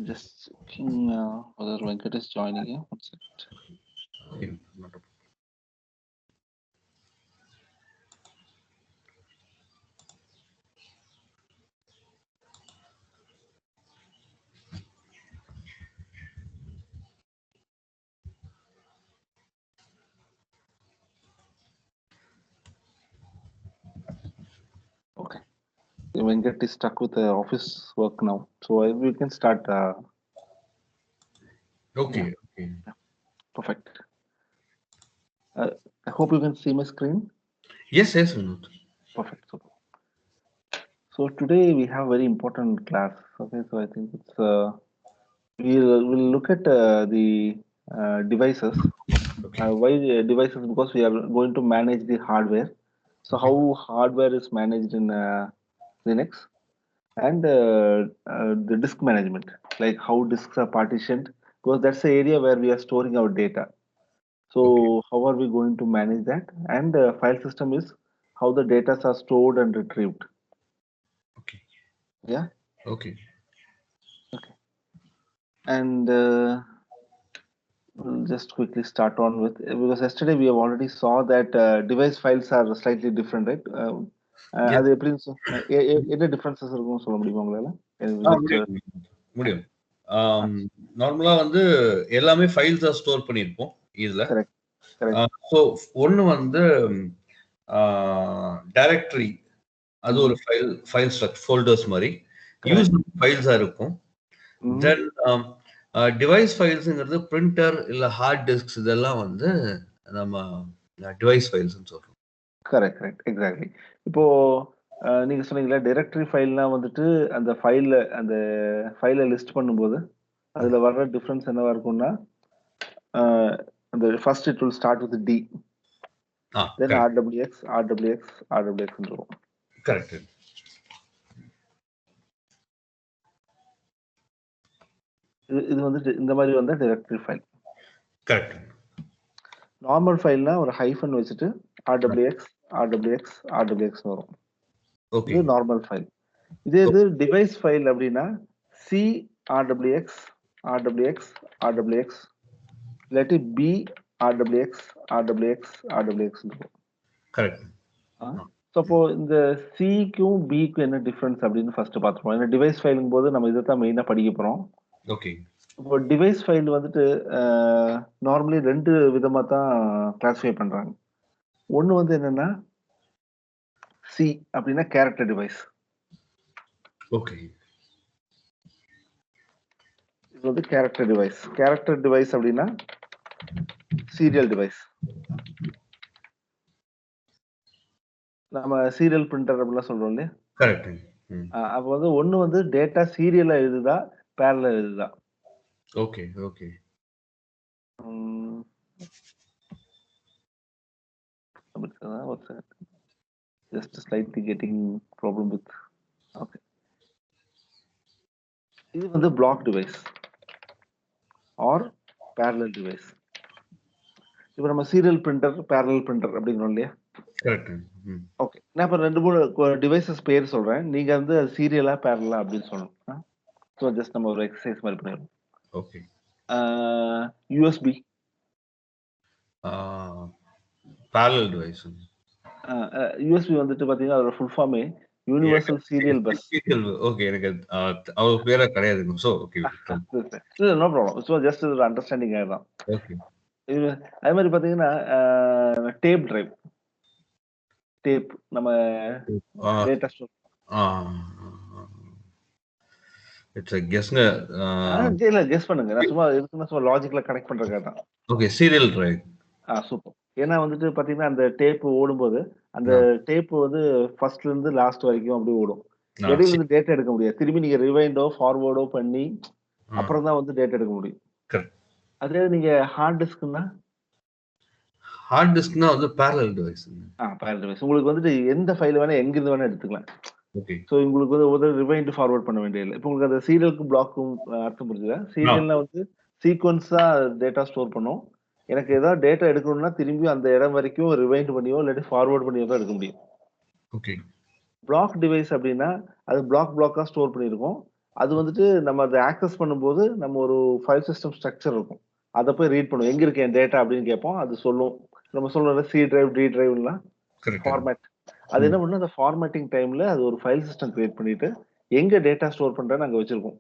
Just checking whether Venkat is joining here. One second. Okay, not a- Okay. Venkat is stuck with the office work now. So we can start. Yeah, Okay, okay. perfect. I hope you can see my screen. Yes, yes, Vinod. Perfect. So today we have very important class. Okay, so I think it's we'll look at the devices. Why devices? Because we are going to manage the hardware. So Okay, how hardware is managed in Linux and the disk management, like how disks are partitioned, because that's the area where we are storing our data. okay, So how are we going to manage that? And file system is how the data are stored and retrieved. okay, Yeah. okay. Okay. And we'll just quickly start on with because yesterday we have already saw that device files are slightly different, right? Yes. அது எப்படின்னு என்ன differences இருக்கும்னு சொல்ல முடியுமா உங்களால? Can you just முடியும், முடியும். நார்மலா வந்து எல்லாமே ஃபைல்ஸா ஸ்டோர் பண்ணியிருப்போம் இதுல. correct, correct. ஸோ ஒண்ணு வந்து டைரக்டரி, அது ஒரு ஃபைல் ஃபோல்டர்ஸ் மாதிரி யூஸ் Correct. ஃபைல்ஸா இருக்கும். தென் டிவைஸ் ஃபைல்ஸ்ங்கிறது பிரிண்டர் இல்ல ஹார்ட் டிஸ்க்ஸ் இதெல்லாம் வந்து நம்ம டிவைஸ் ஃபைல்ஸ்னு சொல்றோம். Correct, correct. எக்ஸாக்ட்லி. இப்போ நீங்க சொன்னீங்கல்ல டைரக்டரி ஃபைல்னா வந்துட்டு அந்த ஃபைல லிஸ்ட் பண்ணும்போது அதுல வர்ற டிஃபரன்ஸ் என்னவா இருக்கும்னா அந்த first it will start with D, then RWX RWX RWX இருக்கும். கரெக்ட். இது வந்துட்டு இந்த மாதிரி வந்தா டைரக்டரி ஃபைல். கரெக்ட். நார்மல் ஃபைல்னா ஒரு ஹைஃபன் வச்சுட்டு ஆர்டபிள்யூஎக்ஸ் ஆர்டபிள்யூஎக்ஸ் ஆர்டபிள்யூஎக்ஸ் வரும். ஓகே. இது நார்மல் ஃபைல். இது டிவைஸ் ஃபைல் அப்படின்னா சி ஆர்டபிள்யூஎக்ஸ் ஆர்டபிள்யூஎக்ஸ் ஆர்டபிள்யூஎக்ஸ் இல்லாட்டி பி ஆர்டபிள்யூஎக்ஸ் ஆர்டபிள்யூஎக்ஸ் ஆர்டபிள்யூஎக்ஸ் இருக்கும். கரெக்ட். ஸோ அப்போ இந்த சிக்கும் பிக்கும் என்ன டிஃபரன்ஸ் அப்படின்னு ஃபர்ஸ்ட் பார்த்துருவோம். ஏன்னா டிவைஸ் ஃபைலுங்கும் போது நம்ம இதை தான் மெயினாக படிக்க போகிறோம். ஓகே. இப்போ டிவைஸ் ஃபைல் வந்துட்டு நார்மலி 2 விதமா தான் கிளாஸிஃபை பண்றாங்க. ஒன்று வந்து என்னன்னா சி அப்படின்னா கேரக்டர் டிவைஸ். ஓகே. இது வந்து கேரக்டர் டிவைஸ். கேரக்டர் டிவைஸ் அப்படின்னா சீரியல் டிவைஸ். நம்ம சீரியல் பிரிண்டர் அப்படிலாம் சொல்றோம் இல்லையா? கரெக்ட். அப்போ வந்து ஒன்று வந்து டேட்டா சீரியலா எழுதுதா பேரலா எழுதுதா. Okay, okay. Just slightly getting problem with. Okay. இது வந்து block device or parallel device. இப்போ நம்ம சீரியல் பிரிண்டர் பேரலல் பிரிண்டர் அப்படிங்கிறோம் இல்லையா? கரெக்ட். ஓகே. நான் இப்போ 2-3 டிவைசஸ் பேர் சொல்றேன். நீங்க வந்து அது சீரியலா பேரலா அப்படின்னு சொல்லணும். ஸோ ஜஸ்ட் நம்ம ஒரு எக்ஸசைஸ் மாதிரி பண்ணிடுவோம். Okay. USB parallel device. USB வந்துட்டு பாத்தீங்கன்னா அதோட ஃபுல் ஃபார்மே யூனிவர்சல் சீரியல் பஸ். ஓகே. எனக்கு அவர் பேரா கிடையாதுங்க. So okay. No problem. So just ஒரு அண்டர்ஸ்டாண்டிங் ஆயிடும். ஓகே. அதே மாதிரி பாத்தீங்கன்னா டேப் டிரைவ். டேப் நம்ம டேட்டா ஸ்டோர். இட்ஸ் a guessங்க. இல்ல கெஸ் பண்ணுங்க. நான் சும்மா இருக்குன்னா சும்மா லாஜிக்கலா கனெக்ட் பண்றதுக்காக தான். ஓகே. Serial drive. சூப்பர். ஏன்னா வந்துட்டு பாத்தீங்கன்னா அந்த டேப் ஓடும்போது அந்த டேப் வந்து ஃபர்ஸ்ட்ல இருந்து லாஸ்ட் வரைக்கும் அப்படியே ஓடும். இடையில இருந்து டேட்டா எடுக்க முடியாது. திரும்பி நீங்க ரிவைண்டோ ஃபார்வர்டோ பண்ணி அப்புறம் தான் வந்து டேட்டா எடுக்க முடியும். அதே நீங்க ஹார்ட் டிஸ்க்னா வந்து parallel device. parallel device. உங்களுக்கு வந்துட்டு எந்த ஃபைல் வேணா எங்க இருந்து வேணா எடுத்துக்கலாம். ஓகே. சோ உங்களுக்கு வந்து ஒரு ரிவைண்ட் ஃபார்வர்ட் பண்ண வேண்டியது இல்லை. இப்போ உங்களுக்கு அந்த சீரியலுக்கும் பிளாக்கும் அர்த்தம் புரிஞ்சுதா? சீரியல்னா வந்து சீக்வன்ஸா டேட்டா ஸ்டோர் பண்ணும். எனக்கு ஏதாவது டேட்டா எடுக்கணும்னா திரும்பி அந்த இடம் வரைக்கும் ரிவைண்ட் பண்ணியோ இல்லாட்டி ஃபார்வர்ட் பண்ணியோ தான் எடுக்க முடியும். ஓகே. பிளாக் டிவைஸ் அப்படின்னா அது பிளாக்கா ஸ்டோர் பண்ணியிருக்கும். அது வந்துட்டு நம்ம அதை ஆக்சஸ் பண்ணும்போது நம்ம ஒரு ஃபைல் சிஸ்டம் ஸ்ட்ரக்சர் இருக்கும். அதை போய் ரீட் பண்ணுவோம். எங்க இருக்கு என் டேட்டா அப்படின்னு கேட்போம். அது சொல்லும். நம்ம சொல்றோம்ல சி டிரைவ், டி டிரைவ்லாம் கரெக்ட். ஃபார்மேட். அது என்ன பண்ணும், அந்த ஃபார்மேட்டிங் டைம்ல அது ஒரு ஃபைல் சிஸ்டம் கிரியேட் பண்ணிட்டு எங்க டேட்டா ஸ்டோர் பண்றேன்னு அங்க வச்சிருக்கோம்.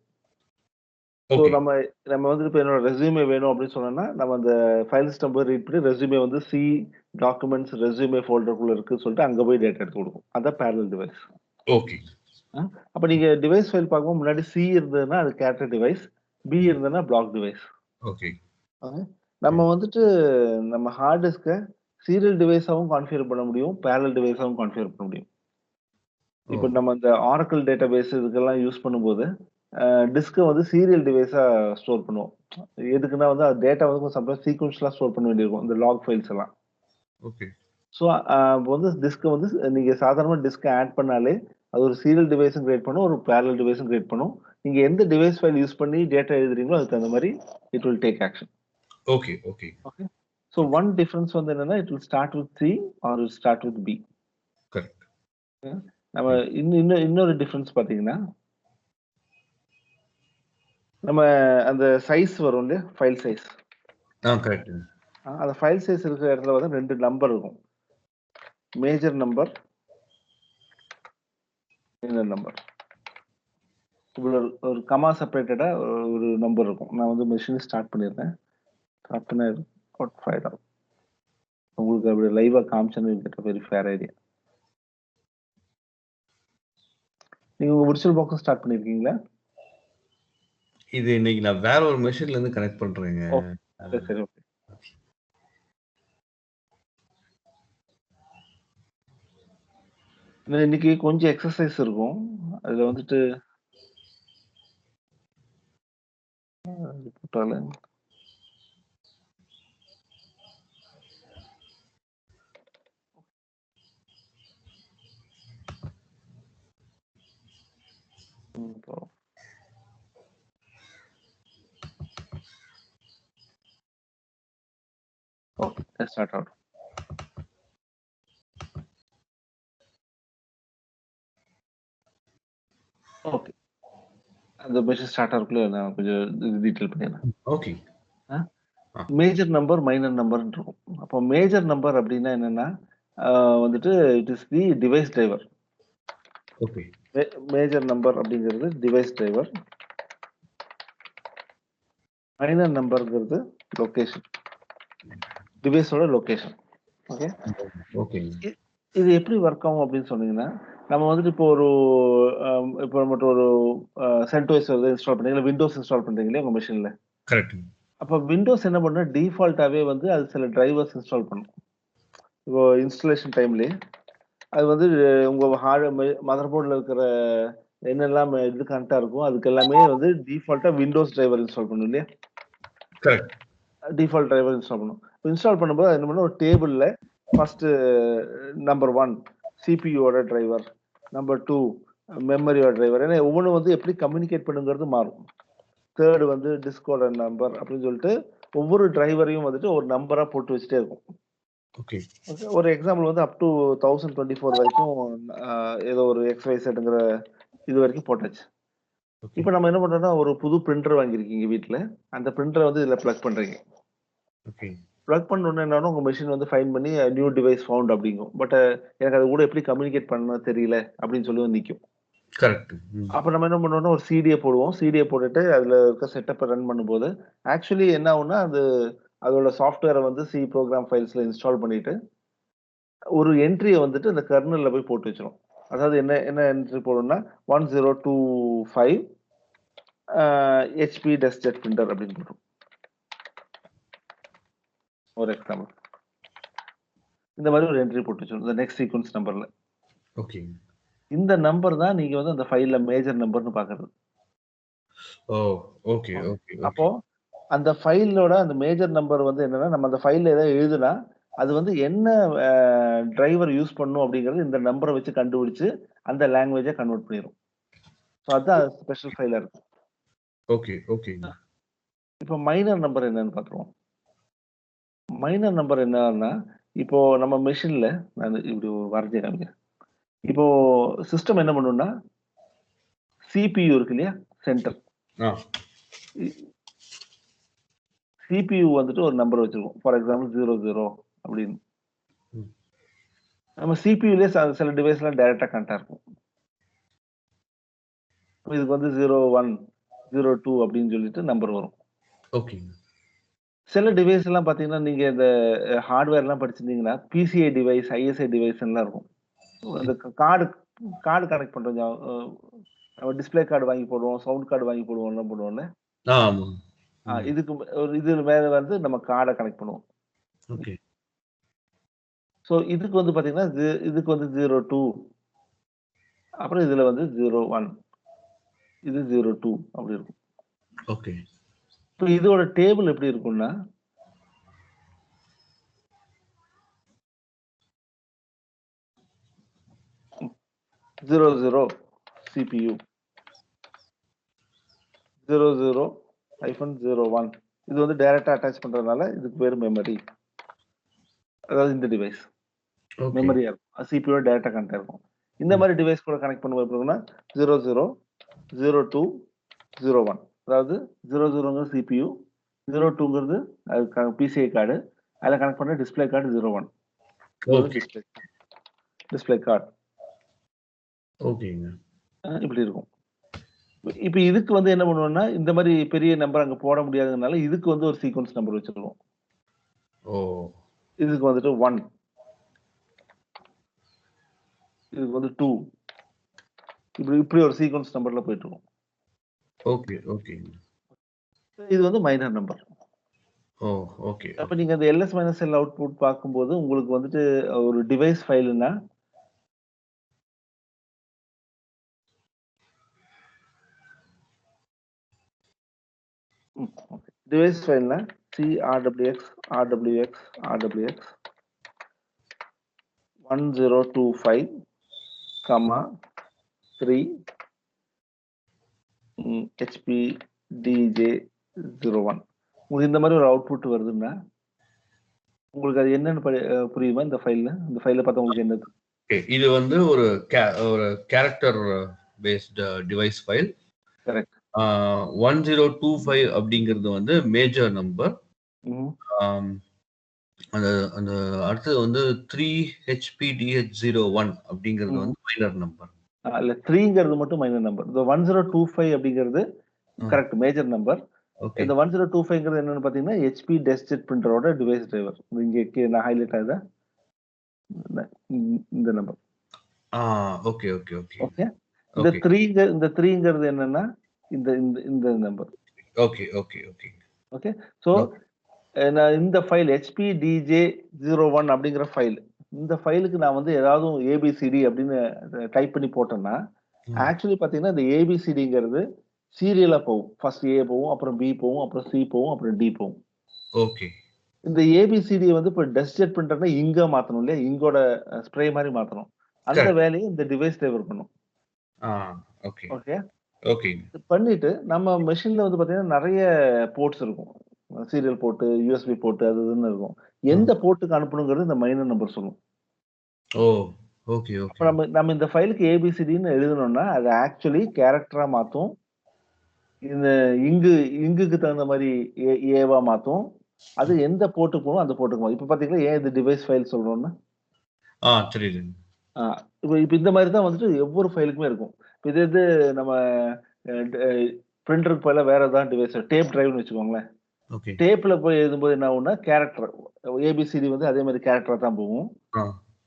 So okay. நம்ம நம்ம வந்துட்டு இப்போ என்னோட ரெஸ்யூமே வேணும் அப்படின்னு சொன்னோம்னா நம்ம அந்த ஃபைல் சிஸ்டம் போய் ரீட் பண்ணி ரெஸ்யூமே வந்து சி டாக்குமெண்ட்ஸ் ரெஸ்யூமே ஃபோல்டருக்குள்ள இருக்குன்னு சொல்லிட்டு அங்க போய் டேட்டா எடுத்து கொடுக்கும். அதான் பேரலல் டிவைஸ். ஓகே. அப்ப நீங்க டிவைஸ் ஃபைல் பார்க்கும்போது முன்னாடி சி இருந்ததுன்னா அது கேரக்டர் டிவைஸ், பி இருந்ததுன்னா பிளாக் டிவைஸ். ஓகே. நம்ம வந்துட்டு நம்ம ஹார்ட் டிஸ்க சீரியல் டிவைஸாவும் கான்ஃபிகர் பண்ண முடியும், பேரலல் டிவைஸாவும் கான்ஃபிகர் பண்ண முடியும். இப்போ நம்ம இந்த ஆரக்கிள் டேட்டாபேஸ் இதுக்கெல்லாம் யூஸ் பண்ணும்போது டிஸ்க வந்து சீரியல் டிவைஸா ஸ்டோர் பண்ணுவோம். எதுக்குன்னா வந்து அது டேட்டா வந்து சம்டைம்ஸ் சீக்வென்ஸ்லாம் ஸ்டோர் பண்ண வேண்டியிருக்கும். இந்த லாக் ஃபைல்ஸ் எல்லாம். ஓகே. ஸோ வந்து டிஸ்க வந்து நீங்க சாதாரணமா டிஸ்க் ஆட் பண்ணாலே அது ஒரு சீரியல் டிவைஸும் கிரியேட் பண்ணும், ஒரு பேரலல் டிவைஸும் கிரியேட் பண்ணும். நீங்க எந்த டிவைஸ் ஃபைல் யூஸ் பண்ணி டேட்டா எழுதுறீங்களோ அதுக்கு தகுந்த மாதிரி it will take action. Okay. Okay. Okay. So one difference வந்து என்னன்னா it will start with C or will start with B. Correct. நம்ம இன்னொரு டிஃபரன்ஸ் பார்த்தீங்கன்னா நம்ம அந்த சைஸ் வரும் இல்லையா, ஃபைல் சைஸ். கரெக்ட். அந்த ஃபைல் சைஸ் இருக்கிற இடத்துல வந்து 2 நம்பர் இருக்கும். Major number, minor number. ஒரு கமா செப்பரேட்டடா ஒரு நம்பர் இருக்கும். நான் வந்து மெஷின் ஸ்டார்ட் பண்ணிடுறேன். ஸ்டார்ட் பண்ண அவுட் ஃபைல் ஆகும். உங்களுக்கு அப்படி லைவா காமிச்சேன்னு கேட்ட வெரி ஃபேர் ஐடியா. நீங்க உங்க விர்ச்சுவல் பாக்ஸ் ஸ்டார்ட் பண்ணிருக்கீங்களா? இது இன்னைக்கு நான் வேற ஒரு மெஷின்ல இருந்து கனெக்ட் பண்றேங்க. சரி ஓகே. இன்னைக்கு கொஞ்சம் எக்ஸசைஸ் இருக்கும். அதுல வந்துட்டு போட்டால ஓகே, ஸ்டார்ட் ஆகும். ஓகே, அந்த மெஷின் ஸ்டார்ட் ஆகுறதுக்குள்ள நான் கொஞ்சம் டீடைல் பண்ணிடுறேன். ஓகே. மேஜர் நம்பர், மைனர் நம்பர்னு இருக்கும். அப்போ மேஜர் நம்பர் அப்படின்னா என்னன்னா வந்துட்டு it is the device driver. Okay. Major number அப்படிங்கிறது டிவைஸ் டிரைவர். மைனர் நம்பர்ங்கிறது லொகேஷன், டிவைஸோட லொகேஷன். ஓகே. ஓகே. இது எப்படி ஒர்க் ஆகும் அப்படின்னு சொன்னீங்கன்னா நம்ம வந்துட்டு இப்போ ஒரு இப்போ மட்டும் ஒரு சென்டோஸ் இன்ஸ்டால் பண்றீங்க, விண்டோஸ் இன்ஸ்டால் பண்றீங்களே உங்க மெஷின்ல. கரெக்ட். அப்போ விண்டோஸ் என்ன பண்ணா டிஃபால்ட்டாவே வந்து அது சில டிரைவர்ஸ் இன்ஸ்டால் பண்ணும். இப்போ இன்ஸ்டாலேஷன் டைம்லயே அது வந்து உங்க மதர் போர்டில் இருக்கிற என்னெல்லாம் இது கனெக்டா இருக்கும் அதுக்கு எல்லாமே வந்து டிஃபால்ட்டா விண்டோஸ் டிரைவர் இன்ஸ்டால் பண்ணும் இல்லையா? கரெக்ட். டிஃபால்ட் டிரைவர் இன்ஸ்டால் பண்ணும். இன்ஸ்டால் பண்ணும்போது என்ன பண்ணும், ஒரு டேபிள்ல ஃபர்ஸ்ட் நம்பர் 1 சிபியூவோட டிரைவர், நம்பர் 2 மெமரியோட டிரைவர், ஏன்னா ஒவ்வொன்றும் வந்து எப்படி கம்யூனிகேட் பண்ணுங்கிறது மாறும். தேர்டு வந்து டிஸ்கோட நம்பர் அப்படின்னு சொல்லிட்டு ஒவ்வொரு டிரைவரையும் வந்துட்டு ஒரு நம்பரா போட்டு வச்சுட்டே இருக்கும். ஓகே. ஒரு எக்ஸாம்பிள் வந்து அப் டு 1024 வரைக்கும் ஏதோ ஒரு XYZங்கிற இது வரைக்கும் போட்டாச்சு. இப்போ நம்ம என்ன பண்றோம்னா ஒரு புது பிரிண்டர் வாங்கியிருக்கீங்க வீட்டில், அந்த பிரிண்டரை வந்து இதில் பிளக் பண்றீங்க. ஓகே. பிளக் பண்ண என்னன்னா உங்க மெஷின் வந்து ஃபைண்ட் பண்ணி நியூ டிவைஸ் ஃபவுண்ட் அப்படிங்கும். பட் எனக்கு அது கூட எப்படி கம்யூனிகேட் பண்ண தெரியல அப்படின்னு சொல்லி வந்து நிற்கும். கரெக்ட். அப்ப நம்ம என்ன பண்ணுவோம்னா ஒரு சிடியை போடுவோம். சிடியை போட்டுட்டு அதுல இருக்க செட்டப்பை ரன் பண்ணும்போது ஆக்சுவலி என்ன ஆகும்னா அதோட சாஃப்ட்வேரை வந்து சி ப்ரோக்ராம் ஃபைல்ஸ்ல இன்ஸ்டால் பண்ணிட்டு ஒரு என்ட்ரியை வந்துட்டு அந்த கர்னல்ல போய் போட்டு வச்சிரும். அதாவது என்ன என்ன என்ட்ரி போடும்னா 1025 HP டெஸ்க்டாப் பிரிண்டர் அப்படின்னு போடும். ஒரு எக்ஸாம்பிள் இந்த மாதிரி ஒரு என்ட்ரி போட்டு வச்சிரும் இந்த நெக்ஸ்ட் சீக்வன்ஸ் நம்பர்ல. ஓகே. இந்த நம்பர் தான் நீங்க வந்து அந்த ஃபைல்ல மேஜர் நம்பர்னு பாக்குறது. ஓ, ஓகே. ஓகே. அப்போ அந்த ஃபைலோட அந்த மேஜர் நம்பர் வந்து என்னன்னா நம்ம அந்த ஃபைல்ல ஏதாவது எழுதுனா அது வந்து என்ன டிரைவர் யூஸ் பண்ணும் அப்படிங்கிறது இந்த நம்பரை வச்சு கண்டுபிடிச்சு அந்த லாங்குவேஜை கன்வெர்ட் பண்ணிடும். ஸோ அதுதான் ஸ்பெஷல் ஃபைலா இருக்கும். ஓகே. ஓகே. இப்போ மைனர் நம்பர் என்னன்னு பார்த்துருவோம். மைனர் நம்பர் என்னன்னா இப்போ நம்ம மெஷின்ல நான் இப்படி ஒரு வரைஞ்சு காமிக்கிறேன். இப்போ சிஸ்டம் என்ன பண்ணும்னா சிபியூ இருக்கு இல்லையா, சென்டர். ஆ. CPU வந்துட்டு ஒரு நம்பர் வச்சிருக்கோம். ஃபார் எக்ஸாம்பிள் 00 அப்படின்னு. ம். நம்ம CPUலயே சில டிவைஸ்லாம் டைரக்ட்டா கனெக்ட் ஆயிருக்கும். இதுக்கு வந்து 01, 02 அப்படின்னு சொல்லிட்டு நம்பர் வரும். ஓகேங்க. சில டிவைஸ் எல்லாம் பார்த்தீங்கன்னா, நீங்க இந்த ஹார்ட்வேர்லாம் படிச்சிருந்தீங்கன்னா, PCI டிவைஸ், ISI டிவைஸ்லாம் இருக்கும். அந்த கார்டு கனெக்ட் பண்றோம். நம்ம டிஸ்ப்ளே கார்டு வாங்கி போடுவோம், சவுண்ட் கார்டு வாங்கி போடுவோம்லாம் போடுவோம்ல. ஆமா. ம். இதுக்கு ஒரு இது மேல வந்து நம்ம கார்ட கனெக்ட் பண்ணுவோம். ஓகே. ஸோ இதுக்கு வந்து பார்த்தீங்கன்னா, இதுக்கு வந்து 02 அப்புறம் இதுல வந்து 01 இது 02 அப்படி இருக்கும். ஓகே. இப்ப இதோட டேபிள் எப்படி இருக்கும்னா, ம் 00 CPU 00-01 இது வந்து டைரக்ட்டா அட்டாச் பண்றதுனால இதுக்கு பேரு மெமரி. அதாவது இந்த டிவைஸ் ஓகே. மெமரியா இருக்கும். CPU டைரக்ட்டா கனெக்ட் ஆயிருக்கும். இந்த ம். மாரி டிவைஸ் கூட கனெக்ட் பண்ணும்போது எப்படி இருக்கும்னா 00, 02, 01 அதாவது 00ங்கிறது CPU, 02ங்கிறது அது PCI கார்டு. அதுல கனெக்ட் பண்ண டிஸ்ப்ளே கார்டு 01. இது வந்து ஓகே. Display card. ஓகேங்க. இப்படி இருக்கும். இப்ப இதுக்கு வந்து என்ன பண்ணுவோம்னா, இந்த மாரி பெரிய நம்பர் அங்க போட முடியாததுனால, இதுக்கு வந்து ஒரு சீக்வென்ஸ் நம்பர் வச்சுருவோம். ஓ! இதுக்கு வந்துட்டு 1 இதுக்கு வந்து 2 இப்படி இப்படி ஒரு சீக்வென்ஸ் நம்பர்ல போயிட்டுருக்கும். ஓகே, ஓகேங்க. இது வந்து மைனர் நம்பர். ஓ! ஓகே. அப்ப நீங்க அந்த LS மைனஸ் எல் அவுட்புட் பார்க்கும்போது, உங்களுக்கு வந்துட்டு ஒரு டிவைஸ் ஃபைல்னா ஓகே. டிவைஸ் ஃபைல்னா CRWX, RWX, RWX 1025, 3 HP DJ01 உங்களுக்கு இந்த மாரி ஒரு அவுட்புட் வருதுன்னா, உங்களுக்கு அது என்னன்னு புரியுமா இந்த ஃபைல்ல? இந்த ஃபைல பார்த்தா உங்களுக்கு என்னது? ஓகே. இது வந்து ஒரு character based device file. Correct. 1025 அப்படிங்கிறது வந்து மேஜர் நம்பர். ம். ஆம். அந்த அந்த அடுத்தது வந்து 3HPDH01 அப்படிங்கிறது ம். வந்து மைனர் நம்பர். இல்ல 3ங்கிறது மட்டும் மைனர் நம்பர். இந்த 1025 அப்படிங்கிறது ஆ. Correct major number. ஓகே. இந்த 1025ங்கிறது என்னன்னு பார்த்தீங்கன்னா, HP டெஸ்க்டாப் பிரிண்டரோட டிவைஸ் டிரைவர். இங்க நான் ஹைலைட் ஆகுதா? இந்த நம்பர். ஆ. Okay, okay, okay. Okay. Okay. இந்த 3ங்கிறது என்னன்னா, இந்த இந்த இந்த நம்பர். ஓகே, ஓகே, ஓகேங்க. ஓகே. So okay. நான் இந்த ஃபைல் HPDJ01 அப்படிங்கிற ஃபைல். இந்த ஃபைலுக்கு நான் வந்து ஏதாவது ABCD அப்படின்னு டைப் பண்ணி போட்டேன்னா, ம். ஆக்சுவலி பார்த்தீங்கன்னா, இந்த ABCDங்கிறது சீரியலா போகும். ஃபர்ஸ்ட் A போகும், அப்புறம் B போகும், அப்புறம் C போகும், அப்புறம் D போகும். ஓகே. இந்த ABCD வந்து இப்ப டெஸ்க்டாப் பிரிண்டர்னா இங்கா மாத்தணும் இல்லையா? இங்கோட ஸ்ப்ரே மாரி மாத்தணும். அந்த கரெக்ட். வேலைய இந்த டிவைஸ் டிரைவர் பண்ணும். ஆ. ஓகே. ஓகே. ஓகேங்க. பண்ணிட்டு நம்ம மெஷின்ல வந்து பார்த்தீங்கன்னா, நெறைய போர்ட்ஸ் இருக்கும். சீரியல் போர்ட், USB போர்ட் அது இதுன்னு இருக்கும். ம். எந்த போர்ட்க்கு அனுப்பணுங்கிறது இந்த மைனர் நம்பர் சொல்லும். ஓ! ஓகே, அப்ப ஓகே. நம்ம இந்த ஃபைலுக்கு ABCDன்னு எழுதணும்னா, அது ஆக்சுவலி கேரக்டரா மாத்தும். இந்த இங்கு இங்குக்கு தகுந்த மாரி ஏவா மாத்தும். அது எந்த போர்ட்க்கு போகணுமோ அந்த போர்ட்க்கு இப்ப பார்த்தீங்களா, ஏன் இது டிவைஸ் ஃபைல் சொல்றோம்னு? தெரியுதுங்க. ஆ இப்ப இப்ப இந்த மாரி தான் வந்துட்டு ஒவ்வொரு ஃபைலுக்குமே இருக்கும். இப்ப இது இது நம்ம அ ட பிரிண்டருக்கு பதிலா வேற ஏதாவது டிவைஸ் டேப் டிரைவ்ன்னு வச்சுக்கோங்களேன். ஓகே. டேப்ல போய் எழுதும்போது என்ன ஆகும்னா, கேரக்டர் ஏபிசிடி வந்து அதே மாரி கேரக்டரா தான் போகும். ஆ.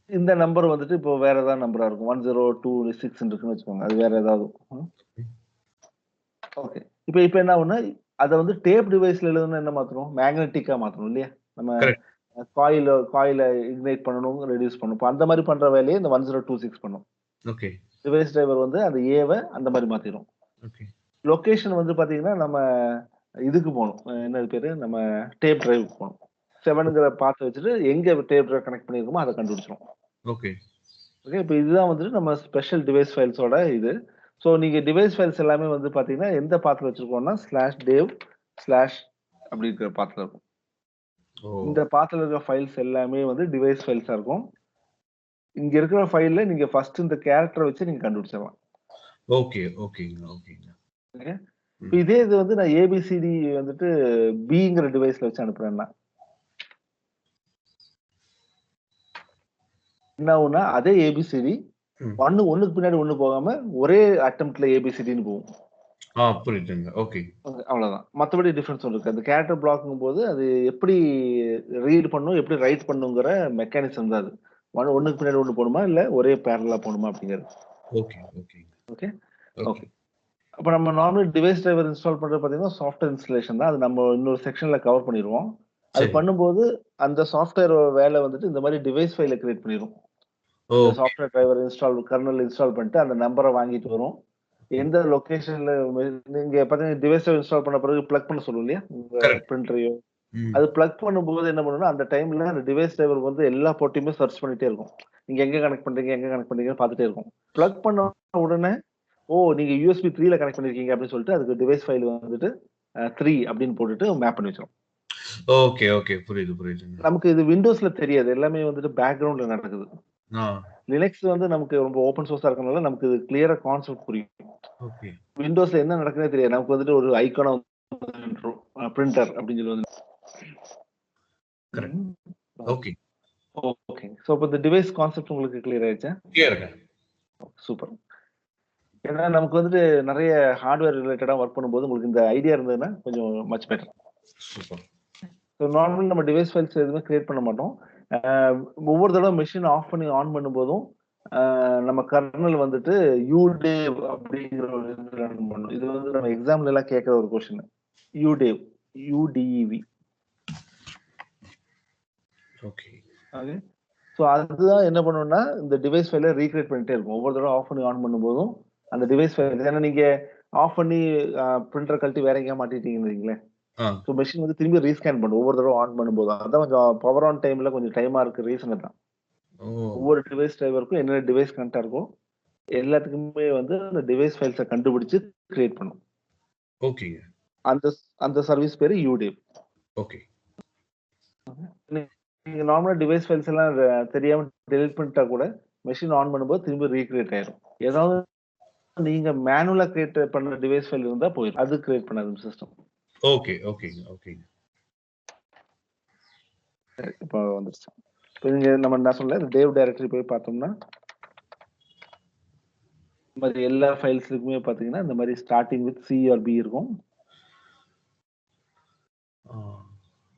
இந்த நம்பர் வந்துட்டு இப்போ வேற ஏதாவது நம்பரா இருக்கும். 1026 இருக்குன்னு வச்சுக்கோங்க. அது வேற ஏதாவது. ம். ஓகே. இப்ப இப்ப என்ன ஆகும்னா, அத வந்து டேப் டிவைஸ்ல எழுதணும்னா என்ன மாத்தணும்? மேக்னெட்டிக்கா மாத்தணும் இல்லையா? நம்ம கரெக்ட். காயில இக்னைட் பண்ணணும், ரெடியூஸ் பண்ணணும். இப்ப அந்த மாரி பண்ற வேலைய இந்த 1026 பண்ணும். ஓகே. டிவைஸ் டிரைவர் வந்து அந்த ஏவ அந்த மாரி மாத்திரும். ஓகே. லொகேஷன் வந்து பாத்தீங்கன்னா, நம்ம இதுக்கு போணும். என்னது பேரு? நம்ம டேப் டிரைவ்க்கு போணும். 7ங்கிற பாத் வச்சுட்டு எங்க டேப் டிரைவ் கனெக்ட் பண்ணியிருக்கோமோ அத கண்டுபிடிச்சுரும். ஓகே. ஓகே. இப்ப இதுதான் வந்துட்டு நம்ம ஸ்பெஷல் டிவைஸ் ஃபைல்ஸோட இது. ஸோ நீங்க டிவைஸ் ஃபைல்ஸ் எல்லாமே வந்து பாத்தீங்கன்னா, எந்த பாத்ல வச்சிருக்கோம்னா, /dev/ அப்படிங்கிற பாத்ல இருக்கும். ஓ! இந்த பாத்ல இருக்கிற ஃபைல்ஸ் எல்லாமே வந்து டிவைஸ் ஃபைல்ஸா இருக்கும். இங்க இருக்கிற ஃபைல்ல நீங்க ஃபர்ஸ்ட் இந்த கேரக்டர வச்சு நீங்க கண்டுபிடிச்சிடலாம். ஓகே, ஓகேங்க, ஓகேங்க. ஓகே. இப்ப ம். இதே இது வந்து நான் ஏபிசிடி வந்துட்டு பிங்கிற டிவைஸ்ல வச்சு அனுப்புறேன்னா, என்ன ஆகும்னா, அதே ஏபிசிடி ம். ஒண்ணுக்கு பின்னாடி ஒண்ணு போகாம ஒரே அட்டெம்ப்ட்ல ஏபிசிடின்னு போகும். புரியுதுங்க. ஓகே. அவ்வளவுதான். மத்தபடி டிஃபரன்ஸ் ஒண்ணும் இருக்காது. கேரக்டர் பிளாக்குங்கும்போது அது எப்படி ரீட் பண்ணும், எப்படி ரைட் பண்ணுங்கிற மெக்கானிசம் தான் அது. ஒண்ணுக்கு பின்னாடி ஒண்ணு போணுமா, இல்ல ஒரே பேரலலா போணுமா அப்படிங்கிறது. ஓகே, ஓகேங்க. Okay, okay. ஓகே. அப்ப நம்ம நார்மல் டிவைஸ் டிரைவர் இன்ஸ்டால் பண்றது பார்த்தீங்கன்னா, சாஃப்ட்வேர் இன்ஸ்டாலேஷன் தான். அது நம்ம இன்னொரு செக்ஷன்ல கவர் பண்ணிருவோம். அது சரி. பண்ணும்போது, அந்த சாஃப்ட்வேர் வேலை வந்துட்டு இந்த மாரி டிவைஸ் ஃபைல கிரியேட் பண்ணிரும். அந்த okay. Software driver kernel install பண்ணிட்டு, அந்த நம்பர வாங்கிட்டு வரும். ஓகே. எந்த லொகேஷன்ல நீங்க பார்த்தீங்கன்னா, டிவைஸ் டிரைவர் இன்ஸ்டால் பண்ண பிறகு பிளக் பண்ண சொல்லும் இல்லையா? உங்க கரெக்ட். பிரிண்டரையோ. ம். அது பிளக் பண்ணும்போது என்ன பண்ணும்னா, அந்த டைம்ல அந்த டிவைஸ் டிரைவர் வந்து எல்லா போர்ட்டையுமே சர்ச் பண்ணிட்டே இருக்கும். நீங்க எங்க கனெக்ட் பண்றீங்க, எங்க கனெக்ட் பண்றீங்கன்னு பார்த்துட்டே இருக்கும். பிளக் பண்ண உடனே ஓ! நீங்க யூஎஸ்பி 3ல கனெக்ட் பண்ணியிருக்கீங்க அப்படின்னு சொல்லிட்டு, அதுக்கு டிவைஸ் ஃபைல் வந்துட்டு 3 அப்படின்னு போட்டுட்டு மேப் பண்ணி வச்சுரும். Okay, okay. புரியுது, புரியுதுங்க. நமக்கு இது விண்டோஸ்ல தெரியாது. எல்லாமே வந்துட்டு பேக்கிரவுண்ட்ல நடக்குது. ஆ. லினக்ஸ் வந்து நமக்கு ரொம்ப ஓப்பன் சோர்ஸா இருக்கனால, நமக்கு இது கிளியரா கான்செப்ட் புரியும். ஓகே. விண்டோஸ்ல என்ன நடக்குதுன்னே தெரியாது. நமக்கு வந்துட்டு ஒரு ஐகானா வந்துரும். பிரிண்டர் அப்படின்னு சொல்லி வந்து கரெக்ட். ம். ஓகே. ஓகே. ஸோ, அப்ப இந்த டிவைஸ் கான்செப்ட் உங்களுக்கு கிளியர் ஆயிடுச்சா? கிளியர்ங்க. சூப்பர். ஏன்னா நமக்கு வந்துட்டு நெறைய ஹார்ட்வேர் ரிலேட்டடா வொர்க் பண்ணும்போது, உங்களுக்கு இந்த ஐடியா இருந்ததுன்னா, கொஞ்சம் much better. Super. So normally நம்ம டிவைஸ் ஃபைல்ஸ் எதுவுமே கிரியேட் பண்ண மாட்டோம். அ ஒவ்வொரு தடவ மெஷின் ஆஃப் பண்ணி ஆன் பண்ணும்போதும், நம்ம கர்னல் வந்துட்டு யூடேவ் அப்படிங்கிற ஒரு இது ரன் பண்ணும். இது வந்து நம்ம எக்ஸாம்ல எல்லாம் கேட்கிற ஒரு கொஸ்டின். யூடேவ், யுடிஇவி. ஓகே. ஓகே. ஸோ அதுதான் என்ன பண்ணும்னா, இந்த டிவைஸ் ஃபைல ரீகிரியேட் பண்ணிட்டே இருக்கும். ஒவ்வொரு தடவ ஆஃப் பண்ணி ஆன் பண்ணும்போதும், அந்த டிவைஸ் ஃபைல் ஏன்னா நீங்க ஆஃப் பண்ணி பிரிண்டர் கழட்டி வேற எங்கேயா மாட்டிட்டீங்கன்னு வைங்களேன். ஆ. ஸோ மெஷின் வந்து திரும்பி ரீஸ்கேன் பண்ணும். ஒவ்வொரு தடவ ஆன் பண்ணும்போதும். அதான் கொஞ்சம் பவர் ஆன் டைம்ல கொஞ்சம் டைமா இருக்க ரீசன் அதான். ஓ! ஒவ்வொரு டிவைஸ் டிரைவருக்கும் என்னென்ன டிவைஸ் கனெக்ட்டா இருக்கோ, எல்லாத்துக்குமே வந்து அந்த டிவைஸ் ஃபைல்ஸ கண்டுபிடிச்சு கிரியேட் பண்ணும். ஓகேங்க. அந்த அந்த சர்வீஸ் பேரு யூடேவ். ஓகே. நீங்க நார்மலா டிவைஸ் ஃபைல்ஸ் எல்லாம் தெரியாம டெலீட் பண்ணிட்டா கூட, மெஷின் ஆன் பண்ணும்போது திரும்பி ரீகிரியேட் ஆயிரும். ஏதாவது நீங்க மேனுவலா கிரியேட் பண்ண டிவைஸ் ஃபைல் இருந்தா போயிரும். அது கிரியேட் பண்ணாது சிஸ்டம். ஓகே, ஓகேங்க, ஓகேங்க. இப்ப வந்துருச்சு. இப்ப நீங்க நான் சொன்னேன் டேவ் டைரக்டரி போய் பார்த்தோம்னா, இந்த மாரி எல்லா ஃபைல்ஸ்லுக்குமே பார்த்தீங்கன்னா, இந்த மாரி starting with C or B இருக்கும். ஆ.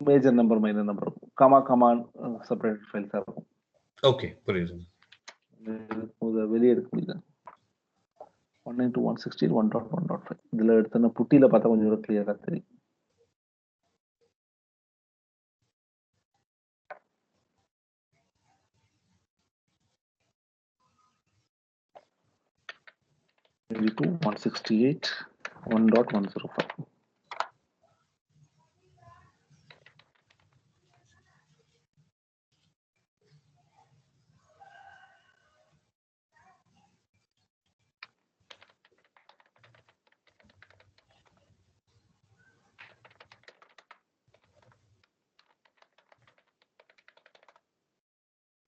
மேஜர் நம்பர், மைனர் நம்பர் இருக்கும். கமா, கமான்னு செப்பரேட் ஃபைல்ஸா இருக்கும். ஓகே. புரியுதுங்க. இத வெளிய எடுக்க முடியல. 192.168 1.1.5 இதுல எடுத்தோம்னா புட்டியில பார்த்தா கொஞ்சம் கூட கிளியரா தெரியும். maybe 168 1.105.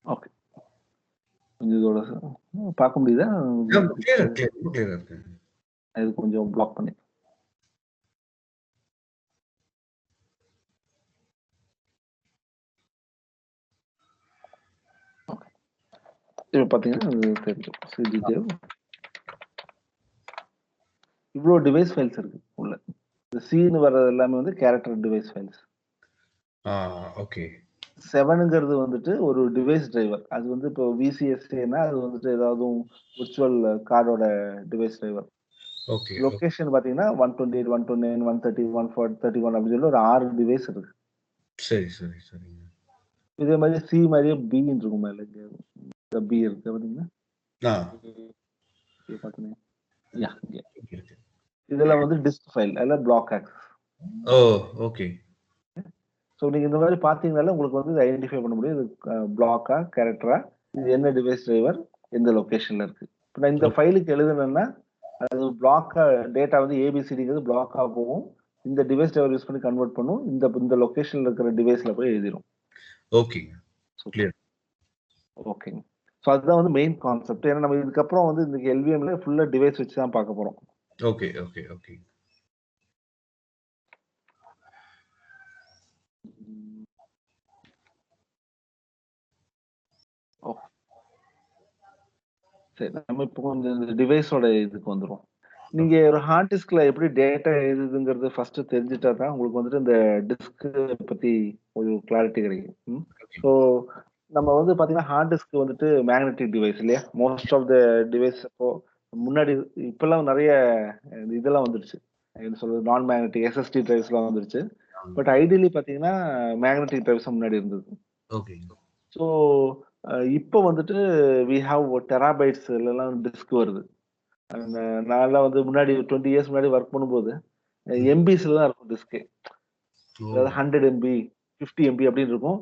ஓகே. கொஞ்சம் இதோட பார்க்க முடியுதா? கிளியரா கிளியர் ரொம்ப கிளியரா இருக்குங்க. இது கொஞ்சம் பிளாக் பண்ணி. ஓகே. இப்ப பார்த்தீங்கன்னா, அது தெரியும். சிடிடேவ் இவ்ளோ டிவைஸ் ஃபைல்ஸ் இருக்கு உள்ள. இந்த சின்னு வர்றது எல்லாமே வந்து கேரக்டர் டிவைஸ் ஃபைல்ஸ். ஆ. ஓகே. 7ங்கிறது வந்துட்டு ஒரு டிவைஸ் டிரைவர். அது வந்து இப்போ விசிஎஸ்ஏன்னா அது வந்துட்டு ஏதாவது விர்ச்சுவல் கார்டோட டிவைஸ் டிரைவர். ஓகே. லொகேஷன் பார்த்தீங்கன்னா 128, 129, 130, 131 அப்படின்னு சொல்லி ஒரு 6 டிவைஸ் இருக்கு. சரி, சரி, சரிங்க. இதே மாரி சி மாரியே பின்னு இருக்கும் மேல இங்க பி இருக்கு பார்த்தீங்கன்னா, ஆ. இங்க பார்த்தீங்கன்னா இங்க. இருக்கு. இதெல்லாம் வந்து டிஸ்க் ஃபைல். அதெல்லாம் பிளாக் ஆக்சஸ். ஓ! ஓகே. ஸோ நீங்க இந்த மாரி பார்த்தீங்கனாலே உங்களுக்கு வந்து ஐடென்டிஃபை பண்ண முடியும். இது பிளாக்கா, கேரக்டரா, இது என்ன டிவைஸ் டிரைவர், எந்த லொகேஷன்ல இருக்கு. இப்ப நான் இந்த ஓகே. ஃபைலுக்கு எழுதுனேன்னா, அது பிளாக்கா டேட்டா வந்து ஏபிசிடிங்கிறது பிளாக்கா போகும். இந்த டிவைஸ் டிரைவர் யூஸ் பண்ணி கன்வெர்ட் பண்ணும். இந்த லொகேஷன்ல இருக்கிற டிவைஸ்ல போய் எழுதிரும். ஓகேங்க. சூப்பர். கிளியர். ஓகேங்க. ஸோ அதுதான் வந்து மெயின் கான்செப்ட். ஏன்னா நம்ம இதுக்கப்புறம் வந்து இந்த எல்விஎம்ல ஃபுல்லா டிவைஸ் வச்சு தான் பார்க்க போறோம். Okay, okay, okay. ஓ சரி. நம்ம இப்போ கொஞ்சம் இந்த டிவைஸோட இதுக்கு வந்துருவோம். நீங்க ஒரு ஹார்ட் டிஸ்க்ல எப்படி டேட்டா எழுதுதுங்கிறது ஃபர்ஸ்ட் தெரிஞ்சுட்டா தான் உங்களுக்கு வந்துட்டு இந்த டிஸ்க் பத்தி ஒரு கிளாரிட்டி கிடைக்கும். ஓகே. ஸோ நம்ம வந்து பார்த்தீங்கன்னா, ஹார்ட் டிஸ்க் வந்துட்டு மேக்னெட்டிக் டிவைஸ் இல்லையா? மோஸ்ட் ஆஃப் த டிவைஸ் இப்போ முன்னாடி இப்பல்லாம் நெறைய இதெல்லாம் வந்துருச்சு. என்ன சொல்றது? நான் மேக்னெட்டிக் எஸ்எஸ்டி டிரைவ்ஸ்லாம் வந்துருச்சு. பட் ஐடியலி பார்த்தீங்கன்னா, மேக்னெட்டிக் டிரைவ்ஸ் தான் முன்னாடி இருந்தது. ஓகே. ஸோ இப்போ வந்துட்டு வி ஹேவ் டெராபைட்ஸ்லலாம் டிஸ்க் வருது. அந்த நான்லாம் வந்து முன்னாடி 20 இயர்ஸ் முன்னாடி வொர்க் பண்ணும்போது, எம்பிஸ்ல தான் இருக்கும் டிஸ்கே. ஓ! அதாவது 100 எம்பி, 50 எம்பி அப்படின்னு இருக்கும்.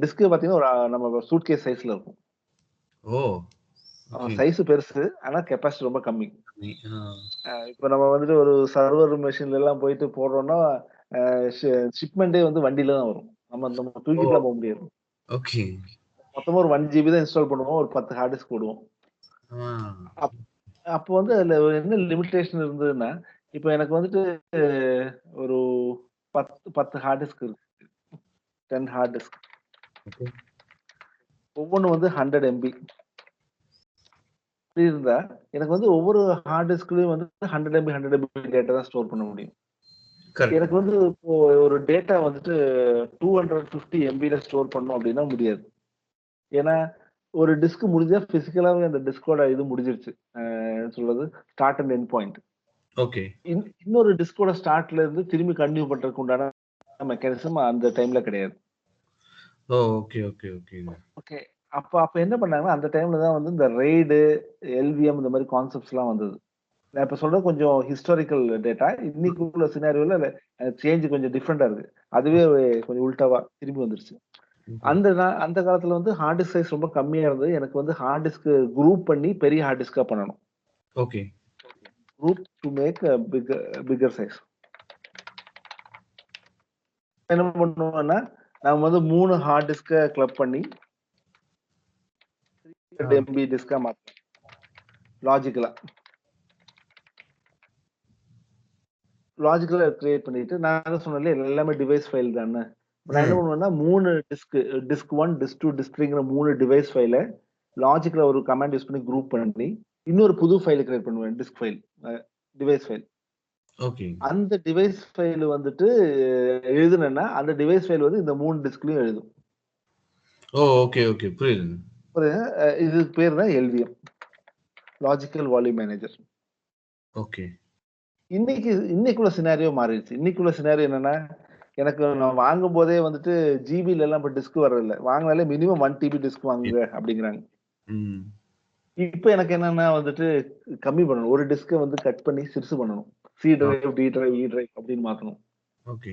டிஸ்க் பார்த்தீங்கன்னா, ஒரு நம்ம சூட்கேஸ் சைஸ்ல இருக்கும். ஓ! ஓகே. சைஸ் பெருசு. ஆனா கெப்பாசிட்டி ரொம்ப கம்மி. ஆ. இப்ப நம்ம வந்துட்டு ஒரு சர்வர் மெஷின்லலாம் போயிட்டு போடுறோம்னா, அ ஷி ஷிப்மெண்டே வந்து வண்டியில தான் வரும். நம்ம நம்ம ஓ! தூக்கிட்டுலாம் போ முடியாது. ஓகே. மொத்தமா ஒரு 1 ஜிபி தான் இன்ஸ்டால் பண்ணுவோம். ஒரு 10 ஹார்ட் டிஸ்க் போடுவோம். ஆ. அப் அப்போ வந்து அதுல என்ன லிமிட்டேஷன் இருந்ததுன்னா, இப்ப எனக்கு வந்துட்டு ஒரு 10 ஹார்ட் டிஸ்க் இருக்கு. 10 ஹார்ட் டிஸ்க். ஓகே. ஒவ்வொன்னும் வந்து 100 எம்பி. இப்படி இருந்தா, எனக்கு வந்து ஒவ்வொரு ஹார்ட் டிஸ்க்லயும் வந்து 100 எம்பி, 100 எம்பி டேட்டா தான் ஸ்டோர் பண்ண முடியும். கரெக்ட். எனக்கு வந்து இப்போ ஒரு டேட்டா வந்துட்டு 250 எம்பில ஸ்டோர் பண்ணணும் அப்படின்னா முடியாது. ஏன்னா, ஒரு டிஸ்க் முடிஞ்சா பிசிக்கலாவே அந்த டிஸ்கோட இது முடிஞ்சிருச்சு. என்ன சொல்றது? Start and end point. Okay. இன்னொரு டிஸ்கோட ஸ்டார்ட்ல இருந்து திரும்பி கன்டின்யூ பண்றதுக்கு உண்டான மெக்கானிசம் அந்த டைம்ல கிடையாது. ஓ! ஓகே, ஓகே, ஓகேங்க. ஓகே. அப்ப அப்ப என்ன பண்ணாங்கன்னா, அந்த டைம்ல தான் வந்து இந்த ரெய்டு, எல்விஎம் இந்த மாரி கான்செப்ட்ஸ்லாம் வந்தது. நான் இப்ப சொல்றது கொஞ்சம் ஹிஸ்டாரிக்கல் டேட்டா. இன்னைக்கு உள்ள சினாரியோல சேஞ்ச் கொஞ்சம் டிஃபரெண்ட்டா இருக்கு. அதுவே கொஞ்சம் உல்டாவா திரும்பி வந்துருச்சு. ஓகே. அந்த காலத்துல வந்து ஹார்ட் டிஸ்க் சைஸ் ரொம்ப கம்மியா இருந்தது. எனக்கு வந்து ஹார்ட் டிஸ்க் குரூப் பண்ணி பெரிய ஹார்ட் டிஸ்க்கா பண்ணணும். Okay. Group to make bigger size. என்ன பண்ணுவேன்னா, நான் வந்து 3 ஹார்ட் டிஸ்க்க கிளப் பண்ணி ஆ. 2 எம்பி டிஸ்க்கா மாத்துனேன். லாஜிக்கலா. லாஜிக்கலா கிரியேட் பண்ணிட்டு, நான் தான் சொன்னேன்ல எல்லாமே டிவைஸ் ஃபைல் தான்னு. நான் என்ன ம். பண்ணுவேன்னா 3 டிஸ்க் 1, டிஸ்க் 2, டிஸ்க் 3ங்கிற 3 டிவைஸ் ஃபைல லாஜிக்கலா ஒரு கமாண்ட் யூஸ் பண்ணி குரூப் பண்ணி, இன்னொரு புது ஃபைல் கிரியேட் பண்ணுவேன். Disk file. A device file. Okay. அந்த டிவைஸ் ஃபைல் வந்துட்டு எழுதுனேன்னா, அந்த டிவைஸ் ஃபைல் வந்து இந்த 3 டிஸ்க்லயும் எழுதும். ஓ! Okay, okay. புரியுதுங்க. ஒரு இதுக்கு பேரு தான் LVM. Logical volume manager. Okay. இன்னைக்குள்ள சினாரியோ மாறிடுச்சு. இன்னைக்குள்ள சினாரியோ என்னன்னா, எனக்கு நான் வாங்கும்போதே வந்துட்டு ஜிபிலலாம் இப்ப டிஸ்க் வர்றதில்ல. வாங்குனாலே மினிமம் 1 டிபி டிஸ்க் வாங்குங்க அப்படிங்கிறாங்க. ம். இப்ப எனக்கு என்னன்னா வந்துட்டு கம்மி பண்ணணும். ஒரு டிஸ்க்க வந்து கட் பண்ணி சிறுசு பண்ணணும். சி ஓ! Drive, D drive, E drive அப்படின்னு மாத்தணும். ஓகே.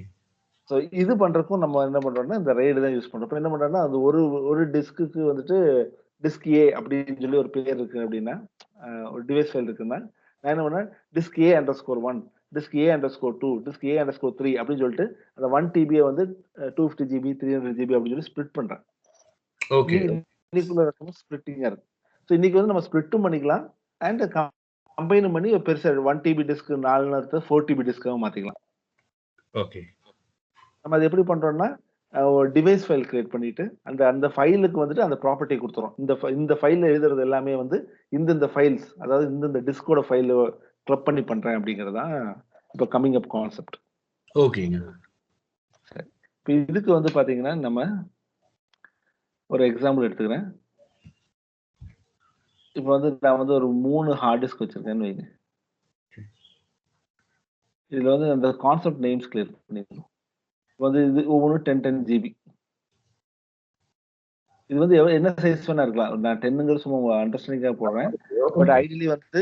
ஸோ இது பண்றதுக்கும் நம்ம என்ன பண்றோம்னா, இந்த ரெய்டு தான் யூஸ் பண்றோம். இப்ப என்ன பண்றோம்னா, அது ஒரு ஒரு டிஸ்க்குக்கு வந்துட்டு டிஸ்க் ஏ அப்படின்னு சொல்லி ஒரு பேர் இருக்கு அப்படின்னா, ஒரு டிவைஸ் ஃபைல் இருக்குன்னா, நான் என்ன பண்ணுவேன், டிஸ்க் ஏ அண்டர்ஸ்கோர் 1, டிஸ்க் ஏ அண்டர்ஸ்கோர் 2, டிஸ்க் ஏ அண்டர்ஸ்கோர் 3 அப்படின்னு சொல்லிட்டு, அந்த 1 டிபிய வந்து 250 ஜிபி, 300 ஜிபி அப்படின்னு சொல்லி ஸ்ப்ளிட் பண்றேன். ஓகே. இன்னைக்குள்ள ரெஸ்பான்ஸ் ஸ்ப்ளிட்டிங்கா இருக்கு. ஸோ இன்னைக்கு வந்து நம்ம ஸ்ப்ளிட்டும் பண்ணிக்கலாம். அண்ட் கம்பைனும் பண்ணி பெருசா 1 டிபி டிஸ்க் 4 4 டிபி டிஸ்க்காவும் மாத்திக்கலாம். ஓகே. நம்ம அத எப்படி பண்றோம்னா, ஒரு டிவைஸ் ஃபைல் கிரியேட் பண்ணிட்டு, அந்த அந்த ஃபைலுக்கு வந்துட்டு அந்த ப்ராப்பர்ட்டி குடுத்துறோம். இந்த ஃபைல்ல எழுதுறது எல்லாமே வந்து இந்தந்த ஃபைல்ஸ், அதாவது இந்தந்த டிஸ்க்கோட ஃபைல கிளப் பண்ணி பண்றேன் அப்படிங்கிறது தான் இப்ப கமிங் அப் கான்செப்ட். ஓகேங்க. சரி. இப்ப இதுக்கு வந்து பாத்தீங்கன்னா, நம்ம ஒரு எக்ஸாம்பிள் எடுத்துக்கிறேன். இப்ப வந்து நான் வந்து ஒரு 3 ஹார்ட் டிஸ்க் வச்சிருக்கேன்னு வைங்க. இதுல வந்து அந்த கான்செப்ட் நேம்ஸ் கிரியேட் பண்ணிக்கணும். இப்ப வந்து இது ஒவ்வொன்னும் 10, 10 ஜிபி. இது வந்து என்ன சைஸ் வேணா இருக்கலாம். நான் 10ங்கிறது சும்மா அண்டர்ஸ்டாண்டிங்கா போடுறேன். But okay. ஐடியலி வந்து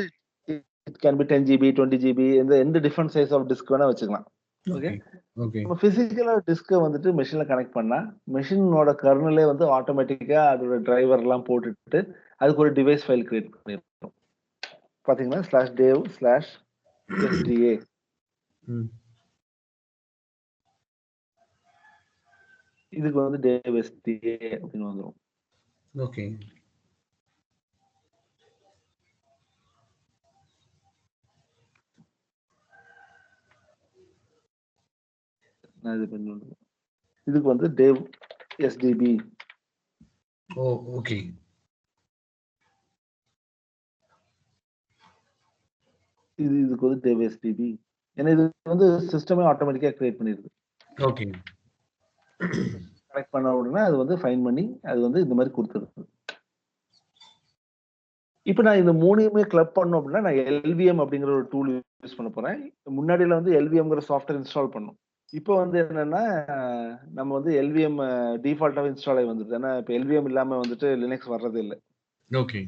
it can be 10 GB, 20 GB எந்த எந்த டிஃபரெண்ட் சைஸ் ஆஃப் டிஸ்க் வேணா வச்சுக்கலாம். ஓகே. ஓகே. ஓகே. நம்ம பிசிக்கலா டிஸ்க்க வந்துட்டு மெஷின்ல கனெக்ட் பண்ணா, மெஷினோட கர்னலே வந்து ஆட்டோமேட்டிக்கா அதோட டிரைவர்லாம் போட்டுட்டு, அதுக்கு ஒரு டிவைஸ் ஃபைல் கிரியேட் பண்ணிரும். பாத்தீங்கன்னா, /dev/sda ம். இதுக்கு வந்து dev sda அப்படின்னு வந்துரும். ஓகே. நான் இது பண்ணி இதுக்கு வந்து dev sdb ஓ ஓகே. இதுக்கு வந்து dev sdb. ஏன்னா இது வந்து சிஸ்டமே ஆட்டோமேட்டிக்கா கிரியேட் பண்ணிடுது. ஓகே. கனெக்ட் பண்ண உடனே அது வந்து ஃபைன் பண்ணி அது வந்து இந்த மாதிரி கொடுத்துருது. இப்போ நான் இந்த மூணையுமே கிளப் பண்ணோம் அப்படின்னா நான் எல்விஎம் அப்படிங்கிற ஒரு டூல் யூஸ் பண்ண போறேன். முன்னாடியில வந்து எல்விஎம்ங்கிற சாஃப்ட்வேர் இன்ஸ்டால் பண்ணோம். இப்போ வந்து என்னன்னா நம்ம வந்து எல்விஎம் டிஃபால்ட்டாவே இன்ஸ்டால் ஆகி வந்துருது. ஏன்னா இப்போ எல்விஎம் இல்லாம வந்துட்டு லினக்ஸ் வர்றதே இல்லை. ஓகே.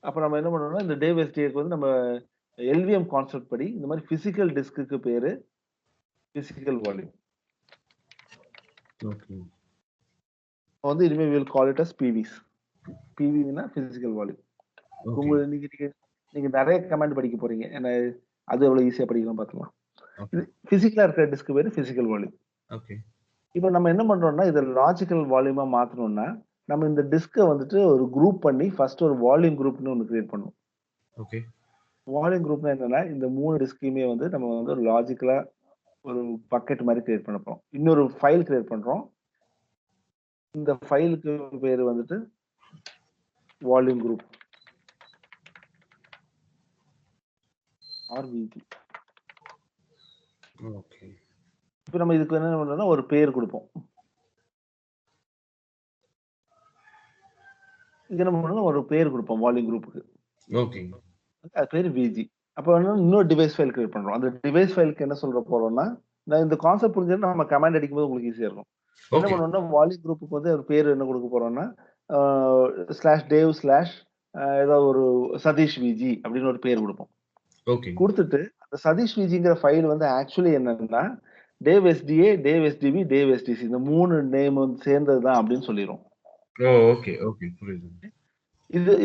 அப்போ நம்ம என்ன பண்ணோம்னா இந்த டேவ் எஸ்டிஏக்கு வந்து நம்ம எல்விஎம் கான்செப்ட் படி இந்த மாதிரி பிசிக்கல் டிஸ்க்கு பேரு பிசிக்கல் வால்யூம். ஓகே. வந்து இனிமே will call it as PVs. பிவினா பிசிக்கல் வால்யூம். ஓகே. உங்களுக்கு நீங்க நிறைய கமாண்ட் படிக்க போறீங்க. ஏன்னா அது எவ்வளவு ஈஸியா படிக்கலாம் பார்த்துக்கலாம். இது பிசிக்கலா இருக்கிற டிஸ்க் பேரு பிசிக்கல் வால்யூம். ஓகே. இப்போ நம்ம என்ன பண்றோம்னா இதை லாஜிக்கல் வால்யூமா மாத்தணும்னா நம்ம இந்த டிஸ்கை வந்துட்டு ஒரு குரூப் பண்ணி ஃபர்ஸ்ட் ஒரு வால்யூம் குரூப்னு ஒன்று கிரியேட் பண்ணுவோம். ஓகே. வால்யூம் குரூப்னா என்னன்னா இந்த 3 டிஸ்கையுமே வந்து நம்ம வந்து ஒரு லாஜிக்கலா ஒரு பக்கெட் மாதிரி கிரியேட் பண்ண போறோம். இன்னொரு ஃபைல் கிரியேட் பண்றோம். இந்த ஃபைலுக்கு பேரு வந்துட்டு வால்யூம் குரூப் ஆர்விஜி. ஓகே. இப்போ நம்ம இதுக்கு என்ன பண்றோம்னா ஒரு பேர் கொடுப்போம். இது என்ன பண்ணணும் ஒரு பேர் கொடுப்போம் வால்யூம் குரூப்புக்கு. ஓகே. அது பேர் விஜி. அப்போ இன்னொரு டிவைஸ் ஃபைல் கிரியேட் பண்றோம். அந்த டிவைஸ் ஃபைலுக்கு என்ன சொல்ற போறோம்னா நான் இந்த கான்செப்ட் புரிஞ்சதுன்னா நம்ம கமாண்ட் அடிக்கும்போது உங்களுக்கு ஈஸியா இருக்கும். என்ன பண்ணுவோம்னா வால்யூம் குரூப்புக்கு வந்து ஒரு பேர் என்ன கொடுக்க போறோம்னா /dev/ ஏதாவது ஒரு சதீஷ் விஜி அப்படின்னு ஒரு பேர் கொடுப்போம். ஓகே. கொடுத்துட்டு அந்த சதீஷ் விஜிங்கிற ஃபைல் வந்து ஆக்சுவலி என்னன்னா dev sda, dev sdb, dev sdc இந்த 3 நேம் வந்து சேர்ந்தது தான் அப்படின்னு சொல்லிரும். ஓகே. ஓகே. புரியுது.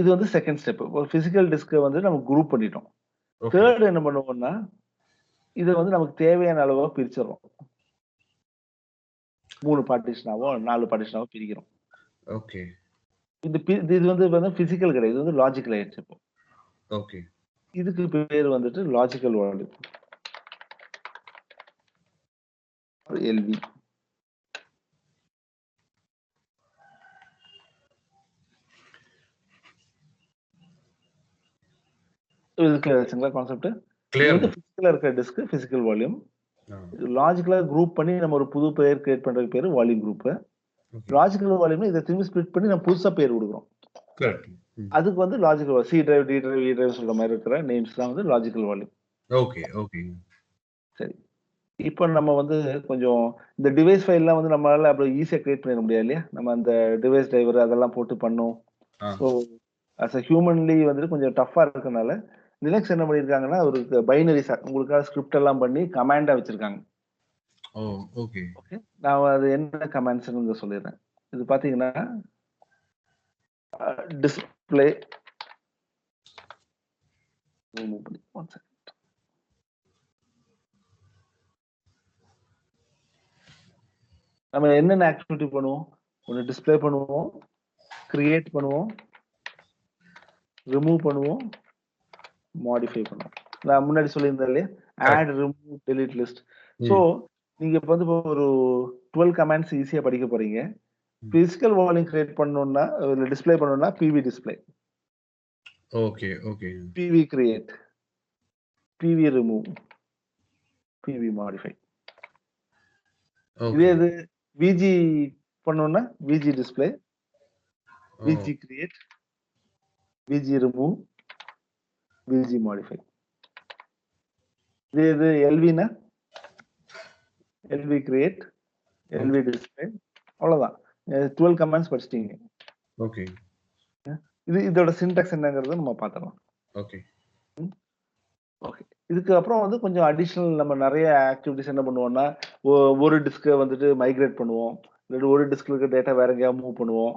இது வந்து செகண்ட் ஸ்டெப். ஒரு பிசிக்கல் டிஸ்கை வந்து நம்ம குரூப் பண்ணிட்டோம். தேர்ட் என்ன பண்ணுவோம்னா இதை வந்து நமக்கு தேவையான அளவா பிரிச்சிடறோம். 3 பார்ட்டிஷனாவோ 4 பார்ட்டிஷனாவோ பிரிக்கிறோம். ஓகே. இது வந்து பிசிக்கல் கிடையாது. இது வந்து லாஜிக்கல் ஆயிடுச்சு இப்போ. ஓகே. இதுக்கு பேர் வந்துட்டு லாஜிக்கல் வால்யூம் எல்வி. இது கிளியர் ஆச்சுங்களா கான்செப்ட்? இது வந்து பிசிக்கலா இருக்க டிஸ்க் பிசிக்கல் வால்யூம். லாஜிக்கலா குரூப் பண்ணி நம்ம ஒரு புது பெயர் கிரியேட் பண்றதுக்கு பேரு வால்யூம் குரூப். லாஜிக்கல் வால்யூம்னா இதை திரும்பி ஸ்பிளிட் பண்ணி நம்ம புதுசா பேர் கொடுக்குறோம். அதுக்கு வந்து logical C drive, D drive, E drive சொல்ற மாதிரி இருக்கிற நேம்ஸ் தான் வந்து லாஜிக்கல் வால்யூம். ஓகே. ஓகே. சரி. இப்போ நம்ம வந்து கொஞ்சம் இந்த டிவைஸ் ஃபைல்லாம் வந்து நம்மளால அப்படி ஈஸியா கிரியேட் பண்ணிட முடியாது இல்லையா? நம்ம அந்த டிவைஸ் டிரைவர் அதெல்லாம் போட்டு பண்ணோம். ஸோ அஸ் அ ஹியூமன்லி வந்துட்டு கொஞ்சம் டஃப்பா இருக்கனால லினக்ஸ் என்ன பண்ணியிருக்காங்கன்னா ஒரு பைனரிஸ் உங்களுக்காக ஸ்கிரிப்ட் எல்லாம் பண்ணி கமாண்டா வச்சிருக்காங்க. ஓகே. ஓகே. நான் அது என்ன கமாண்ட்ஸ்னு சொல்லிடுறேன். இது பாத்தீங்கன்னா டிஸ்ப்ளே நம்ம என்னென்ன ஆக்டிவிட்டி பண்ணுவோம்? ஒன்று டிஸ்ப்ளே பண்ணுவோம், கிரியேட் பண்ணுவோம், ரிமூவ் பண்ணுவோம், மாடிஃபை பண்ணுவோம். நான் முன்னாடி சொல்லியிருந்தேன் இல்லையா? Add, remove, delete list. So நீங்க இப்போ வந்து ஒரு 12 கமாண்ட்ஸ் ஈஸியா படிக்க போறீங்க. பிசிக்கல் வால்யூம் கிரியேட் பண்ணணும்னா டிஸ்ப்ளே பண்ணணும்னா PV display. Okay. Okay. PV create, PV remove, PV modify. இதே இது விஜி பண்ணோம்னா VG display, VG create, VG remove, VG modify. இதே இது எல்வினா எல்வி கிரியேட், எல்வி டிஸ்ப்ளே. அவ்வளவுதான். 12 கமாண்ட்ஸ் படிச்சிட்டீங்க. ஓகே. இதோட சின்டாக்ஸ் என்னங்கறத நம்ம பார்க்கலாம். ஓகே. ஓகே. இதுக்கு அப்புறம் வந்து கொஞ்சம் அடிஷனல் நம்ம நிறைய ஆக்டிவிட்டிஸ் என்ன பண்ணுவோம்னா ஒரு டிஸ்கை வந்துட்டு மைக்ரேட் பண்ணுவோம். இல்லாட்டி ஒரு டிஸ்க்ல இருக்க டேட்டா வேற எங்கேயாவது மூவ் பண்ணுவோம்.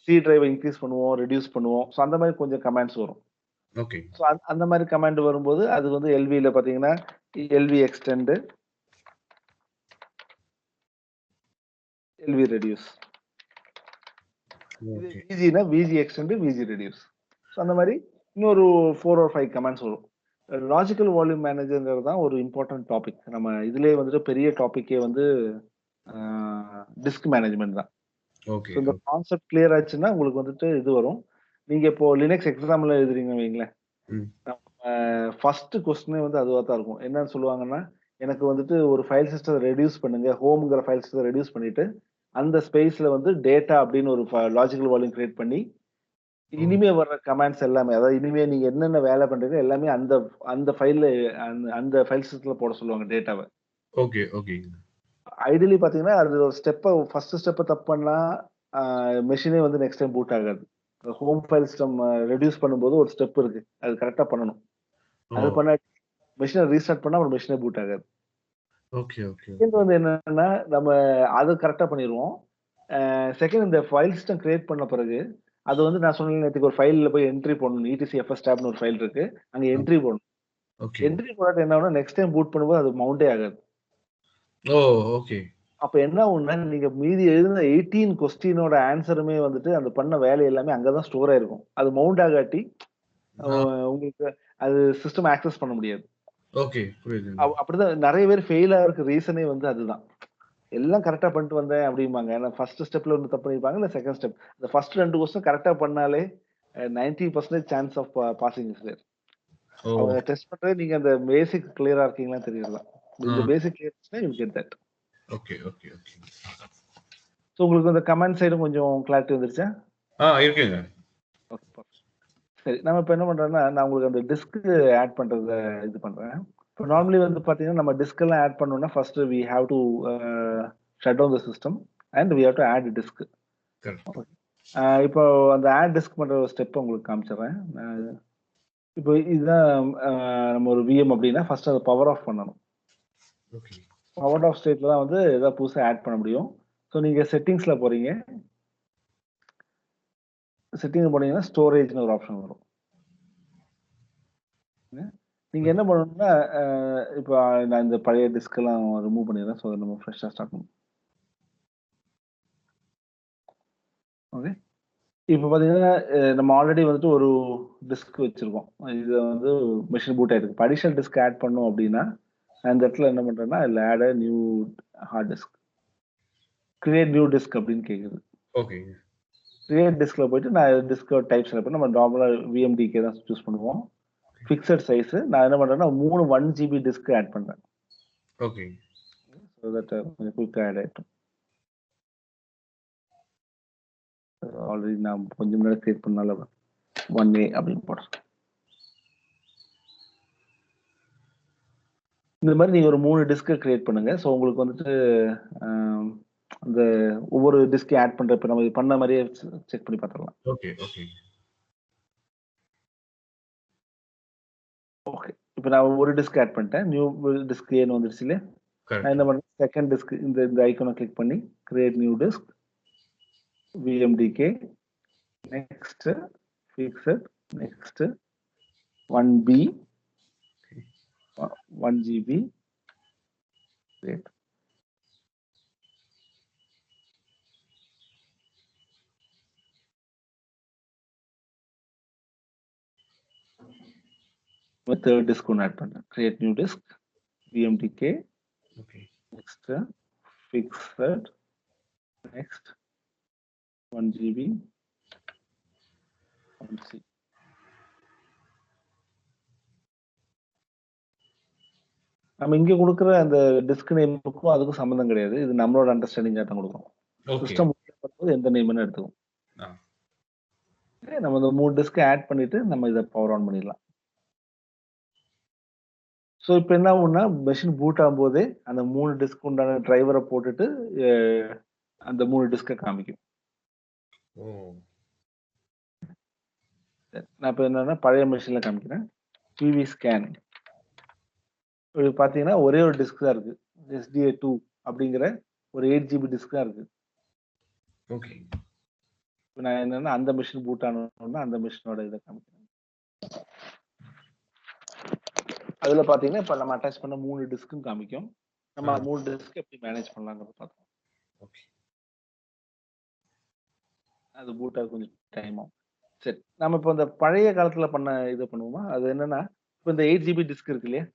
சி டிரைவை இன்க்ரீஸ் பண்ணுவோம், ரெடியூஸ் பண்ணுவோம். ஸோ அந்த மாதிரி கொஞ்சம் கமாண்ட்ஸ் வரும். ஓகே. ஸோ அந்த மாதிரி கமாண்ட் வரும்போது அது வந்து எல்வியில் பார்த்தீங்கன்னா எல்வி எக்ஸ்டெண்ட், எல்வி ரெடியூஸ். விஜினா VG extend, VG reduce. So அந்த மாதிரி இன்னொரு 4 or 5 கமாண்ட்ஸ் வரும். லாஜிக்கல் வால்யூம் மேனேஜர்ங்கிறது தான் ஒரு இம்பார்ட்டன்ட் டாபிக். நம்ம இதுலயே வந்துட்டு பெரிய டாபிக்கே வந்து டிஸ்க் மேனேஜ்மெண்ட் தான். ஓகே. ஸோ இந்த கான்செப்ட் கிளியர் ஆச்சுன்னா, உங்களுக்கு வந்துட்டு இது வரும். நீங்க இப்போ லினக்ஸ் எக்ஸாம்ல எழுதுறீங்கன்னு வைங்களேன். ம். ஃபர்ஸ்ட் கொஸ்டினே வந்து அதுவா தான் இருக்கும். என்னன்னு சொல்லுவாங்கன்னா, எனக்கு வந்துட்டு ஒரு ஃபைல் சிஸ்டத்த ரெடியூஸ் பண்ணுங்க. ஹோம்ங்கிற ஃபைல் சிஸ்டத்த ரெடியூஸ் பண்ணிட்டு, அந்த ஸ்பேஸ்ல வந்து டேட்டா அப்படின்னு ஒரு லாஜிக்கல் வால்யூம் கிரியேட் பண்ணி, ஓ! இனிமே வர்ற கமாண்ட்ஸ் எல்லாமே, அதாவது இனிமே நீங்க என்னென்ன வேலை பண்றீங்களோ எல்லாமே அந்த அந்த ஃபைல்ல அந்த அந்த ஃபைல் சிஸ்டத்துல போட சொல்லுவாங்க டேட்டாவ. ஓகே, ஓகேங்க. ஐடியலி பார்த்தீங்கன்னா, அது ஒரு ஃபர்ஸ்ட் ஸ்டெப்ப தப்பு பண்ணா, அ மெஷினே வந்து நெக்ஸ்ட் டைம் பூட் ஆகாது. ஹோம் ஃபைல் சிஸ்டம் ரெடியூஸ் பண்ணும்போது ஒரு ஸ்டெப் இருக்கு. அது கரெக்ட்டா பண்ணணும். ஓ! அது பண்ணாட்டி மெஷின ரீஸ்டார்ட் பண்ணா அப்புறம் மெஷினே பூட் ஆகாது. Okay, okay, second okay. வந்து என்னன்னா, நம்ம அது கரெக்ட்டா பண்ணிருவோம். செகண்ட் இந்த ஃபைல் சிஸ்டம் கிரியேட் பண்ண பிறகு, அது வந்து நான் சொன்னேன்ல நேத்துக்கு ஒரு ஃபைல்ல போய் என்ட்ரி போடணும். ETCFS tabன்னு ஒரு ஃபைல் இருக்கு. அங்க அ என்ட்ரி போடணும். ஓகே. என்ட்ரி போடாட்டி என்ன ஆகும்னா, நெக்ஸ்ட் டைம் பூட் பண்ணும்போது அது மவுண்டே ஆகாது. ஓ! ஓகே. அப்ப என்ன ஆகும்னா, நீங்க மீதி எழுதின 18 கொஸ்டினோட ஆன்ஸருமே வந்துட்டு, அந்த பண்ண வேலை எல்லாமே அங்க தான் ஸ்டோர் ஆயிருக்கும். அது மவுண்ட் ஆகாட்டி, அ ஆ உங்களுக்கு அது சிஸ்டம் ஆக்சஸ் பண்ண முடியாது. ஓகே. புரியுதுங்க. அப்படிதான் நெறைய பேர் ஃபெயில் ஆகுறதுக்கு ரீசனே வந்து அதுதான். எல்லாம் கரெக்ட்டா பண்ணிட்டு வந்தேன் அப்படிம்பாங்க. ஏன்னா ஃபர்ஸ்ட் ஸ்டெப்ல வந்து தப்பு பண்ணியிருப்பாங்க. இல்ல செகண்ட் ஸ்டெப். இந்த ஃபர்ஸ்ட் 2 கொஸ்டின் கரெக்ட்டா பண்ணாலே 90% chance of passing is there. Oh! அவங்க டெஸ்ட் பண்றது நீங்க அந்த பேசிக் கிளியரா இருக்கீங்களான்னு தெரியறது தான். இந்த ஆ பேசிக் கிளியர் ஆச்சுன்னா you will get that. Okay, okay, okay. So உங்களுக்கு அந்த கமெண்ட் சைடும் கொஞ்சம் கிளாரிட்டி வந்துருச்சா? இருக்குங்க. ஓகே. சரி. நம்ம இப்ப என்ன பண்றோம்னா, நான் உங்களுக்கு அந்த டிஸ்க் ஆட் பண்றத இது பண்றேன். இப்ப நார்மலி வந்து பார்த்தீங்கன்னா, நம்ம டிஸ்க் எல்லாம் ஆட் பண்ணோம்னா, first we have to shut down the system and we have to add disk. Correct. Okay. இப்போ அந்த ஆட் டிஸ்க் பண்ற ஒரு ஸ்டெப் உங்களுக்கு காமிச்சிடுறேன். இப்போ இதுதான் நம்ம ஒரு விஎம் அப்படின்னா, ஃபர்ஸ்ட் அத பவர் ஆஃப் பண்ணணும். ஓகே. பவர் ஆஃப் ஸ்டேட்ல தான் வந்து ஏதாவது புதுசா ஆட் பண்ண முடியும். ஸோ நீங்க செட்டிங்ஸ்ல போறீங்க. செட்டிங்ல போனீங்கன்னா, ஸ்டோரேஜ்ன்னு ஒரு ஆப்ஷன் வரும். நீங்க ம். என்ன பண்ணணும்னா, அ இப்ப நான் இந்த பழைய டிஸ்க்லாம் ரிமூவ் பண்ணிடுறேன். ஸோ நம்ம ஃப்ரெஷ்ஷா ஸ்டார்ட் பண்ணுவோம். ஓகே. இப்ப பார்த்தீங்கன்னா, நம்ம ஆல்ரெடி வந்துட்டு ஒரு டிஸ்க் வச்சிருக்கோம். இது வந்து மெஷின் பூட் ஆயிருக்கு. இப்ப அடிஷனல் டிஸ்க் ஆட் பண்ணணும் அப்டின்னா, நான் இந்த இடத்துல என்ன பண்றேன்னா, இதுல add a new hard disk. Create new disk அப்டின்னு கேக்குது. ஓகேங்க. கிரியேட் டிஸ்க்ல போயிட்டு நான் டிஸ்க்கோட டைப் செலக்ட் பண்ணி நம்ம நார்மலா விஎம்டிகே தான் சூஸ் பண்ணுவோம். ஃபிக்ஸட் சைஸ் நான் என்ன பண்றேன்னா 3 1 ஜிபி டிஸ்க் ஆட் பண்றேன். ஓகேங்க. சோ தட் கொஞ்சம் குயிக்கா ஆட் ஆயிடும். ஆல்ரெடி நான் கொஞ்சம் முன்னாடி கிரியேட் பண்ணனால 1A அப்படின்னு போடுறேன். இந்த மாதிரி நீங்க ஒரு 3 டிஸ்க் கிரியேட் பண்ணுங்க. சோ உங்களுக்கு வந்துட்டு அம் அந்த ஒவ்வொரு டிஸ்கையும் ஆட் பண்றப்ப நம்ம இது பண்ண மாரியே செக் பண்ணி பார்த்துரலாம். ஓகே, ஓகேங்க. ஓகே. இப்ப நான் ஒரு டிஸ்க் ஆட் பண்ணிட்டேன். நியூ டிஸ்க் ஏன்னு வந்துருச்சு இல்லையா? நான் கரெக்ட். என்ன பண்றேன், செகண்ட் டிஸ்க் இந்த இந்த ஐகான கிளிக் பண்ணி create new disk VMDK next fixed next 1B 1 GB create. Third disk ஒன்னு ஆட் பண்றேன். Create new disk VMDK okay. Next fixed next 1 GB 1C. நம்ம இங்க குடுக்குற அந்த டிஸ்க் நேமுக்கும் அதுக்கும் சம்மந்தம் கிடையாது. இது நம்மளோட அண்டர்ஸ்டாண்டிங்கா தான் குடுக்குறோம். ஓகே. சிஸ்டம் பண்ணும்போது எந்த நேம்ன்னு எடுத்துக்கும். ஆ. நம்ம இந்த 3 டிஸ்க் ஆட் பண்ணிட்டு நம்ம இத பவர் ஆன் பண்ணிடலாம். ஸோ இப்ப என்ன ஆகும்னா, மெஷின் பூட் ஆகும்போதே அந்த 3 டிஸ்க் உண்டான டிரைவர போட்டுட்டு, அ அந்த 3 டிஸ்க்க காமிக்கும். ஓ! நான் இப்ப என்னன்னா பழைய மெஷின்ல காமிக்கிறேன். PV scan. இது பார்த்தீங்கன்னா, ஒரே ஒரு டிஸ்க் தான் இருக்கு. SDA2 அப்படிங்கிற ஒரு 8 ஜிபி டிஸ்க் தான் இருக்கு. ஓகே. இப்ப நான் என்னன்னா அந்த மெஷின் பூட் ஆனோனே அந்த மெஷினோட இத காமிக்கிறேன். அதுல பார்த்தீங்கன்னா, இப்ப நம்ம அட்டாச் பண்ண 3 டிஸ்க்கும் காமிக்கும். நம்ம 3 டிஸ்க் எப்படி மேனேஜ் பண்ணலாங்கிறத பார்த்தோம். ஓகே. அது பூட் ஆக கொஞ்சம் டைம் ஆகும். சரி. நம்ம இப்ப இந்த பழைய காலத்துல பண்ண இத பண்ணுவோமா? அது என்னன்னா, இப்ப இந்த 8 ஜிபி டிஸ்க் இருக்கு இல்லையா?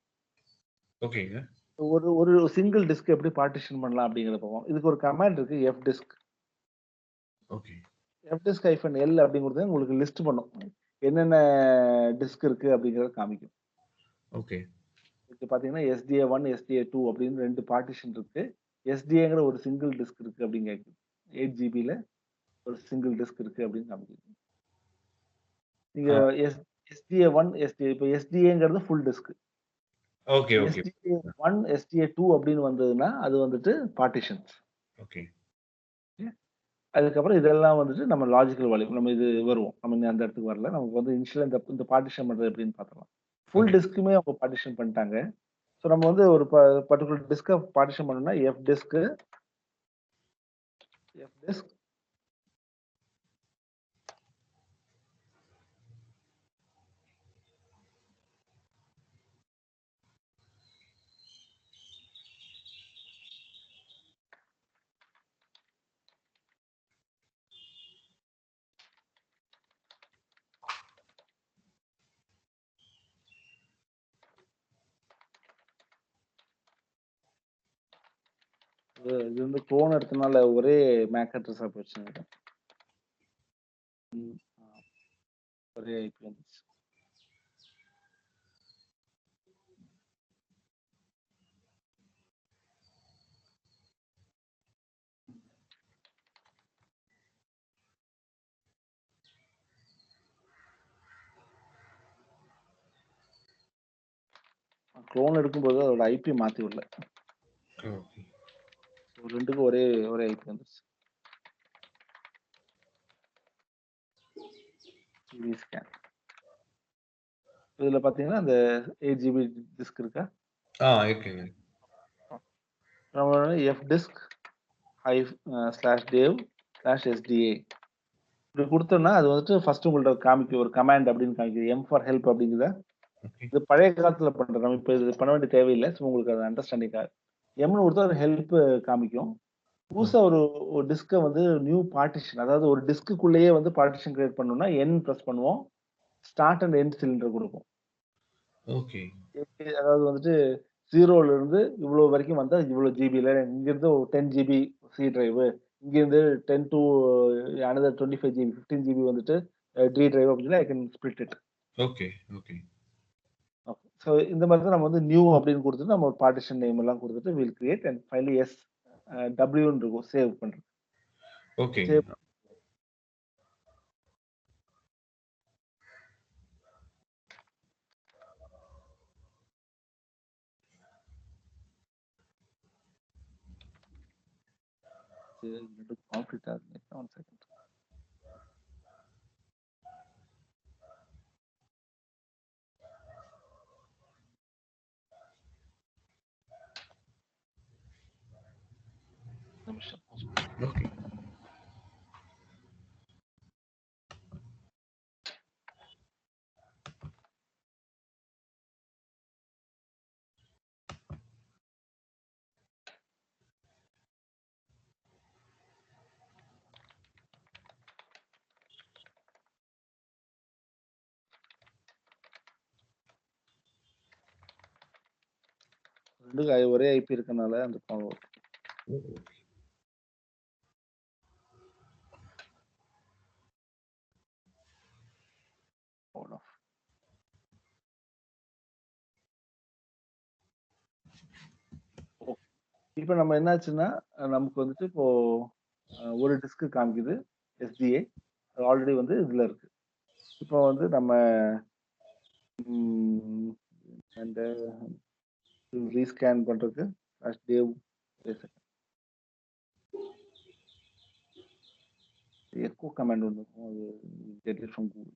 ஓகேங்க. ஒரு ஒரு சிங்கிள் டிஸ்க் எப்படி பார்ட்டிஷன் பண்ணலாம் அப்படிங்கிறத பார்ப்போம். இதுக்கு ஒரு கமாண்ட் இருக்கு fdisk. ஓகே. fdisk-l அப்படிங்கிறது உங்களுக்கு லிஸ்ட் பண்ணும். என்னென்ன டிஸ்க் இருக்கு அப்படிங்கிறத காமிக்கும். ஓகே. இப்ப பார்த்தீங்கன்னா SDA1, SDA2 அப்படின்னு 2 பார்ட்டிஷன் இருக்கு. SDAங்கிற ஒரு சிங்கிள் டிஸ்க் இருக்கு அப்படின்னு கேக்குது. 8 ஜிபில ஒரு சிங்கிள் டிஸ்க் இருக்கு அப்படின்னு காமிக்குது. நீங்க ஆ. எஸ் SDA1, இப்ப SDAங்கிறது full disk. Okay, okay. SDA1, SDA2 அப்படின்னு வந்ததுன்னா, அது வந்துட்டு பார்ட்டிஷன்ஸ். ஓகே. அதுக்கப்புறம் இதெல்லாம் வந்துட்டு நம்ம லாஜிக்கல் வால்யூம். நம்ம இது வருவோம். நம்ம இன்னும் அந்த இடத்துக்கு வரல. நமக்கு வந்து இனிஷியலா இந்த இந்த பார்ட்டிஷன் பண்றது எப்படின்னு பார்த்துரலாம். Full okay. டிஸ்க்குமே அவங்க பார்ட்டிஷன் பண்ணிட்டாங்க. ஸோ நம்ம வந்து ஒரு பர்ட்டிகுலர் டிஸ்க்க பார்ட்டிஷன் பண்ணணும்னா fdisk இது வந்து குளோன் எடுத்தனால ஒரே மேக் அட்ரஸா போச்சுன்னு நெனைக்கிறேன். ம். ஒரே ஐபி வந்துச்சு. குளோன் எடுக்கும்போது அதோட ஐபி மாத்தி விடல. ஓகே. 2க்கும் ஒரே ஒரே ஐபி வந்துருச்சு. Vscan. இதுல பார்த்தீங்கன்னா, அந்த 8 ஜிபி டிஸ்க் இருக்கா? இருக்குங்க. நம்ம fdisk /dev/sda இப்படி குடுத்தோம்னா, அது வந்துட்டு ஃபர்ஸ்ட் உங்கள்ட்ட காமிக்கும். ஒரு கமாண்ட் அப்படின்னு காமிக்குது. ஃபார் ஹெல்ப் அப்படிங்குதா? ஓகே. இது பழைய காலத்துல பண்றது. நம்ம இப்ப இது பண்ண வேண்டிய தேவையில்ல. ஸோ உங்களுக்கு அது அண்டர்ஸ்டாண்டிங்காக. ன்னு குடுத்தா ஒரு ஹெல்ப் காமிக்கும். புதுசா ஓகே. ஒரு ஒரு டிஸ்க்க வந்து நியூ பார்ட்டிஷன் அதாவது ஒரு டிஸ்க்குள்ளேயே வந்து பார்ட்டிஷன் கிரியேட் பண்ணணும்னா பிரஸ் பண்ணுவோம். ஸ்டார்ட் அண்ட் எண்ட் சிலிண்டர் குடுக்கும். ஓகே. அதாவது வந்துட்டு 0ல இருந்து இவ்வளோ வரைக்கும் வந்தா இவ்வளோ ஜிபில இங்கிருந்து ஒரு 10 ஜிபி சி டிரைவ் இங்கேருந்து 10 டூ அனதர் 25 ஜிபி 15 ஜிபி வந்துட்டு டி டிரைவ் அப்படின்னு I can split it. Okay. Okay. So இந்த மாதிரி தான் நம்ம வந்து நியூ அப்படின்னு குடுத்துட்டு நம்ம ஒரு பார்ட்டிஷன் நேம் எல்லாம் குடுத்துட்டு வில் கிரியேட் அண்ட் ஃபைனலி டபிள்யூன்னு இருக்கும் சேவ் பண்றது. சேவ் ஓகேங்க. கான்ஃபிளிக்ட் ஆகுது. One second. நிமிஷம். ஓகே. ரெண்டுக்கும் ஒரே ஐபி இருக்கனால அந்த ப்ராப்ளம். இப்ப நம்ம என்னாச்சுன்னா, நமக்கு வந்துட்டு இப்போ ஒரு டிஸ்க் காமிக்குது SDA. அது ஆல்ரெடி வந்து இதுல இருக்கு. இப்போ வந்து நம்ம ம் அந்த ரீஸ்கேன் பண்றதுக்கு டேவ் எக்கோ கமாண்ட் ஒண்ணு இருக்கும். அது கெட் இட் ஃப்ரம் கூகுள்.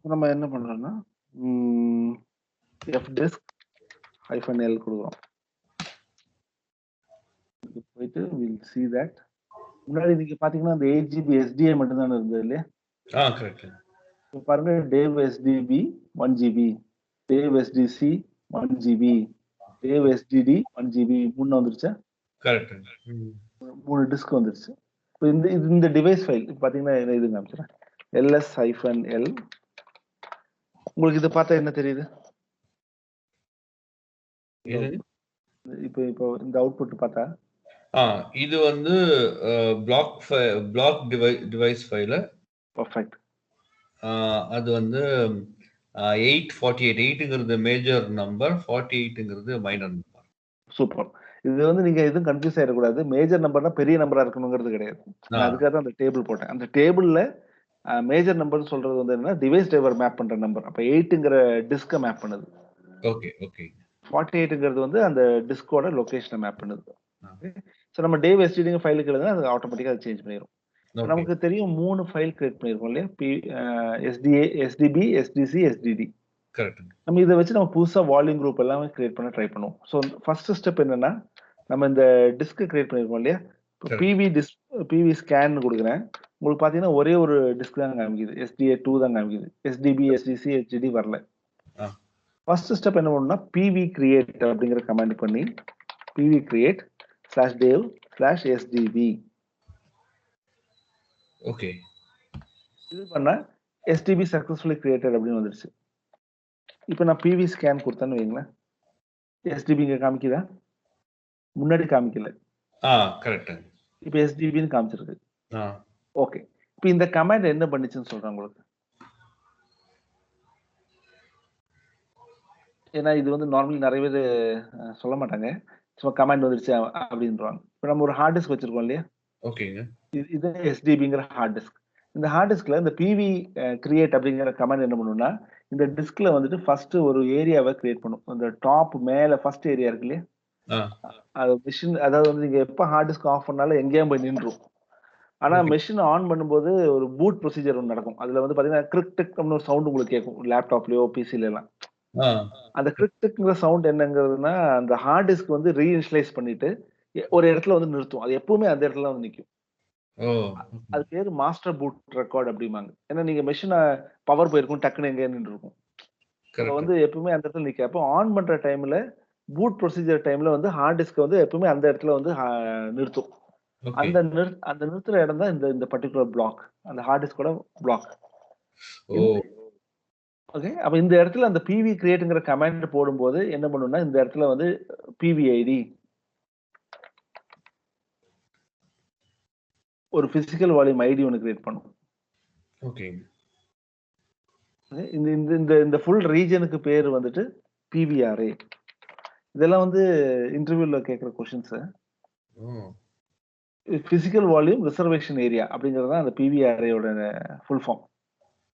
நம்ம என்ன பண்றோம்னா fdisk -l கொடுக்குறோம். போயிட்டு வில் see that முன்னாடி நீங்க பாத்தீங்கன்னா அந்த 8 GB SDA மட்டும் தானே இருந்தது இல்லையா? கரெக்ட். இப்போ பாருங்க dev SDB 1 GB, dev SDC 1 GB, dev SDD 1 GB 3 வந்துருச்சா? கரெக்ட். 3 டிஸ்க் வந்துருச்சு. இப்போ இந்த டிவைஸ் ஃபைல் பாத்தீங்கன்னா இது காமிக்கிறேன். ls-l உங்களுக்கு இதை பார்த்தா என்ன தெரியுது? இப்போ இந்த அவுட்புட் பார்த்தா இது வந்து பிளாக் டிவைஸ் ஃபைல. பர்ஃபெக்ட். அது வந்து 848 8ங்கிறது மேஜர் நம்பர், 48ங்கிறது மைனர் நம்பர். சூப்பர். இது வந்து நீங்க எதுவும் கன்ஃபியூஸ் ஆயிடக்கூடாது. மேஜர் நம்பர்னா பெரிய நம்பரா இருக்கணுங்கிறது கிடையாது. நான் அதுக்காக தான் அந்த டேபிள் போட்டேன். அந்த டேபிள்ல மேஜர் நம்பர்னு சொல்றது வந்து என்னன்னா டிவைஸ் டிரைவர் மேப் பண்ற நம்பர். அப்ப 8ங்கிற டிஸ்க மேப் பண்ணுது. ஓகே. 48ங்கிறது வந்து அந்த டிஸ்கோட லொகேஷனை மேப் பண்ணுது. ஸோ நம்ம dev std ஃபைலுக்கு எழுதுனா அது ஆட்டோமேட்டிக்கா அது சேஞ்ச் பண்ணிரும். நமக்கு தெரியும் 3 ஃபைல் கிரியேட் பண்ணிருக்கோம் இல்லையா? SDA, SDB, SDC, SDD. Correct. நம்ம இதை வச்சு நம்ம புதுசா வால்யூம் குரூப் எல்லாமே கிரியேட் பண்ண ட்ரை பண்ணுவோம். ஸோ ஃபர்ஸ்ட் ஸ்டெப் என்னன்னா நம்ம இந்த டிஸ்க் கிரியேட் பண்ணிருக்கோம் இல்லையா? இப்போ பிவி ஸ்கேன் கொடுக்குறேன். உங்களுக்கு பாத்தீங்கன்னா ஒரே ஒரு டிஸ்க் தான் காமிக்குது. SDA2 தான் காமிக்குது. SDB, SDC, SDD வரல. ஃபர்ஸ்ட் ஸ்டெப் என்ன பண்ணணும்னா பிவி கிரியேட் அப்படிங்கிற கமாண்ட் பண்ணி பிவி கிரியேட் /dev/sdb. ஓகே. இது பண்ணா SDB சக்சஸ்ஃபுல்லி கிரியேட்டட் அப்படின்னு வந்துருச்சு. இப்போ நான் பிவி ஸ்கேன் கொடுத்தேன்னு வைங்களேன். SDB இங்க காமிக்குதா? முன்னாடி காமிக்கல. கரெக்ட். இப்போ SDBன்னு காமிச்சிருக்கு. ஓகே. இப்போ இந்த கமாண்ட் என்ன பண்ணுச்சுன்னு சொல்றேன் உங்களுக்கு. ஏன்னா இது வந்து நார்மலி நிறைய பேர் சொல்ல மாட்டாங்க. சும்மா கமாண்ட் வந்துருச்சு அப்படின்றாங்க. இப்போ நம்ம ஒரு ஹார்ட் டிஸ்க் வச்சிருக்கோம் இல்லையா? ஓகேங்க. இது SDBங்கிற ஹார்ட் டிஸ்க். இந்த ஹார்ட் டிஸ்க்ல இந்த பிவி கிரியேட் அப்படிங்கிற கமாண்ட் என்ன பண்ணும்னா இந்த டிஸ்க்ல வந்துட்டு ஃபர்ஸ்ட் ஒரு ஏரியாவை கிரியேட் பண்ணும். அந்த டாப் மேல ஃபர்ஸ்ட் ஏரியா இருக்கு இல்லையா? அது மிஷின் அதாவது வந்து நீங்க எப்ப ஹார்ட் டிஸ்க் ஆஃப் பண்ணாலும் எங்கேயும் போய் நின்றும். ஆனா மெஷின் ஆன் பண்ணும்போது ஒரு பூட் ப்ரொசீஜர் ஒன்று நடக்கும். அதுல வந்து பாத்தீங்கன்னா கிரிக் டிக்னு ஒரு சவுண்ட் உங்களுக்கு கேட்கும். லேப்டாப்லயோ பிசில எல்லாம். அந்த கிரிக் டிக்ங்கிற சவுண்ட் என்னங்கிறதுனா அந்த ஹார்ட் டிஸ்க் வந்து ரீஇனிஷியலைஸ் பண்ணிட்டு ஒரு இடத்துல வந்து நிறுத்தும். அது எப்பவுமே அந்த இடத்துல வந்து நிக்கும். அது பேரு மாஸ்டர் பூட் ரெக்கார்ட் அப்படிம்பாங்க. ஏன்னா நீங்க மெஷினை பவர் போயிருக்கும் டக்குன்னு எங்கே நின்று இருக்கும். வந்து எப்பவுமே அந்த இடத்துல நிக்க. அப்போ ஆன் பண்ற டைம்ல பூட் ப்ரொசீஜர் டைம்ல வந்து ஹார்ட் டிஸ்க் வந்து எப்பவுமே அந்த இடத்துல வந்து நிறுத்தும். அந்த நிறுத்துற இடம் தான் இந்த பர்టిక్యులர் பிளாக். அந்த ஹார்ட் டிஸ்கோட பிளாக். ஓகே. அப்ப இந்த இடத்துல அந்த பிவி கிரியேட்ங்கிற கமாண்ட் போடும்போது என்ன பண்ணும்னா இந்த இடத்துல வந்து பிவிஐடி ஒரு பிசிக்கல் வால்யூம் ஐடி ஒன்னு கிரியேட் பண்ணும். ஓகே. இந்த ஃபுல் ரீஜனுக்கு பேர் வந்துட்டு பிவிஆர்ஏ. இதெல்லாம் வந்து இன்டர்வியூல கேட்கிற questions. Physical volume reservation area அப்படிங்கிறது தான் அந்த பிவிஆர்ஏயோட ஃபுல் ஃபார்ம்.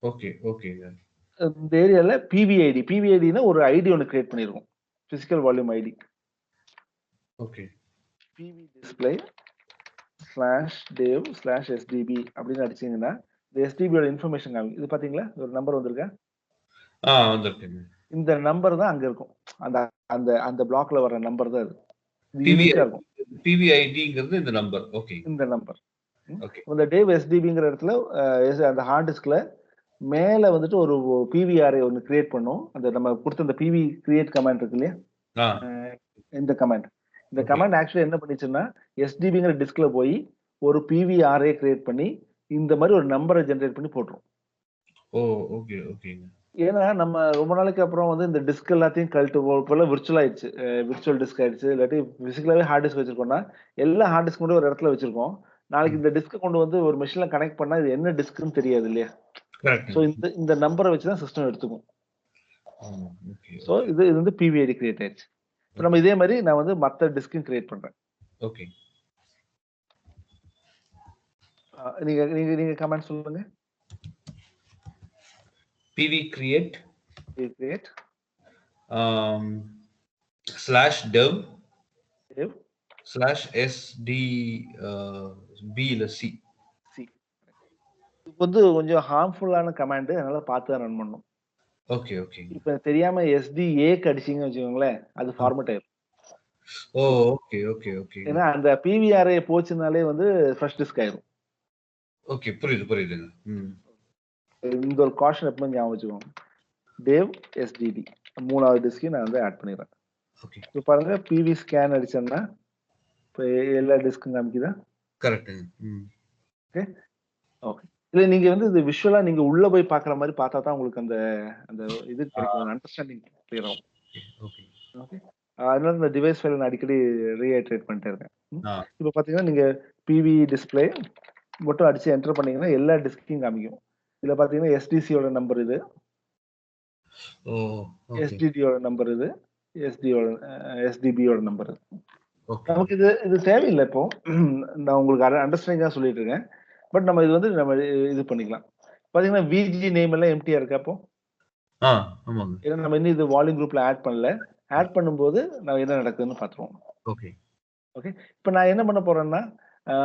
ஓகேங்க. இந்த ஏரியால பிவிஐடினா ஒரு ஐடி ஒன்னு கிரியேட் பண்ணிருக்கோம். Physical volume ID. Okay. PV display /dev/sdb அப்படின்னு அடிச்சீங்கன்னா இந்த SDBயோட இன்ஃபர்மேஷன் காமிக்கும். இது பாத்தீங்களா? ஒரு நம்பர் வந்திருக்கா? வந்திருக்குங்க. இந்த நம்பர் தான் அங்க இருக்கும். அந்த அந்த அந்த பிளாக்ல வர நம்பர் தான் அது. பிவிஐடிங்கிறது இந்த நம்பர். ஓகே. இந்த நம்பர். ஓகே. இந்த dev SDBங்கிற இடத்துல அந்த ஹார்ட் டிஸ்க்ல மேல வந்துட்டு ஒரு பிவிஆர்ஏ ஒன்னு கிரியேட் பண்ணும். அந்த நம்ம கொடுத்த அந்த பிவி கிரியேட் கமாண்ட் இருக்கு இல்லையா? இந்த கமாண்ட். இந்த கமாண்ட் ஆக்சுவலி என்ன பண்ணிச்சுன்னா SDBங்கிற டிஸ்க்ல போய் ஒரு பிவிஆர்ஏ கிரியேட் பண்ணி இந்த மாதிரி ஒரு நம்பரை ஜெனரேட் பண்ணி போட்டுரும். ஓகேங்க. ஏன்னா நம்ம ரொம்ப நாளைக்கு அப்புறம் வந்து இந்த டிஸ்க் எல்லாத்தையும் கழட்டு போல விர்ச்சுவல் ஆயிடுச்சு. விர்ச்சுவல் டிஸ்க் ஆயிடுச்சு. இல்லாட்டி பிசிக்கலாவே ஹார்ட் டிஸ்க் வச்சிருக்கோம்னா எல்லா ஹார்ட் டிஸ்க் கூட ஒரு இடத்துல வச்சிருக்கோம். நாளைக்கு இந்த டிஸ்க் கொண்டு வந்து ஒரு மெஷின்ல கனெக்ட் பண்ணா இது என்ன டிஸ்க்னு தெரியாது இல்லையா? சோ இந்த நம்பரை வச்சு தான் சிஸ்டம் எடுத்துக்கும். சோ இது வந்து பிவிஐடி கிரியேட் ஆயிடுச்சு. இப்போ நம்ம இதே மாதிரி நான் வந்து மத்த டிஸ்க்கும் கிரியேட் பண்றேன். ஓகே. நீங்க கமெண்ட் சொல்லுங்க. PV create /dev/sdb இல்ல c. வந்து கொஞ்சம் ஹார்ம்ஃபுல்லான கமாண்ட். அதனால பார்த்து தான் ரன் பண்ணணும். Okay, okay. இப்ப தெரியாம எஸ்டிஏக்கு அடிச்சீங்கன்னு வச்சுக்கோங்களேன், அது ஆ. ஃபார்மேட் ஆயிரும். ஓ! ஓகே, ஓகே, ஓகேங்க. ஏன்னா அந்த பிவிஆர்ஏ போச்சுனாலே வந்து ஃபர்ஸ்ட் டிஸ்க் ஆயிரும். ஓகே. புரியுது, புரியுதுங்க. ம். இந்த ஒரு காஷன் எப்பவுமே ஞாபகம் வச்சுக்கோங்க. டேவ் எஸ்டிடி 3வது டிஸ்கையும் நான் வந்து ஆட் பண்ணிடுறேன். ஓகே. இப்ப பாருங்க பிவி ஸ்கேன் அடிச்சேன்னா, இப்ப எல்லா டிஸ்க்கும் காமிக்குதா? கரெக்ட்டுங்க. ம். ஓகே. ஓகே. இல்ல நீங்க வந்து இது விஷுவலா நீங்க உள்ள போய் பார்க்குற மாரி பார்த்தா தான் உங்களுக்கு அந்த அந்த இது ஆ. கிடைக்கும். அண்டர்ஸ்டாண்டிங் கிளியர் ஆகும். Okay, okay. ஓகே. அதனால இந்த டிவைஸ் ஃபைல் நான் அடிக்கடி ரீஹைட்ரேட் பண்ணிட்டே இருக்கேன். ஆ. இப்ப பார்த்தீங்கன்னா, நீங்க பிவி டிஸ்ப்ளே மட்டும் அடிச்சு என்டர் பண்ணீங்கன்னா, எல்லா டிஸ்கையும் காமிக்கும். இதுல பார்த்தீங்கன்னா, எஸ்டிசியோட நம்பர் இது. ஓ! ஓகே. எஸ்டிடியோட நம்பர் இது. எஸ்டியோட எஸ்டிபியோட நம்பர் இது. ஓகே. நமக்கு இது தேவையில்ல இப்போ. நான் உங்களுக்கு அண்டர்ஸ்டாண்டிங்கா சொல்லிட்டு இருக்கேன். பட் நம்ம இது வந்து நம்ம இது பண்ணிக்கலாம். பார்த்தீங்கன்னா, விஜி நேம் எல்லாம் எம்ப்டியா இருக்கா இப்போ? ஆ. ஆமாங்க. ஏன்னா நம்ம இன்னும் இது வால்யூம் குரூப்ல ஆட் பண்ணல. ஆட் பண்ணும்போது நம்ம என்ன நடக்குதுன்னு பார்த்துருவோம். ஓகே. ஓகே. இப்ப நான் என்ன பண்ண போறேன்னா, அ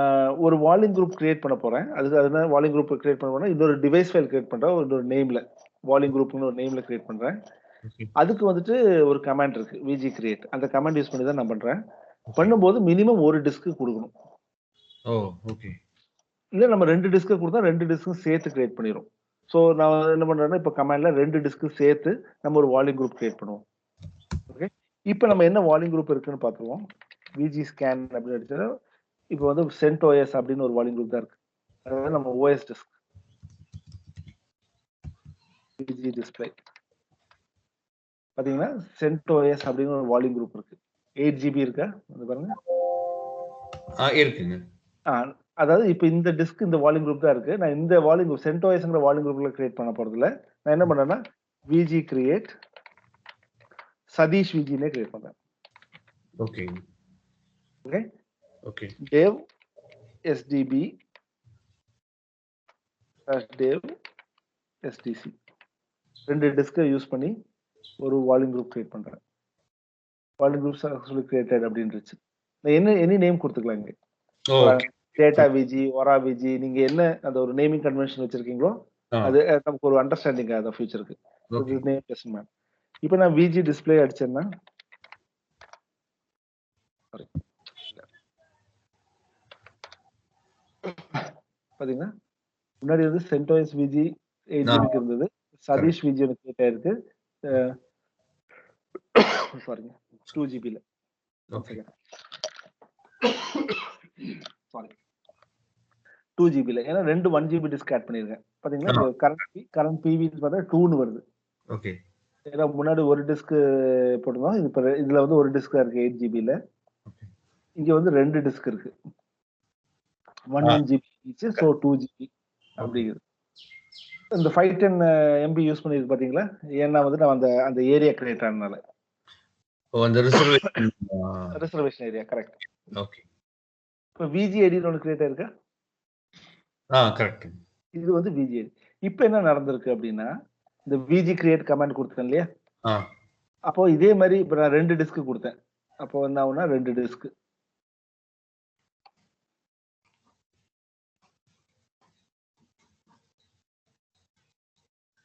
ஒரு வால்யூம் குரூப் கிரியேட் பண்ண போறேன். அதுனா வால்யூம் குரூப் கிரியேட் பண்ண போறேன். இன்னொரு டிவைஸ் ஃபைல் கிரியேட் பண்றேன். இன்னொரு நேம்ல. வால்யூம் குரூப்னு ஒரு நேம்ல கிரியேட் பண்றேன். ஓகே. அதுக்கு வந்துட்டு ஒரு கமாண்ட் இருக்கு. விஜி கிரியேட். அந்த கமாண்ட் யூஸ் பண்ணி தான் நான் பண்றேன். ஓகே. பண்ணும்போது மினிமம் 1 டிஸ்க் குடுக்கணும். ஓ! ஓகே. இல்ல நம்ம 2 டிஸ்க் குடுத்தா 2 டிஸ்க்கும் சேர்த்து கிரியேட் பண்ணிரும். சோ நான் என்ன பண்றேன்னா, இப்ப கமாண்ட்ல 2 டிஸ்க் சேர்த்து நம்ம ஒரு வால்யூம் குரூப் கிரியேட் பண்ணுவோம். ஓகே. இப்ப நம்ம என்ன வால்யூம் குரூப் இருக்குன்னு பார்த்துருவோம். விஜி ஸ்கேன் அப்படின்னு அடிச்சா, இப்ப வந்து CentOS அப்படின்னு ஒரு வால்யூம் குரூப் தான் இருக்கு. அதாவது நம்ம OS டிஸ்க். விஜி டிஸ்ப்ளே. பாத்தீங்கன்னா, CentOS அப்படின்னு ஒரு வால்யூம் குரூப் இருக்கு. 8 ஜிபி இருக்கா? அது பாருங்க. இருக்குங்க. ஆ அதாவது இப்ப இந்த டிஸ்க் இந்த வால்யூம் குரூப் தான் இருக்கு. நான் இந்த வால்யூம் குரூப் CentOSங்கிற வால்யூம் குரூப்ல கிரியேட் பண்ண போறதில்ல. நான் என்ன பண்றேன்னா, விஜி கிரியேட் சதீஷ் விஜின்னே கிரியேட் பண்றேன். Okay. Okay. Okay. Dev SDB dev SDC 2 டிஸ்க யூஸ் பண்ணி ஒரு வால்யூம் குரூப் கிரியேட் பண்றேன். வால்யூம் குரூப் சக்சஸ்ஃபுல்லி கிரியேட்டட் அப்படின்ருச்சு. எனி நேம் குடுத்துக்கலாம் இங்க. ஓகே. டேட்டா விஜி, ஒரா விஜி நீங்க என்ன அந்த ஒரு நேமிங் கன்வென்ஷன் வச்சிருக்கீங்களோ, ஆ. அது நமக்கு ஒரு அண்டர்ஸ்டாண்டிங் அத ஃபியூச்சருக்கு. ஓகே. இது நேம் டெஸ்ட் மேம். இப்ப நான் விஜி டிஸ்ப்ளே அடிச்சேன்னா சாரி. பாத்தீங்கன்னா, முன்னாடி வந்து CentOS விஜி 8 ஆ. ஜிபிக்கு இருந்தது. கரெக்ட். சதீஷ் விஜி எனக்கு கிரியேட் ஆயிருக்கு. சாரிங்க. 2 ஜிபில. 1 ஓகே. செகண்ட். சாரி. 2 ஜிபில. ஏன்னா 2 1 ஜிபி டிஸ்க் ஆட் பண்ணியிருக்கேன். பாத்தீங்களா, ஆ. இங்க கரண்ட் பிவி பார்த்தா 2ன்னு வருது. ஓகே. ஏன்னா முன்னாடி ஒரு டிஸ்க் போட்டிருந்தோம். இப்ப இதுல வந்து ஒரு டிஸ்க் தான் இருக்கு 8 ஜிபில. ஓகே. இங்க வந்து 2 டிஸ்க் இருக்கு. 1 ah. GB each. So 2 GB okay. அப்படிங்குது. இந்த 510 எம்பி யூஸ் பண்ணிருக்கு பாத்தீங்களா? ஏன்னா வந்து நான் அந்த அந்த ஏரியா கிரியேட் ஆனனால. ஓ! அந்த reservation. Reservation area correct. Okay. இப்ப விஜிஐடின்னு ஒண்ணு கிரியேட் ஆயிருக்கா? கரெக்ட்டுங்க. இது வந்து விஜிஐடி. இப்ப என்ன நடந்திருக்கு அப்படின்னா, இந்த விஜி கிரியேட் கமாண்ட் குடுத்தேன் இல்லையா? ஆ. அப்போ இதே மாரி இப்ப நான் 2 டிஸ்க் குடுத்தேன். அப்போ என்ன ஆகும்னா 2 டிஸ்க்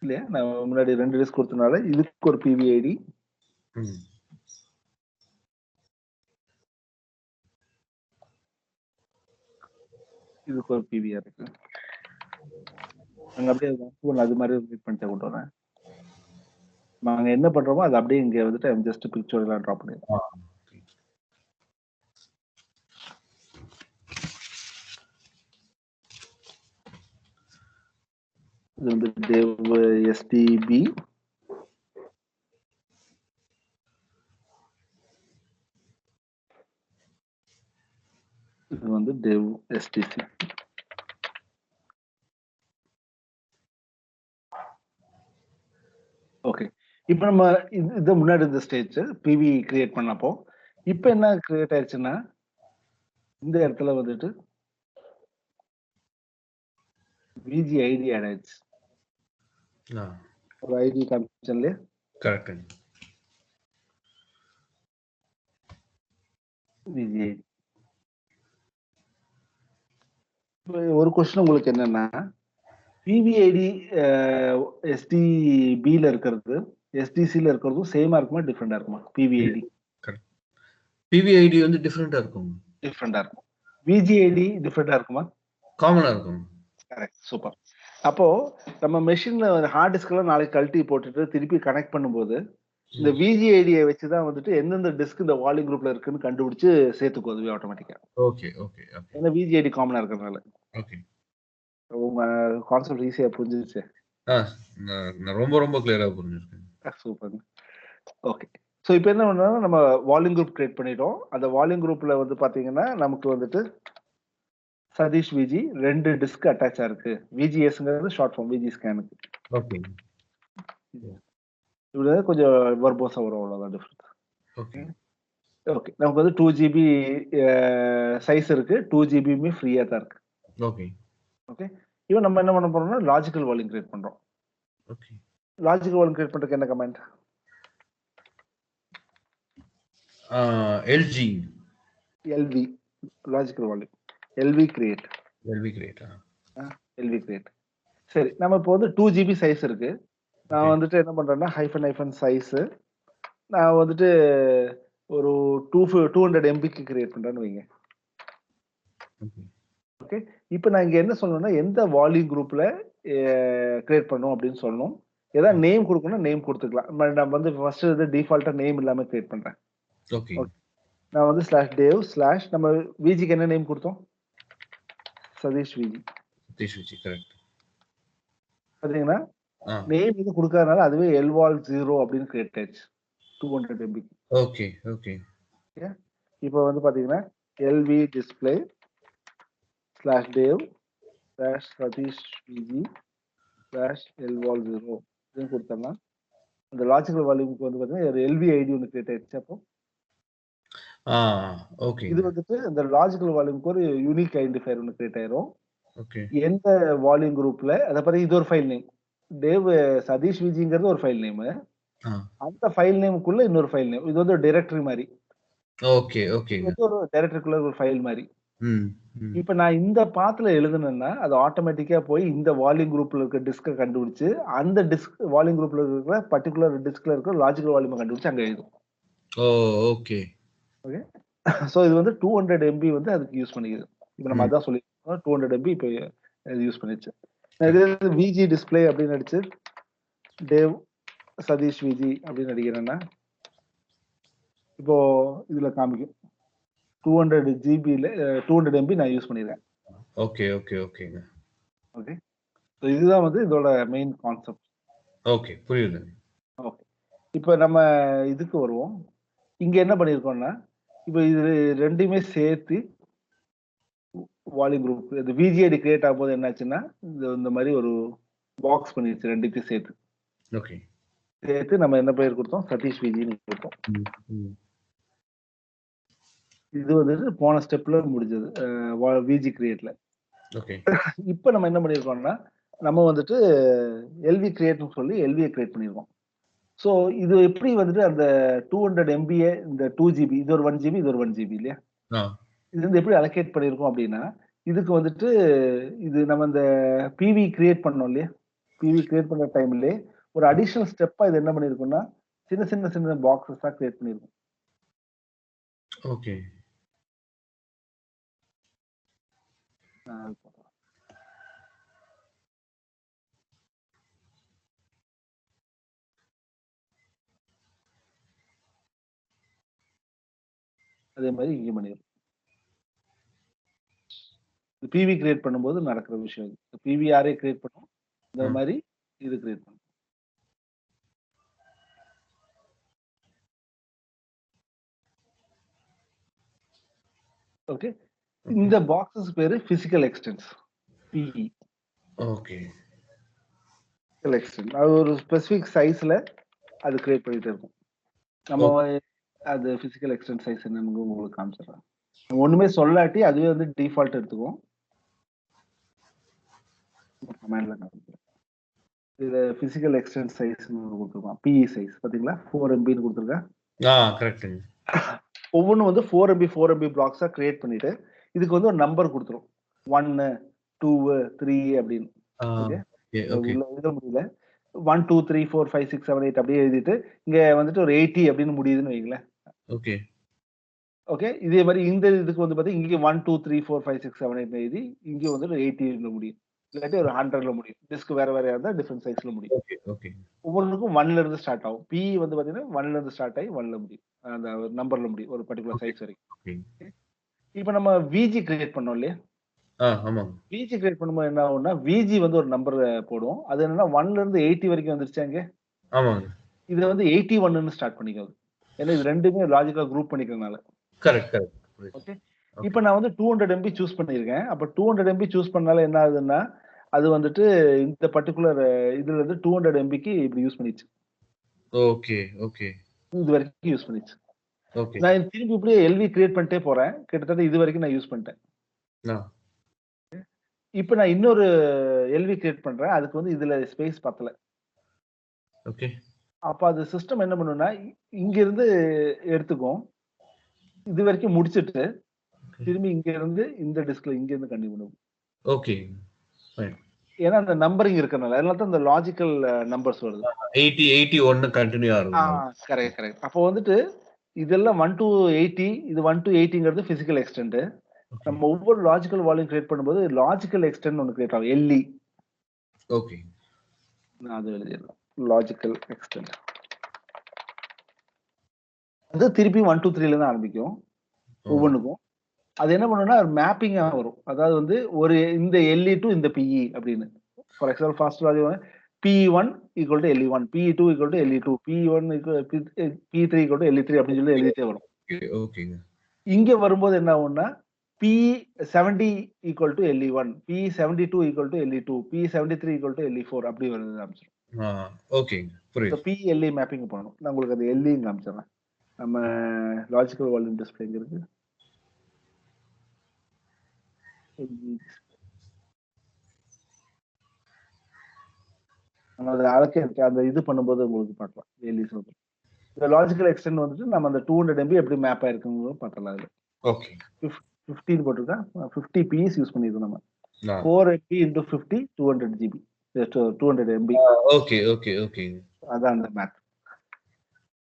இல்லையா? நான் முன்னாடி 2 டிஸ்க் குடுத்தனால இதுக்கு ஒரு பிவிஐடி, ம். இதுக்கு ஒரு பிவிஆர் இருக்கு. நாங்க அப்படியே அது மாரி ரீட் பண்ணிட்டு கொண்டு வரேன். நாங்க என்ன பண்றோமோ அத அப்படியே இங்க வந்துட்டு ஜஸ்ட் பிக்சர்லாம் டிராப் பண்ணிடுறோம். ஆ. இது வந்து டெவ் எஸ்டிபி இது வந்து டெவ் எஸ்டிசி. ஓகே. இப்ப நம்ம இது முன்னாடி இந்த ஸ்டேஜ் பிவி கிரியேட் பண்ணப்போ, இப்ப என்ன கிரியேட் ஆயிருச்சுன்னா, இந்த இடத்துல வந்துட்டு விஜி ஐடி ஆட் ஆயிடுச்சு. ஆ. ஒரு ஐடி காமிச்சேன் இல்லையா? கரெக்ட்டுங்க. விஜி ஐடி. இப்ப ஒரு கொஸ்டின் உங்களுக்கு என்னன்னா, பிவிஐடி எஸ்டிபில இருக்கிறது எஸ்டிசில இருக்கிறதும் சேமா இருக்குமா டிஃப்ரெண்டா இருக்குமா? பிவிஐடி கரெக்ட். பிவிஐடி வந்து டிஃப்ரெண்டா இருக்கும். டிஃப்ரெண்டா இருக்கும். விஜிஐடி டிஃப்ரெண்டா இருக்குமா? காமனா இருக்கும். கரெக்ட். சூப்பர். அப்போ நம்ம மெஷின்ல ஹார்ட் டிஸ்க்லாம் நாளைக்கு கழட்டி போட்டுட்டு திருப்பி கனெக்ட் பண்ணும்போது இந்த விஜிஐடியை வச்சு தான் வந்துட்டு எந்தெந்த டிஸ்க் இந்த வால்யூம் குரூப்ல இருக்குன்னு கண்டுபிடிச்சு சேர்த்துக்கும் அதுவே ஆட்டோமேட்டிக்கா. ஓகே ஓகே ஓகே ஏன்னா விஜிஐடி காமனா இருக்கிறதுனால. ஓகே. உங்க கான்செப்ட் ஈஸியா புரிஞ்சிருச்சு. நான் ரொம்ப ரொம்ப கிளியரா புரிஞ்சிருக்கேன். சூப்பர். ஓகே. ஸோ இப்போ என்ன பண்ணோம்னா நம்ம வால்யூம் குரூப் கிரியேட் பண்ணிட்டோம். அந்த வால்யூம் குரூப்ல வந்து பாத்தீங்கன்னா நமக்கு வந்துட்டு சதீஷ் விஜி 2 டிஸ்க் அட்டாச்சா இருக்கு. விஜிஎஸ்ங்கிறது ஷார்ட் ஃபார்ம் விஜி ஸ்கேனுக்கு. ஓகே. இது கொஞ்சம் வர்போஸா வரும் அவ்வளவுதான் டிஃபரன்ஸ். ஓகே. ஓகே. நமக்கு வந்து 2 ஜிபி சைஸ் இருக்கு. 2 ஜிபியுமே ஃப்ரீயா தான் இருக்கு. ஓகே. ஓகே. இப்போ நம்ம என்ன பண்ண போறோம்னா லாஜிக்கல் வால்யூம் கிரியேட் பண்றோம். ஓகே. லாஜிக்கல் வால்யூம் கிரியேட் பண்றதுக்கு என்ன comment? LG LV logical volume LV create. LV create. LV create. சரி. நம்ம இப்போ வந்து 2 ஜிபி சைஸ் இருக்கு. நான் வந்துட்டு என்ன பண்றேன்னா ஹைஃபன் சைஸ் நான் வந்துட்டு ஒரு 200 MBக்கு கிரியேட் பண்றேன்னு வைங்க. ஓகே. இப்போ நான் இங்க என்ன சொல்லணும்னா எந்த வால்யூம் குரூப்ல கிரியேட் பண்ணணும் அப்படின்னு சொல்லணும். ஏதாவது நேம் கொடுக்கணும் நேம் கொடுத்துக்கலாம். நான் வந்து ஃபர்ஸ்ட் இது டிஃபால்ட்டா நேம் இல்லாம கிரியேட் பண்றேன். ஓகே. நான் வந்து /dev/ நம்ம விஜிக்கு என்ன நேம் கொடுத்தோம்? சதீஷ் விஜி. சதீஷ் விஜி கரெக்ட். பாத்தீங்கன்னா நேம் இது கொடுக்காதனால அதுவே lval0 அப்படின்னு கிரியேட் ஆயிடுச்சு 200 MB. Okay okay. இப்போ வந்து பாத்தீங்கன்னா lv display /dev /satish vg /lval0 இது கொடுத்தோம்னா அந்த லாஜிக்கல் வால்யூமுக்கு வந்து பாத்தீங்கன்னா lv ஐடி ஒன்று கிரியேட் ஆயிடுச்சு. அப்போ ஓகே. இது வந்துட்டு இந்த லாஜிக்கல் வால்யூமுக்கு ஒரு யூனிக் ஐடென்டிஃபையர் ஒன்று கிரியேட் ஆயிரும். ஓகே. எந்த வால்யூம் குரூப்ல அத பத்தி இது ஒரு ஃபைல் நேம் தேவ் சதீஷ் விஜிங்கிறது ஒரு ஃபைல் நேம். அந்த ஃபைல் நேமுக்குள்ள இன்னொரு ஃபைல் நேம். இது வந்து ஒரு டைரக்டரி மாதிரி. Okay okay. இது ஒரு டைரக்டரிக்குள்ள ஒரு ஃபைல் மாதிரி. இப்ப நான் இந்த பாத்துல எழுதுனேன்னா அது ஆட்டோமேட்டிக்கா போய் இந்த வால்யூம் குரூப்ல இருக்க டிஸ்க கண்டுபிடிச்சு அந்த டிஸ்க் வால்யூம் குரூப்ல இருக்கிற பர்టిక్యులர் டிஸ்க்ல இருக்கிற லாஜிக்கல் வால்யூமை கண்டுபிடிச்சு அங்க எழுதும். ஓகே. ஓகே. சோ இது வந்து 200 MB வந்து அதுக்கு யூஸ் பண்ணிக்குது. இப்போ நம்ம அதான் சொல்லிருக்கோம் 200 MB இப்போ யூஸ் பண்ணிச்சு. விஜி டிஸ்ப்ளே அப்படின்னு அடிச்சு தேவ் சதீஷ் விஜி அப்படின்னு அடிக்கிறேன்னா இப்போ இதுல காமிக்கும் 200 ஜிபில 200 MB நான் யூஸ் பண்ணிருக்கேன். ஓகே ஓகே ஓகேங்க. ஓகே. ஸோ இதுதான் வந்து இதோட மெயின் கான்செப்ட். ஓகே புரியுது. ஓகே. இப்போ நம்ம இதுக்கு வருவோம். இங்க என்ன பண்ணிருக்கோம்னா இப்போ இது ரெண்டுமே சேர்த்து வால்யூம் குரூப் இந்த விஜிஐடி கிரியேட் ஆகும்போது என்னாச்சுன்னா இந்த மாதிரி ஒரு பாக்ஸ் பண்ணிருச்சு ரெண்டுத்தையும் சேர்த்து. ஓகே. சேர்த்து நம்ம என்ன பேர் கொடுத்தோம்? சதீஷ் விஜின்னு கொடுத்தோம். இது வந்து போன ஸ்டெப்ல முடிஞ்சது விஜி கிரியேட்ல. ஓகே. இப்போ நம்ம என்ன பண்ணிருக்கோம்னா நம்ம வந்துட்டு எல்வி கிரியேட்னு சொல்லி எல்வியை கிரியேட் பண்ணிருக்கோம். ஸோ இது எப்படி வந்துட்டு அந்த 200 MB இந்த 2 GB இது ஒரு 1 GB இது ஒரு 1 GB இல்லையா? இது வந்து எப்படி அலோகேட் பண்ணிருக்கோம் அப்படின்னா இதுக்கு வந்துட்டு இது நம்ம இந்த பிவி கிரியேட் பண்ணோம் இல்லையா? பிவி கிரியேட் பண்ண டைம்லயே ஒரு அடிஷனல் ஸ்டெப்பா இது என்ன பண்ணிருக்கோம்னா சின்ன சின்ன சின்ன பாக்ஸஸா கிரியேட் பண்ணிருக்கோம். ஓகே. அதே மாதிரி இங்க பண்ணிருக்கோம். பிவி கிரியேட் பண்ணும்போது நடக்கிற விஷயம் இது. பிவிஆரே கிரியேட் பண்ணும். இந்த மாதிரி இது கிரியேட் பண்ணும். ஓகே. இந்த பாக்ஸஸ் பேரு physical extents PE. Okay. Physical extents அது ஒரு ஸ்பெசிபிக் சைஸ்ல அது கிரியேட் பண்ணிட்டு இருக்கும். நம்ம அது பிசிக்கல் எக்ஸ்டென்ஸ் சைஸ் என்னன்னு உங்களுக்கு காமிச்சிடுறேன். ஒண்ணுமே சொல்லாட்டி அதுவே வந்து டிஃபால்ட் எடுத்துக்கும். கமாண்ட்ல காமிக்கிறேன். இதுல பிசிக்கல் எக்ஸ்டென்ஸ் சைஸ் கொடுத்துருக்கோம். பிஇ சைஸ் பாத்தீங்களா 4 MBன்னு கொடுத்துருக்கேன். கரெக்ட்டுங்க. ஒவ்வொன்றும் வந்து 4 MB பிளாக்ஸா கிரியேட் பண்ணிட்டு இதுக்கு வந்து ஒரு நம்பர் கொடுத்துரும் 1 2 3 அப்படின்னு. ஓகே. ஓகே. உள்ள எழுத முடியல. 1, 2, 3, 4, 5, 6, 7, 8 அப்படியே எழுதிட்டு, இங்க வந்துட்டு ஒரு 80 அப்படின்னு முடியுதுன்னு வைங்களேன். ஓகே. ஓகே. இதே மாரி இந்த இதுக்கு வந்து பார்த்தீங்கன்னா, இங்க 1, 2, 3, 4, 5, 6, 7, 8 எழுதி, இங்க வந்து ஒரு 80ல முடியும். இல்லாட்டி ஒரு 100ல முடியும். டிஸ்க் வேற வேறயா இருந்தா டிஃபரண்ட் சைஸ்ல முடியும். ஓகே. ஓகே. ஒவ்வொன்னுக்கும் 1ல இருந்து ஸ்டார்ட் ஆகும். P வந்து பார்த்தீங்கன்னா, 1ல இருந்து ஸ்டார்ட் ஆகி 1ல முடியும். அந்த நம்பர்ல முடியும். ஒரு பர்ட்டிகுலர் ஓகே. சைஸ் வரைக்கும். ஓகே. இப்ப நம்ம VG கிரியேட் பண்ணோம் இல்லையா? ஆமாங்க. VG கிரியேட் பண்ணும்போது என்ன ஆகும்னா, VG வந்து ஒரு நம்பர் போடும். அது என்னன்னா 1ல இருந்து 80 வரைக்கும் வந்துருச்சா இங்க? ஆமாங்க. இத வந்து 81ன்னு ஸ்டார்ட் பண்ணிக்கும். ஏன்னா இது 2மே லாஜிக்கலா குரூப் பண்ணிக்கிறனால. கரெக்ட். புரியுது. ஓகே. ஓகே. இப்ப நான் வந்து 200 MB சூஸ் பண்ணியிருக்கேன். அப்ப 200 MB சூஸ் பண்ணால என்ன ஆகுதுன்னா, அது வந்துட்டு இந்த பர்ட்டிகுலர் இதுல இருந்து 200 MBக்கு இப்படி யூஸ் பண்ணிச்சு. ஓகே. ஓகே. இது வரைக்கும் யூஸ் பண்ணிச்சு. ஓகே. நான் திருப்பி இப்படியே LV கிரியேட் பண்ணிட்டே போறேன். கிட்டத்தட்ட இது வரைக்கும் நான் யூஸ் பண்ணிட்டேன். ஆ. இப்ப நான் இன்னொரு LV கிரியேட் பண்றேன். அதுக்கு வந்து இதுல ஸ்பேஸ் பத்தல. ஓகே. அப்ப அது சிஸ்டம் என்ன பண்ணும்னா, இங்க இருந்து எடுத்துக்கும். இது வரைக்கும் முடிச்சுட்டு, திரும்பி இங்க இருந்து இந்த டிஸ்க்ல இங்க இருந்து கன்டின்யூ பண்ணும். ஓகே. ஃபைன். ஏன்னா அந்த நம்பரிங் இருக்கறனால. அதனால தான் இந்த லாஜிக்கல் நம்பர்ஸ் வருது. 80, 81 கன்டின்யூ ஆ ஆகுதுனால. கரெக்ட். அப்போ வந்துட்டு இதெல்லாம் 1 டூ 80 இது 1 டூ 80ங்கிறது பிசிக்கல் எக்ஸ்டெண்ட். ஓகே. நம்ம ஒவ்வொரு லாஜிக்கல் வால்யூம் கிரியேட் பண்ணும்போது லாஜிக்கல் எக்ஸ்டெண்ட் ஒன்னு கிரியேட் ஆகும். LE. ஓகே. நான் அது எழுதிடுறேன். Logical extend. அது திருப்பி 1, 2, 3ல இருந்து ஆரம்பிக்கும். ஒவ்வொன்னுக்கும். அது என்ன பண்ணும்னா மேப்பிங்கா வரும். அதாவது வந்து ஒரு இந்த LE டூ இந்த PE அப்படின்னு. For example first value PE1 equal to LE1, PE2 equal to LE2, PE1 PE3 equal to LE3 அப்படின்னு சொல்லி எழுதிட்டே வரும். ஓகேங்க. இங்க வரும்போது என்ன ஆகும்னா, P70 equal to LE1, P72 equal to LE2, P73 equal to LE4 அப்படி வருது ஆரம்பிச்சிடும். ஓகேங்க. ஸோ புரியுது. PLE மேப்பிங் பண்ணணும். நான் உங்களுக்கு அந்த LE காமிச்சிடுறேன். நம்ம லாஜிக்கல் வால்யூம் டிஸ்ப்ளே எங்க இருக்கு? அது அலோகேட் அந்த இது பண்ணும்போது உங்களுக்கு பார்க்கலாம். LE சொல்றேன். இந்த லாஜிக்கல் எக்ஸ்டெண்ட் வந்துட்டு நம்ம அந்த 200 MB எப்படி மேப் ஆயிருக்குங்கிறத பார்க்கலாம் அதுல. ஓகே. 15 போட்டிருக்கா? 50 PS யூஸ் பண்ணியிருக்கோம் நம்ம. ஆ. 4 MB into 50 200 GB. 200 MB. ஓகேங்க. அதான் அந்த மேப்.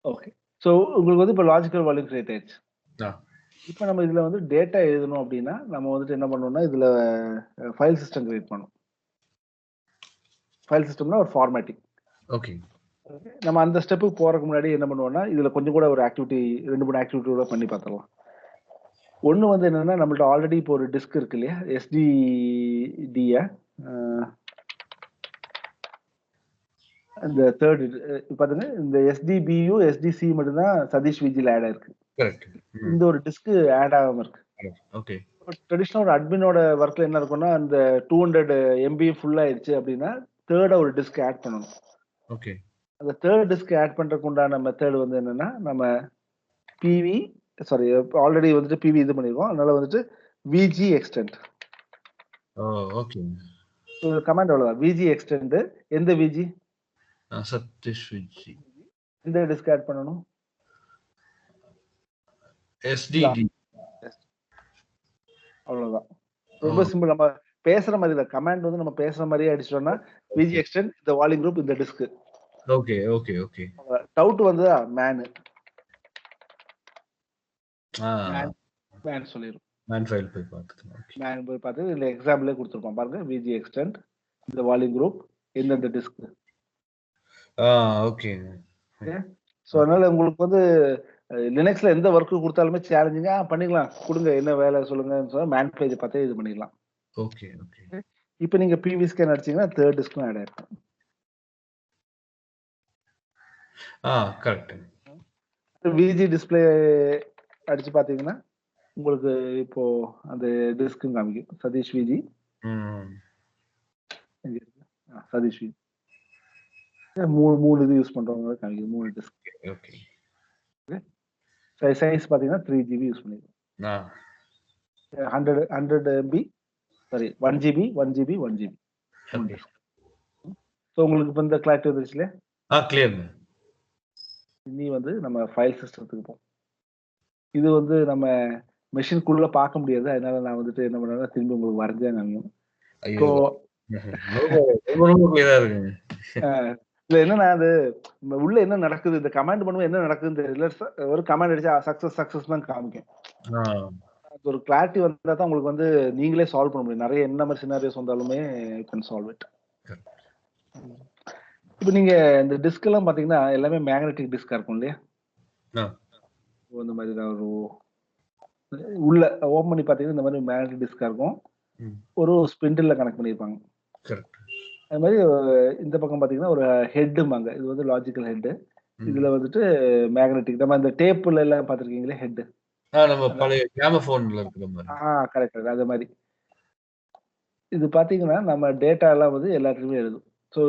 ஓகே. ஸோ உங்களுக்கு வந்து இப்ப லாஜிக்கல் வால்யூம் கிரியேட் ஆயிடுச்சு. ஆ. இப்ப நம்ம இதுல வந்து டேட்டா எழுதணும் அப்படின்னா, நம்ம வந்துட்டு என்ன பண்ணணும்னா, இதுல ஃபைல் சிஸ்டம் கிரியேட் பண்ணணும். ஃபைல் சிஸ்டம்னா ஒரு ஃபார்மேட்டிங். ஓகே. நம்ம அந்த ஸ்டெப்புக்கு போறதுக்கு முன்னாடி என்ன பண்ணுவோம்னா, இதுல கொஞ்சம் கூட ஒரு ஆக்டிவிட்டி 2, 3 ஆக்டிவிட்டி கூட பண்ணி பார்த்துடலாம். ஒண்ணு வந்து என்னன்னா, நம்மள்ட்ட ஆல்ரெடி இப்போ ஒரு டிஸ்க் இருக்கு இல்லையா? SDD-ய அந்த 3 பாத்தீங்கன்னா, இந்த SDBU, SDC மட்டும் தான் சதீஷ் விஜில ஆட் ஆயிருக்கு. கரெக்ட். இந்த ஒரு டிஸ்க் ஆட் ஆகாம இருக்கு. ஓகே. ட்ரெடிஷனல் ஒரு அட்மினோட ஒர்க்ல என்ன இருக்கும்னா, அந்த 200 MB ஃபுல் ஆயிடுச்சு அப்படின்னா, 3 ஒரு டிஸ்க் ஆட் பண்ணணும். ஓகே. அந்த 3 டிஸ்க் ஆட் பண்றதுக்கு உண்டான மெத்தட் வந்து என்னன்னா, நம்ம ஆல்ரெடி வந்துட்டு PV இது பண்ணிருக்கோம். அதனால வந்துட்டு VG extend. ஓகேங்க. கமாண்ட் அவ்வளவுதான். VG extend எந்த VG? சதீஷ் விஜி. எந்த டிஸ்க் ஆட் பண்ணணும்? SDD. அவ்வளவுதான். ரொம்ப சிம்பிள். நம்ம பேசுற மாதிரி இல்ல. கமாண்ட் வந்து நம்ம பேசுற மாதிரியே அடிச்சிட்டோம்னா, VG extend இந்த வால்யூம் குரூப் இந்த டிஸ்க். ஓகே. டவுட் வந்ததா? மேன் சொல்லிரும். மேன் ஃபைல் போய் பார்த்துக்கலாம். ஓகே. மேன் போய் பார்த்து இதுல எக்ஸாம்பிளே கொடுத்துருப்போம் பாருங்க. VG extend இந்த வால்யூம் குரூப் எந்தெந்த டிஸ்க். ஓகேங்க. ஸோ அதனால உங்களுக்கு வந்து லினக்ஸ்ல எந்த ஒர்க் கொடுத்தாலுமே சேலஞ்சிங்கா பண்ணிக்கலாம். கொடுங்க என்ன வேலை சொல்லுங்கன்னு சொன்னா மேன் பேஜ் பார்த்தே இது பண்ணிக்கலாம். ஓகே. இப்போ நீங்க PV ஸ்கேன் அடிச்சீங்கன்னா 3 டிஸ்க்கும் ஆட் ஆயிருக்கும். கரெக்ட். VG டிஸ்ப்ளே அடிச்சு பாத்தீங்கன்னா உங்களுக்கு இப்போ அந்த டிஸ்க்கும் காமிக்கும். சதீஷ் விஜி. சதீஷ் விஜி. 3 இது யூஸ் பண்றவங்க காமிக்கும். 3 டிஸ்க். ஓகே. சைஸ் பாத்தீங்கன்னா 3 GB யூஸ் பண்ணிருக்கோம். 100 MB sorry 1 GB 1 GB 1 GB. So உங்களுக்கு இப்போ இந்த கிளாரிட்டி வந்துருச்சுல? கிளியர்ங்க. இனி வந்து நம்ம ஃபைல் சிஸ்டத்துக்கு போவோம். இது வந்து நம்ம மெஷின்குள்ள பார்க்க முடியாது. அதனால நான் வந்துட்டு என்ன பண்ணேன்னா திரும்பி உங்களுக்கு வரைஞ்சே காமிக்கணும். இப்போ ரொம்ப ரொம்ப கிளியரா இருக்குங்க. அ இதுல என்னன்னா, அது உள்ள என்ன நடக்குது? இந்த கமாண்ட் பண்ணும்போது என்ன நடக்குதுன்னு தெரியல. ஒரு கமாண்ட் அடிச்சா சக்சஸ் சக்சஸ் தான் காமிக்கும். ஆ. அது ஒரு கிளாரிட்டி வந்தா தான் உங்களுக்கு வந்து நீங்களே சால்வ் பண்ண முடியும். நெறைய என்ன மாரி சினாரியோஸ் வந்தாலுமே you can solve it. Correct. இப்ப நீங்க இந்த டிஸ்க் எல்லாம் பார்த்தீங்கன்னா, எல்லாமே மேக்னெட்டிக் டிஸ்க்கா இருக்கும் இல்லையா? ஆ. இந்த மாரி தான் ஒரு உள்ள ஓப்பன் பண்ணி பார்த்தீங்கன்னா, இந்த மாரி மேக்னெட்டிக் டிஸ்க்கா இருக்கும். ம். ஒரு ஸ்பிண்டில்ல கனெக்ட் பண்ணியிருப்பாங்க. கரெக்ட். அது மாரி இந்த பக்கம் பார்த்தீங்கன்னா, ஒரு ஹெட்டும்பாங்க. இது வந்து லாஜிக்கல் ஹெட். ம். இதுல வந்துட்டு மேக்னெட்டிக் நம்ம இந்த டேப்ல எல்லாம் பார்த்துருக்கீங்களா ஹெட். நம்ம அதான். பழைய கிராமோஃபோன்ல இருக்கிற மாரி. கரெக்ட். அது மாரி. இது பார்த்தீங்கன்னா, நம்ம டேட்டா எல்லாம் வந்து எல்லாத்துலயுமே எழுதும். ஸோ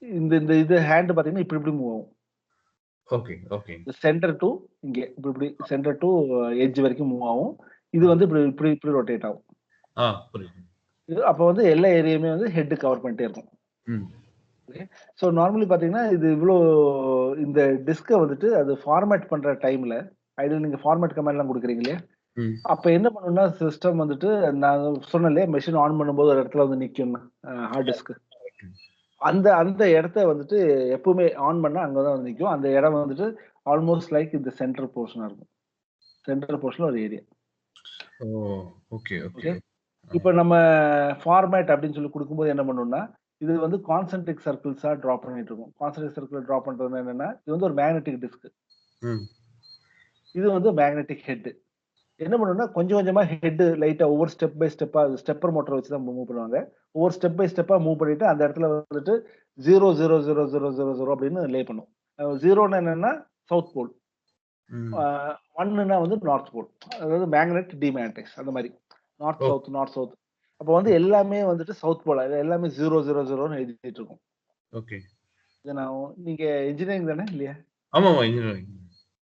இந்த இந்த இது ஹேண்ட் பார்த்தீங்கன்னா, இப்டி இப்டி மூவ் ஆகும். Okay, okay. சென்டர் டூ இங்கே இப்டி சென்டர் டூ எட்ஜ் வரைக்கும் மூவ் ஆகும். இது ஆ. வந்து இப்டி இப்டி இப்டி ரொட்டேட் ஆகும். புரியுது. இது அப்ப வந்து எல்லா ஏரியாவுமே வந்து ஹெட் கவர் பண்ணிட்டே இருக்கும். ம். ஓகே. ஸோ நார்மலி பார்த்தீங்கன்னா, இது இவ்ளோ இந்த டிஸ்க்க வந்துட்டு அது ஃபார்மேட் பண்ற டைம்ல, ஐடியா நீங்க ஃபார்மேட் கமாண்ட்லாம் குடுக்குறீங்க இல்லையா? ம். அப்ப என்ன பண்ணும்னா, சிஸ்டம் வந்துட்டு நான் சொன்னேன் இல்லையா, மெஷின் ஆன் பண்ணும்போது ஒரு இடத்துல வந்து நிக்கும்னு, ஹார்ட் டிஸ்க். அந்த அந்த இடத்த வந்துட்டு எப்பவுமே ஆன் பண்ணா அங்க தான் வந்து நிக்கும். அந்த இடம் வந்துட்டு ஆல்மோஸ்ட் லைக் இந்த சென்ட்ரல் போர்ஷனா இருக்கும். சென்ட்ரல் போர்ஷன்ல ஒரு area. Oh! Okay, okay. Okay. Ah. இப்ப நம்ம ஃபார்மேட் அப்படின்னு சொல்லி குடுக்கும்போது என்ன பண்ணும்னா, இது வந்து கான்சென்ட்ரிக் சர்க்கிள்ஸா டிரா பண்ணிட்டு இருக்கும். கான்சென்ட்ரிக் சர்க்கிள் டிரா பண்றதுன்னா என்னன்னா, இது வந்து ஒரு மேக்னெட்டிக் டிஸ்க். ம். இது வந்து மேக்னெட்டிக் ஹெட். என்ன பண்ணும்னா, கொஞ்சம் கொஞ்சமா ஹெட் லைட்டா ஒவ்வொரு ஸ்டெப் பை ஸ்டெப்பா ஸ்டெப்பர் மோட்டார் வச்சு தான் மூவ் பண்ணுவாங்க. ஒவ்வொரு ஸ்டெப் பை ஸ்டெப்பா மூவ் பண்ணிட்டு அந்த இடத்துல வந்துட்டு 0, 0, 0, 0, 0, 0 அப்படின்னு லே பண்ணும். 0ன்னா என்னன்னா சவுத் போல். ம். ஆ 1ன்னா வந்து நார்த் போல். அதாவது மேக்னெட், டிமேக்னடைஸ் அந்த மாரி. North, oh! South, north, south. அப்ப வந்து எல்லாமே வந்துட்டு சவுத் போலா. இது எல்லாமே 0, 0, 0ன்னு எழுதிட்டு இருக்கும். ஓகே. இத நான் நீங்க இன்ஜினியரிங் தானே? இல்லையா? ஆமாமா. இன்ஜினியரிங்.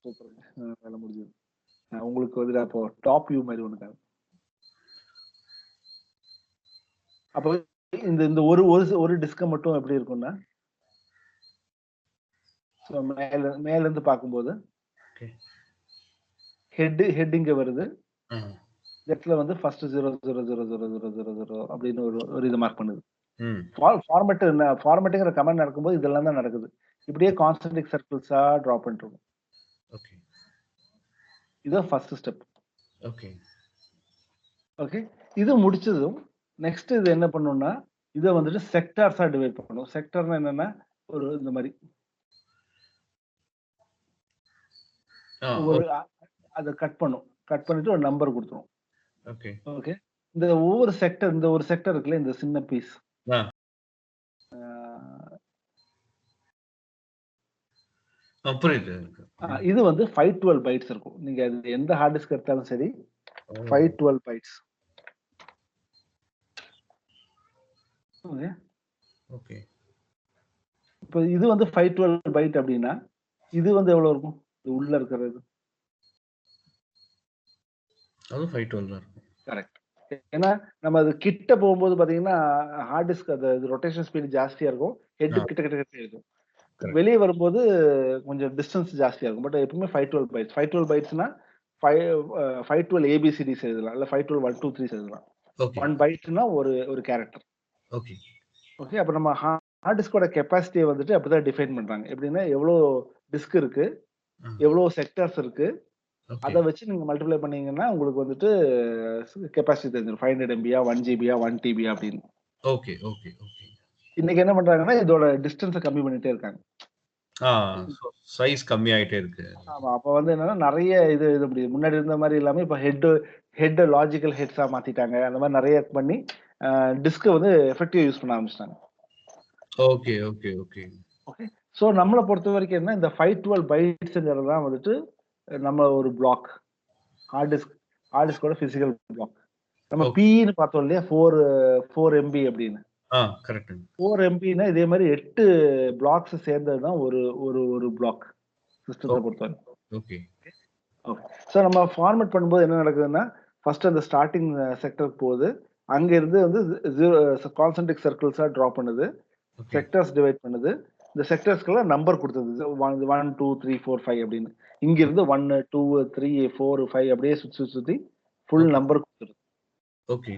சூப்பருங்க. வேலை முடிஞ்சது. உங்களுக்கு வந்துட்டு அப்போ டாப் வியூ மாரி ஒண்ணு அப்ப இந்த இந்த ஒரு ஒரு ஒரு டிஸ்க்க மட்டும் எப்படி இருக்கும்னா, மேல இருந்து பார்க்கும்போது, ஓகே. ஹெட் இங்க வருது. ஆ. இந்த இடத்துல வந்து ஃபர்ஸ்ட் 0, 0, 0, 0, 0, 0, 0 அப்படின்னு ஒரு ஒரு இத மார்க் பண்ணுது. ம். ஃபார்மேட்ங்கிற கமாண்ட் நடக்கும்போது இதெல்லாம் தான் நடக்குது. இப்படியே கான்சென்ட்ரிக் சர்க்கிள்ஸா டிரா பண்ணிட்டு இருக்கும். ஓகே, இதுதான் ஃபர்ஸ்ட் ஸ்டெப். ஓகே. ஓகே. இது முடிச்சதும், நெக்ஸ்ட் இது என்ன பண்ணும்னா, இத வந்துட்டு செக்டார்ஸா டிவைட் பண்ணும். செக்டார்னா என்னன்னா, ஒரு இந்த மாரி ஆ. ஒரு அத கட் பண்ணும். கட் பண்ணிட்டு ஒரு நம்பர் குடுத்துரும். ஓகே. ஓகே. இந்த ஒவ்வொரு செக்டர் இந்த ஒரு செக்டர் இருக்குல்ல, இந்த சின்ன பீஸ். ஆ. ஆ புரியுது எனக்கு. ம். இது வந்து 512 பைட்ஸ் இருக்கும். நீங்க அது எந்த ஹார்ட் டிஸ்க் எடுத்தாலும் சரி, ஓ! 512 பைட்ஸ். ஓகே. ஓகே. இப்ப இது வந்து 512 பைட் அப்டின்னா, இது வந்து எவ்வளோ இருக்கும்? இது உள்ள இருக்கிறது. அதுவும் 512 தான் இருக்கும். கரெக்ட். ஏன்னா, நம்ம அது கிட்ட போகும்போது பார்த்தீங்கன்னா, ஹார்ட் டிஸ்க் அது ரொட்டேஷன் ஸ்பீட் ஜாஸ்தியா இருக்கும். ஹெட் ஆ. கிட்ட கிட்ட கிட்ட இருக்கும். கரெக்ட். வெளிய வரும்போது கொஞ்சம் டிஸ்டன்ஸ் ஜாஸ்தியா இருக்கும். பட் எப்பவுமே 512 பைட்ஸ். 512 பைட்ஸ்னா 5 512 ஏபிசிடிஸ் எழுதலாம். இல்ல 512 1, 2, 3 எழுதலாம். ஓகே, 1 பைட்னா ஒரு ஒரு கேரக்டர். ஓகே. ஓகே. அப்ப நம்ம ஹார்ட் டிஸ்கோட கெப்பாசிட்டிய வந்துட்டு அப்படிதான் டிஃபைன் பண்றாங்க. எப்படின்னா, எவ்வளோ டிஸ்க் இருக்கு, ஆ. எவ்வளோ செக்டார்ஸ் இருக்கு, ஓகே, அத வச்சு நீங்க மல்டிப்ளை பண்ணீங்கன்னா, உங்களுக்கு வந்துட்டு கெப்பாசிட்டி தெரிஞ்சிரும். 500 எம்பியா, 1 ஜிபியா, 1 டிபியா அப்படின்னு. Okay, okay, okay. இன்னைக்கு என்ன பண்றாங்கன்னா, இதோட டிஸ்டன்ஸ கம்மி பண்ணிட்டே இருக்காங்க. ஆ. ஸோ சைஸ் கம்மியாயிட்டே இருக்கு. ஆமா. அப்ப வந்து என்னன்னா, நெறைய இது இது முடியும். முன்னாடி இருந்த மாரி இல்லாம, இப்ப ஹெட் லாஜிக்கல் ஹெட்ஸா மாத்திட்டாங்க. அந்த மாரி நெறைய பண்ணி, அ டிஸ்க்க வந்து எஃபெக்டிவா யூஸ் பண்ண ஆரம்பிச்சுட்டாங்க. Okay, okay, okay. Okay. So நம்மள பொறுத்தவரைக்கும் என்ன, இந்த 512 பைட்ஸ்ங்கிறது தான் வந்துட்டு நம்ம ஒரு பிளாக். ஹார்ட் டிஸ்க் ஹார்ட் டிஸ்கோட பிசிக்கல் பிளாக். நம்ம ஓகே. பின்னு பார்த்தோம் இல்லையா? 4 எம்பி அப்படின்னு. கரெக்ட்டுங்க. 4 எம்பின்னா இதே மாரி 8 பிளாக்ஸ் சேர்ந்தது தான் ஒரு ஒரு ஒரு பிளாக். சிஸ்டத்த ஓகே, பொறுத்தவரைக்கும். ஓகே. ஓகே. ஸோ நம்ம ஃபார்மேட் பண்ணும்போது என்ன நடக்குதுன்னா, ஃபர்ஸ்ட் அந்த ஸ்டார்ட்டிங் செக்டருக்கு போகுது. அங்க இருந்து வந்து கான்சென்ட்ரிக் சர்க்கிள்ஸா டிரா பண்ணுது. ஓகே, செக்டார்ஸ் டிவைட் பண்ணுது. இந்த செக்டார்ஸ்க்குலாம் நம்பர் குடுத்தது. 1, 2, 3, 4, 5 அப்படின்னு. இங்கிருந்து 1, 2, 3, 4, 5 அப்படியே சுத்தி சுத்தி ஃபுல் ஓகே, நம்பர் குடுத்துருது. ஓகே.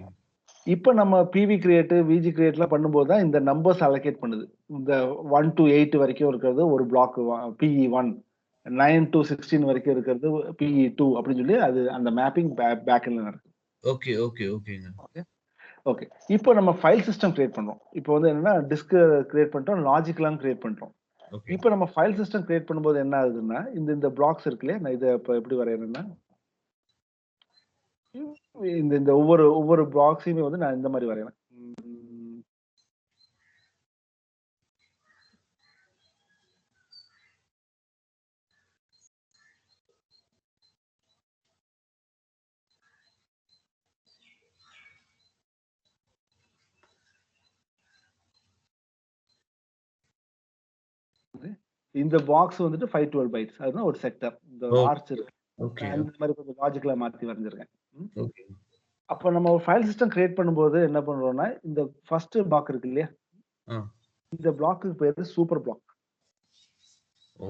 இப்ப நம்ம பிவி கிரியேட், விஜி கிரியேட்லாம் பண்ணும்போது தான் இந்த நம்பர்ஸ் அலோகேட் பண்ணுது. இந்த 1 to 8 வரைக்கும் இருக்கிறது ஒரு பிளாக் PE1, 9 to 16 வரைக்கும் இருக்கிறது PE2 அப்படின்னு சொல்லி அது அந்த மேப்பிங் பேக் எண்ட்ல நடக்குது. ஓகே, ஓகே, ஓகேங்க. ஓகே. ஓகே. இப்போ நம்ம ஃபைல் சிஸ்டம் கிரியேட் பண்றோம். இப்போ வந்து என்னன்னா டிஸ்க் கிரியேட் பண்ணிட்டோம், லாஜிக்லாம் கிரியேட் பண்றோம். ஓகே. இப்போ நம்ம ஃபைல் சிஸ்டம் கிரியேட் பண்ணும்போது என்ன ஆகுதுன்னா, இந்த பிளாக்ஸ் இருக்கு இல்லையா? நான் இத இப்ப எப்படி வரையறேன்னா, இந்த இந்த ஒவ்வொரு பிளாக்ஸையுமே வந்து நான் இந்த மாரி வரையறேன். ம். இந்த பாக்ஸ் வந்துட்டு 512 பைட்ஸ். அதுதான் ஒரு செக்டார். இந்த ஓ ஆர்ச் இருக்கு. ஓகே, அந்த மாரி கொஞ்சம் லாஜிக்கலா மாத்தி வரைஞ்சிருக்கேன். ம். ஓகே. அப்ப நம்ம ஒரு ஃபைல் சிஸ்டம் கிரியேட் பண்ணும்போது என்ன பண்றோம்னா, இந்த ஃபர்ஸ்ட் பிளாக் இருக்கு இல்லையா? ஆ. இந்த பிளாக்குக்கு பேரு சூப்பர் பிளாக். ஓ!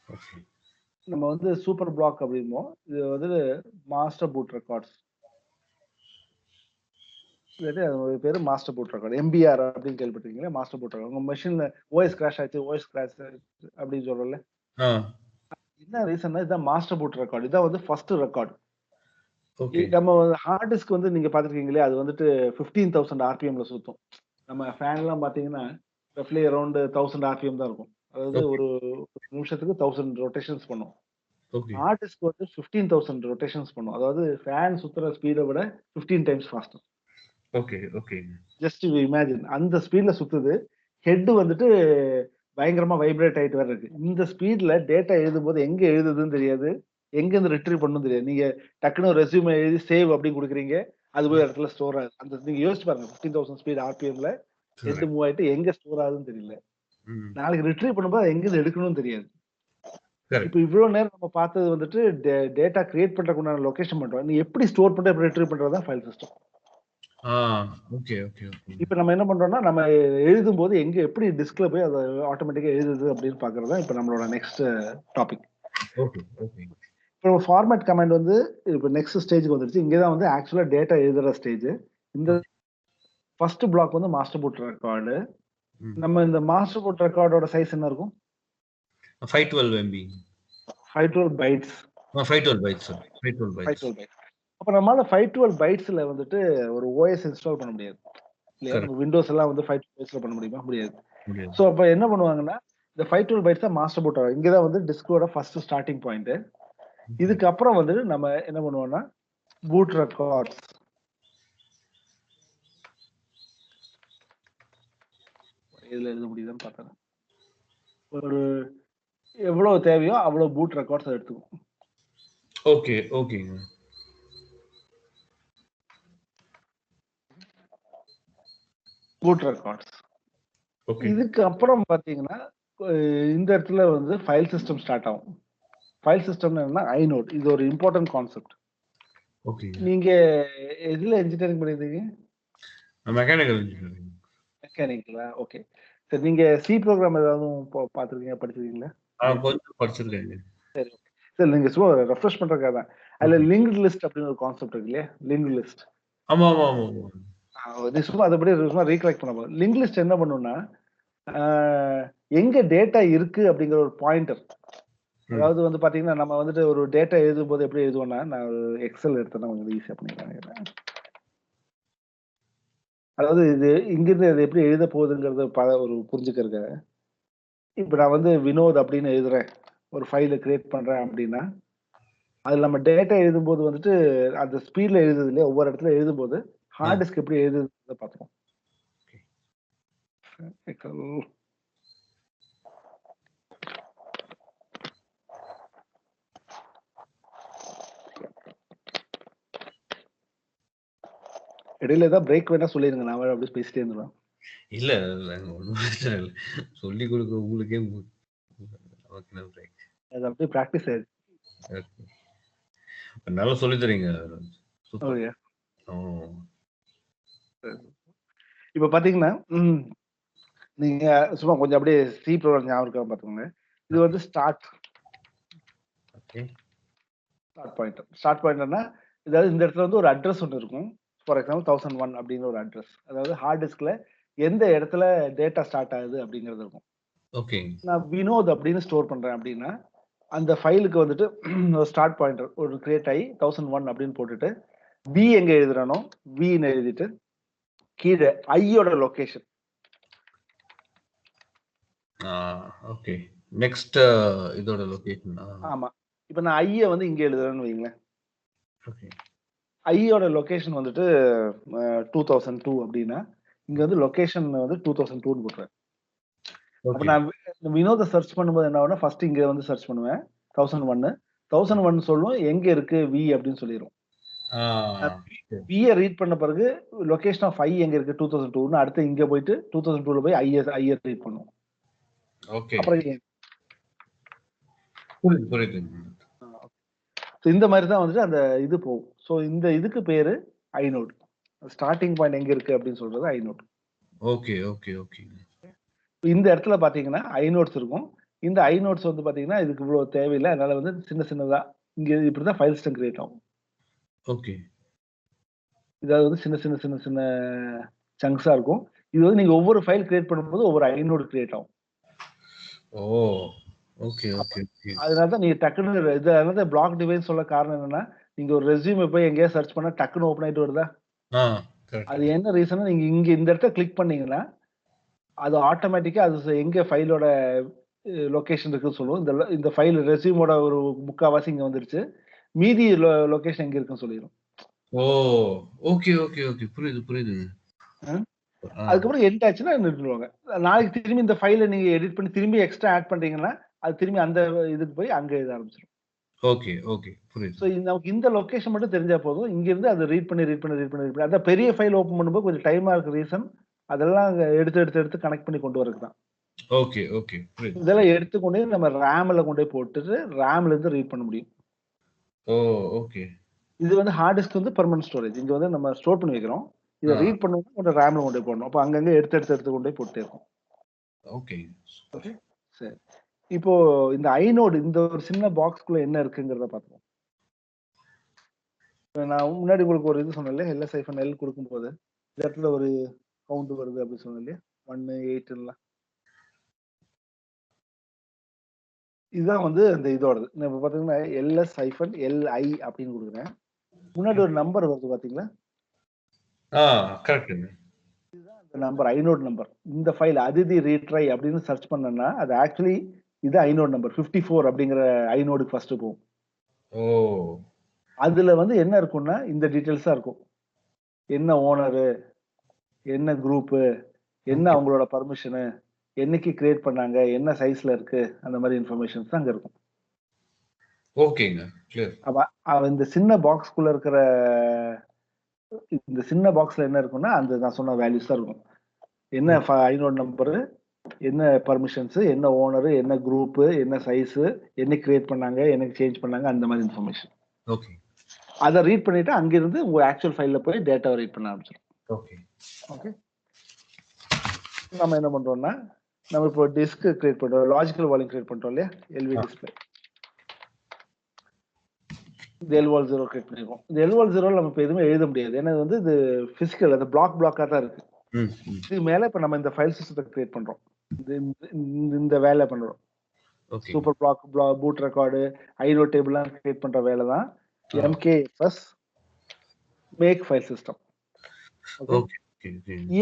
ஓகே. நம்ம வந்து சூப்பர் பிளாக் அப்படிம்போம். இது வந்து மாஸ்டர் பூட் ரெக்கார்ட்ஸ். இல்லாட்டி அது பேரு மாஸ்டர் பூட் ரெக்கார்ட். MBR அப்படின்னு கேள்விப்பட்டிருக்கீங்களா? Master boot record. உங்க மெஷின்ல OS கிராஷ் ஆச்சு, OS கிராஷ் ஆச்சு அப்படின்னு சொல்றோம்ல. ஆ. என்ன ரீசன்னா இதான் மாஸ்டர் பூட் ரெக்கார்ட். இதான் வந்து ஃபர்ஸ்ட் ரெக்கார்ட். ஓகே. நம்ம ஹார்ட் டிஸ்க் வந்து நீங்க பார்த்துருக்கீங்களே, அது வந்துட்டு 15,000 ஆர்பிஎம்ல சுத்தும். நம்ம ஃபேன்லாம் பார்த்தீங்கன்னா, ரஃப்லி அரவுண்ட் 1000 ஆர்பிஎம் தான் இருக்கும். அதாவது ஓகே, ஒரு நிமிஷத்துக்கு 1000 ரொட்டேஷன்ஸ் பண்ணும். ஓகே. ஹார்ட் டிஸ்க் வந்து 15,000 ரொட்டேஷன்ஸ் பண்ணும். அதாவது ஃபேன் சுத்துற ஸ்பீட விட 15 டைம்ஸ் ஃபாஸ்டர். ஓகே, ஓகேங்க. Just imagine. அந்த ஸ்பீட்ல சுத்துது. ஹெட் வந்துட்டு பயங்கரமா வைப்ரேட் ஆயிட்டு வேற இருக்கு. இந்த ஸ்பீட்ல டேட்டா எழுதும்போது எங்க எழுதுதுன்னு தெரியாது. எங்கேருந்து ரிட்ரீவ் பண்ணணும்னு தெரியாது. நீங்க டக்குனு ரெஸ்யூம் எழுதி சேவ் அப்படின்னு குடுக்குறீங்க. அது போய் இடத்துல ஸ்டோர் ஆகுது. அந்த நீங்க யோசிச்சு பாருங்க. 15,000 ஸ்பீட் ஆர்பிஎம்ல ஹெட் கரெக்ட். மூவ் ஆயிட்டு எங்க ஸ்டோர் ஆகுதுன்னு தெரியல. ம். நாளைக்கு ரிட்ரீவ் பண்ணும்போது அது எங்கேருந்து எடுக்கணும்னு தெரியாது. இப்ப கரெக்ட். இவ்ளோ நேரம் நம்ம பார்த்தது வந்துட்டு டேட்டா கிரியேட் பண்றதுக்கு உண்டான லொகேஷன் பண்றோம். நீ எப்படி ஸ்டோர் பண்ற, எப்படி ரிட்ரீவ் பண்றது தான் ஃபைல் சிஸ்டம். ஆ. ஓகே, ஓகே, ஓகேங்க. இப்ப நம்ம என்ன பண்றோம்னா, நம்ம எழுதும்போது எங்க எப்படி டிஸ்க்ல போய் அது ஆட்டோமேட்டிக்கா எழுதுது அப்படின்னு பார்க்கிறது தான் இப்ப நம்மளோட நெக்ஸ்ட் டாபிக். ஓகே, ஓகேங்க. இப்போ ஃபார்மேட் கமாண்ட் வந்து இப்ப நெக்ஸ்ட் ஸ்டேஜ்க்கு வந்துருச்சு. இங்க தான் வந்து ஆக்சுவலா டேட்டா எழுதுற ஸ்டேஜ். இந்த ஓகே. ஃபர்ஸ்ட் பிளாக் வந்து மாஸ்டர் பூட் ரெக்கார்டு. ம். நம்ம இந்த மாஸ்டர் பூட் ரெக்கார்டோட சைஸ் என்ன இருக்கும்? 512 MB. 512 bytes. 512 bytes sir. 512 bytes. 512 bytes. அப்ப நம்மளால 512 பைட்ஸ்ல வந்துட்டு ஒரு OS இன்ஸ்டால் பண்ண முடியாது. இல்லையா? நம்ம கரெக்ட். விண்டோஸ் எல்லாம் வந்து 512 பைட்ஸ்ல பண்ண முடியுமா? முடியாது. முடியாது. சோ அப்ப என்ன பண்ணுவாங்கன்னா, இந்த 512 பைட்ஸ் தான் மாஸ்டர் பூட். இங்க தான் வந்து டிஸ்கோட ஃபர்ஸ்ட் ஸ்டார்ட்டிங் பாயிண்ட். ஓகே. இதுக்கு அப்புறம் வந்து நம்ம என்ன பண்ணுவோம்னா, பூட் ரெக்கார்ட்ஸ். இதுல எழுத முடியுதான்னு பார்த்தேன். ஒரு எவ்வளவு தேவையோ அவ்வளவு பூட் ரெக்கார்ட்ஸ் எடுத்துக்கும். ஓகே, ஓகேங்க. Boot records. ஓகே. இதுக்கு அப்புறம் பார்த்தீங்கன்னா, இந்த இடத்துல வந்து ஃபைல் சிஸ்டம் ஸ்டார்ட் ஆகும். ஃபைல் சிஸ்டம்னா என்னன்னா ஐனோட். இது ஒரு இம்பார்ட்டன்ட் கான்செப்ட். ஓகேங்க. நீங்க எதுல இன்ஜினியரிங் பண்ணியிருந்தீங்க? Mechanical engineering. மெக்கானிக்கலா? ஓகே. சரி நீங்க சி புரோகிராம் ஏதாவது பார்த்துருக்கீங்க, படிச்சிருக்கீங்களா? லைஃப்ல? கொஞ்சம் படிச்சிருக்கேங்க. சரி. சரி நீங்க சும்மா ரெஃப்ரெஷ் பண்றதுக்காக தான். அதுல ஓகே. லிங்க்ட் லிஸ்ட் அப்படின்னு ஒரு கான்செப்ட் இருக்கு இல்லையா? Linked list. ஆமா, ஆமா, ஆமா, ஆமா. நீ சும்மா அத அப்படியே சும்மா ரீகலெக்ட் பண்ண போதும். லிங்க் லிஸ்ட் என்ன பண்ணும்னா, ஆ எங்க டேட்டா இருக்கு அப்படிங்கிற ஒரு பாயிண்டர். ம். அதாவது வந்து பாத்தீங்கன்னா, நம்ம வந்துட்டு ஒரு டேட்டா எழுதும்போது எப்படி எழுதுவோம்னா, நான் ஒரு எக்ஸல் எடுத்தேன்னா கொஞ்சம் ஈஸியா பண்ணிக்கலாம். அதாவது இது இங்கிருந்து அது எப்படி எழுத போகுதுங்கிறத ஒரு புரிஞ்சுக்கிறதுக்காக. இப்ப நான் வந்து வினோத் அப்படின்னு எழுதுறேன். ஒரு ஃபைல கிரியேட் பண்றேன் அப்படின்னா, அதுல நம்ம டேட்டா எழுதும்போது வந்துட்டு அந்த ஸ்பீட்ல எழுதுது இல்லையா? ஒவ்வொரு இடத்துல எழுதும்போது, ஆ. ஹார்ட் டிஸ்க் எப்படி எழுதுதுன்றத பார்த்துருவோம். ஓகே. எக்கல். இடையில ஏதாவது பிரேக் வேணா சொல்லிருங்க. நான் அப்படியே பேசிட்டே இருந்துருவேன். இல்ல, இல்ல. ஒண்ணும் பிரச்சனை இல்ல. சொல்லிக் குடுக்க உங்களுக்கே நமக்கு என்ன பிரேக். அது அப்படியே பிராக்டிஸ் ஆயிடுச்சு. ஓகே. நல்லா சொல்லி தர்றீங்க. சூப்பர். ஓகே. ஓ! இப்ப பாத்தீங்கன்னா, நீங்க சும்மா கொஞ்சம் அப்படியே சி ப்ரோகிராம் ஞாபகம் இருக்கா பாத்துக்கோங்க. இது ஓகே, வந்து start okay. Start pointer. Start பாயிண்டர்னா, இதாவது இந்த இடத்துல வந்து ஒரு அட்ரஸ் ஒண்ணு இருக்கும். ஃபார் எக்ஸாம்பிள் 1001 அப்படின்னு ஒரு அட்ரஸ். அதாவது ஹார்ட் டிஸ்க்ல எந்த இடத்துல டேட்டா ஸ்டார்ட் ஆகுது அப்படிங்கிறது இருக்கும். ஓகே. நான் வினோத் அப்படின்னு ஸ்டோர் பண்றேன் அப்படின்னா, அந்த ஃபைலுக்கு வந்துட்டு ஒரு ஸ்டார்ட் பாயிண்டர் ஒரு கிரியேட் ஆகி 1001 அப்படின்னு போட்டுட்டு, பி எங்க எழுதுறானோ வின்னு எழுதிட்டு, கீழே ஐயோட லொகேஷன். ஓகே. நெக்ஸ்ட் இதோட லொகேஷன். ஆமா. இப்ப நான் ஐய வந்து இங்க எழுதுறேன்னு வைங்களேன். ஓகே. ஐயோட லொகேஷன் வந்துட்டு 2002 அப்படின்னா, இங்க வந்து லொகேஷன் வந்து 2002ன்னு போட்டுருவேன். அப்ப ஓகே. நான் வினோத சர்ச் பண்ணும்போது என்ன ஆகும்னா, ஃபர்ஸ்ட் இங்க வந்து சர்ச் பண்ணுவேன். 1001 1001 சொல்லும் எங்க இருக்கு வி அப்படின்னு சொல்லிரும். விய ரீட் பண்ண பிறகு லொகேஷன் ஆஃப் ஐ எங்க இருக்கு 2002ன்னு அடுத்து இங்க போயிட்டு 2002ல போய் ஐய ரீட் பண்ணும். ஓகே. அப்புறம் புரியுது. இந்த மாதிரி தான் வந்துட்டு அந்த இது போகும். ஸோ இந்த இதுக்கு பேரு ஐநோட். ஸ்டார்டிங் பாயிண்ட் எங்க இருக்கு அப்படின்னு சொல்றது ஐநோட். Okay, okay, okay. இந்த இடத்துல பாத்தீங்கன்னா ஐநோட்ஸ் இருக்கும். இந்த ஐநோட்ஸ் வந்து பாத்தீங்கன்னா இதுக்கு இவ்வளவு தேவையில்லை. அதனால வந்து சின்ன சின்னதா இங்க இப்படிதான் ஃபைல் சிஸ்டம் கிரியேட் ஆகும். ஓகே. இதாவது வந்து சின்ன சின்ன சின்ன சின்ன சங்க்ஸா இருக்கும். இது வந்து நீங்க ஒவ்வொரு ஃபைல் கிரியேட் பண்ணும்போது ஒவ்வொரு ஐநோட் கிரியேட் ஆகும். ஓ! Okay, okay, okay. அதனால தான் நீங்க டக்குன்னு அதனால தான் பிளாக் டிவைஸ் சொல்ல காரணம் என்னன்னா, நீங்க ஒரு ரெஸ்யூமே போய் எங்கேயாவது சர்ச் பண்ணா டக்குன்னு ஓப்பன் ஆயிட்டு வருதா? கரெக்ட். அது என்ன ரீசன்னா நீங்க இங்க இந்த இடத்துல கிளிக் பண்ணீங்கன்னா, அது ஆட்டோமேட்டிக்கா அது எங்க ஃபைலோட லொகேஷன் இருக்குன்னு சொல்லும். இந்த ஃபைல் ரெஸ்யூமோட ஒரு முக்காவாசி இங்க வந்துருச்சு. மீதி லொகேஷன் எங்க இருக்குன்னு சொல்லிரும். ஓ! Okay, okay, okay. புரியுதுங்க. அதுக்கப்புறம் எண்ட் ஆச்சுன்னா நிறுத்திடுவாங்க. நாளைக்கு திரும்பி இந்த ஃபைல நீங்க எடிட் பண்ணி திரும்பி எக்ஸ்ட்ரா ஆட் பண்றீங்கன்னா, அது திரும்பி அந்த இதுக்கு போய் அங்க எழுத ஆரம்பிச்சிரும். Okay, okay. புரியுது. ஸோ நமக்கு இந்த லொகேஷன் மட்டும் தெரிஞ்சா போதும். இங்கிருந்து அத ரீட் பண்ணி அதான் பெரிய ஃபைல் ஓப்பன் பண்ணும்போது கொஞ்சம் டைமா இருக்க ரீசன் அதெல்லாம் எடுத்து கனெக்ட் பண்ணி கொண்டு வரதுக்கு தான். Okay, okay. புரியுது. இதெல்லாம் எடுத்து கொண்டு போய் நம்ம ரேம்ல கொண்டு போய் போட்டுட்டு ரேம்ல இருந்து ரீட் பண்ண முடியும். ஓ! ஓகே. இது வந்து ஹார்ட் டிஸ்க் வந்து பெர்மனன்ட் ஸ்டோரேஜ். இங்க வந்து நம்ம ஸ்டோர் பண்ணி வைக்கிறோம். இத ரீட் பண்ணனும்னா கொஞ்சம் ரேம்ல கொண்டு போய் போடணும். அப்ப அங்கங்க எடுத்து கொண்டு போய் போட்டுட்டே இருக்கும். ஓகே. ஓகே. சரி. இப்போ இந்த ஐநோட் இந்த ஒரு சின்ன பாக்ஸ்க்குள்ள என்ன இருக்குங்கிறத பார்ப்போம். நான் முன்னாடி உங்களுக்கு ஒரு இது சொன்னேன் இல்லையா? LS-L குடுக்கும்போது, இந்த இடத்துல ஒரு கவுண்ட் வருது அப்படின்னு சொன்னேன் இல்லையா? 1, 8லாம். இதுதான் வந்து அந்த இதோடது. இப்ப பார்த்தீங்கன்னா LS-LI அப்படின்னு குடுக்குறேன். முன்னாடி ஒரு நம்பர் வருது பார்த்தீங்களா? கரெக்ட்டுங்க. இந்த நம்பர் ஐநோட் நம்பர். இந்த ஃபைல் அதிதி ரீட்ரை அப்படின்னு சர்ச் பண்ணேன்னா, அது ஆக்சுவலி இது ஐநோட் நம்பர் 54 அப்படிங்கிற ஐநோடுக்கு ஃபர்ஸ்ட் போகும். ஓ! அதுல வந்து என்ன இருக்கும்னா, இந்த டீடைல்ஸ் தான் இருக்கும். என்ன ஓனரு, என்ன குரூப்பு, என்ன ஓகே. அவங்களோட பர்மிஷனு, என்னைக்கு கிரியேட் பண்ணாங்க, என்ன சைஸ்ல இருக்கு, அந்த மாரி இன்ஃபர்மேஷன்ஸ் தான் அங்க இருக்கும். ஓகேங்க. கிளியர். அவ இந்த சின்ன பாக்ஸ்க்குள்ள இருக்கிற இந்த சின்ன பாக்ஸ்ல என்ன இருக்கும்னா, அந்த நான் சொன்ன வேல்யூஸ் தான் இருக்கும். என்ன ஐநோட் நம்பரு, என்ன பெர்மிஷன்ஸ், என்ன ஓனரு, என்ன குரூப், என்ன சைஸ், என்னைக்கு கிரியேட் பண்ணாங்க, என்னைக்கு சேஞ்ச் பண்ணாங்க அந்த மாதிரி இன்ஃபர்மேஷன். ஓகே. அத ரீட் பண்ணிட்டு அங்கிருந்து உங்க ஆக்சுவல் ஃபைல்ல போய் டேட்டாவ ரீட் பண்ண ஆரம்பிச்சிரும். ஓகே. ஓகே. நம்ம என்ன பண்றோம்னா, நம்ம இப்போ டிஸ்க் கிரியேட் பண்றோம். லாஜிக்கல் வால்யூம் கிரியேட் பண்றோம் இல்லையா? LV display. இந்த LVOL0 கிரியேட் பண்ணிருக்கோம். இந்த LVOL0ல நம்ம இப்ப எதுவுமே எழுத முடியாது. ஏன்னா இது வந்து இது பிசிக்கல் அது பிளாக்கா தான் இருக்கு. இதுக்கு மேல இப்ப நம்ம இந்த ஃபைல் சிஸ்டத்தை கிரியேட் பண்றோம். இந்த வேலை பண்றோம். Okay. Super boot record, inode டேபிள்லாம் கிரியேட் பண்ற வேலை தான் MKFS make file system. Okay.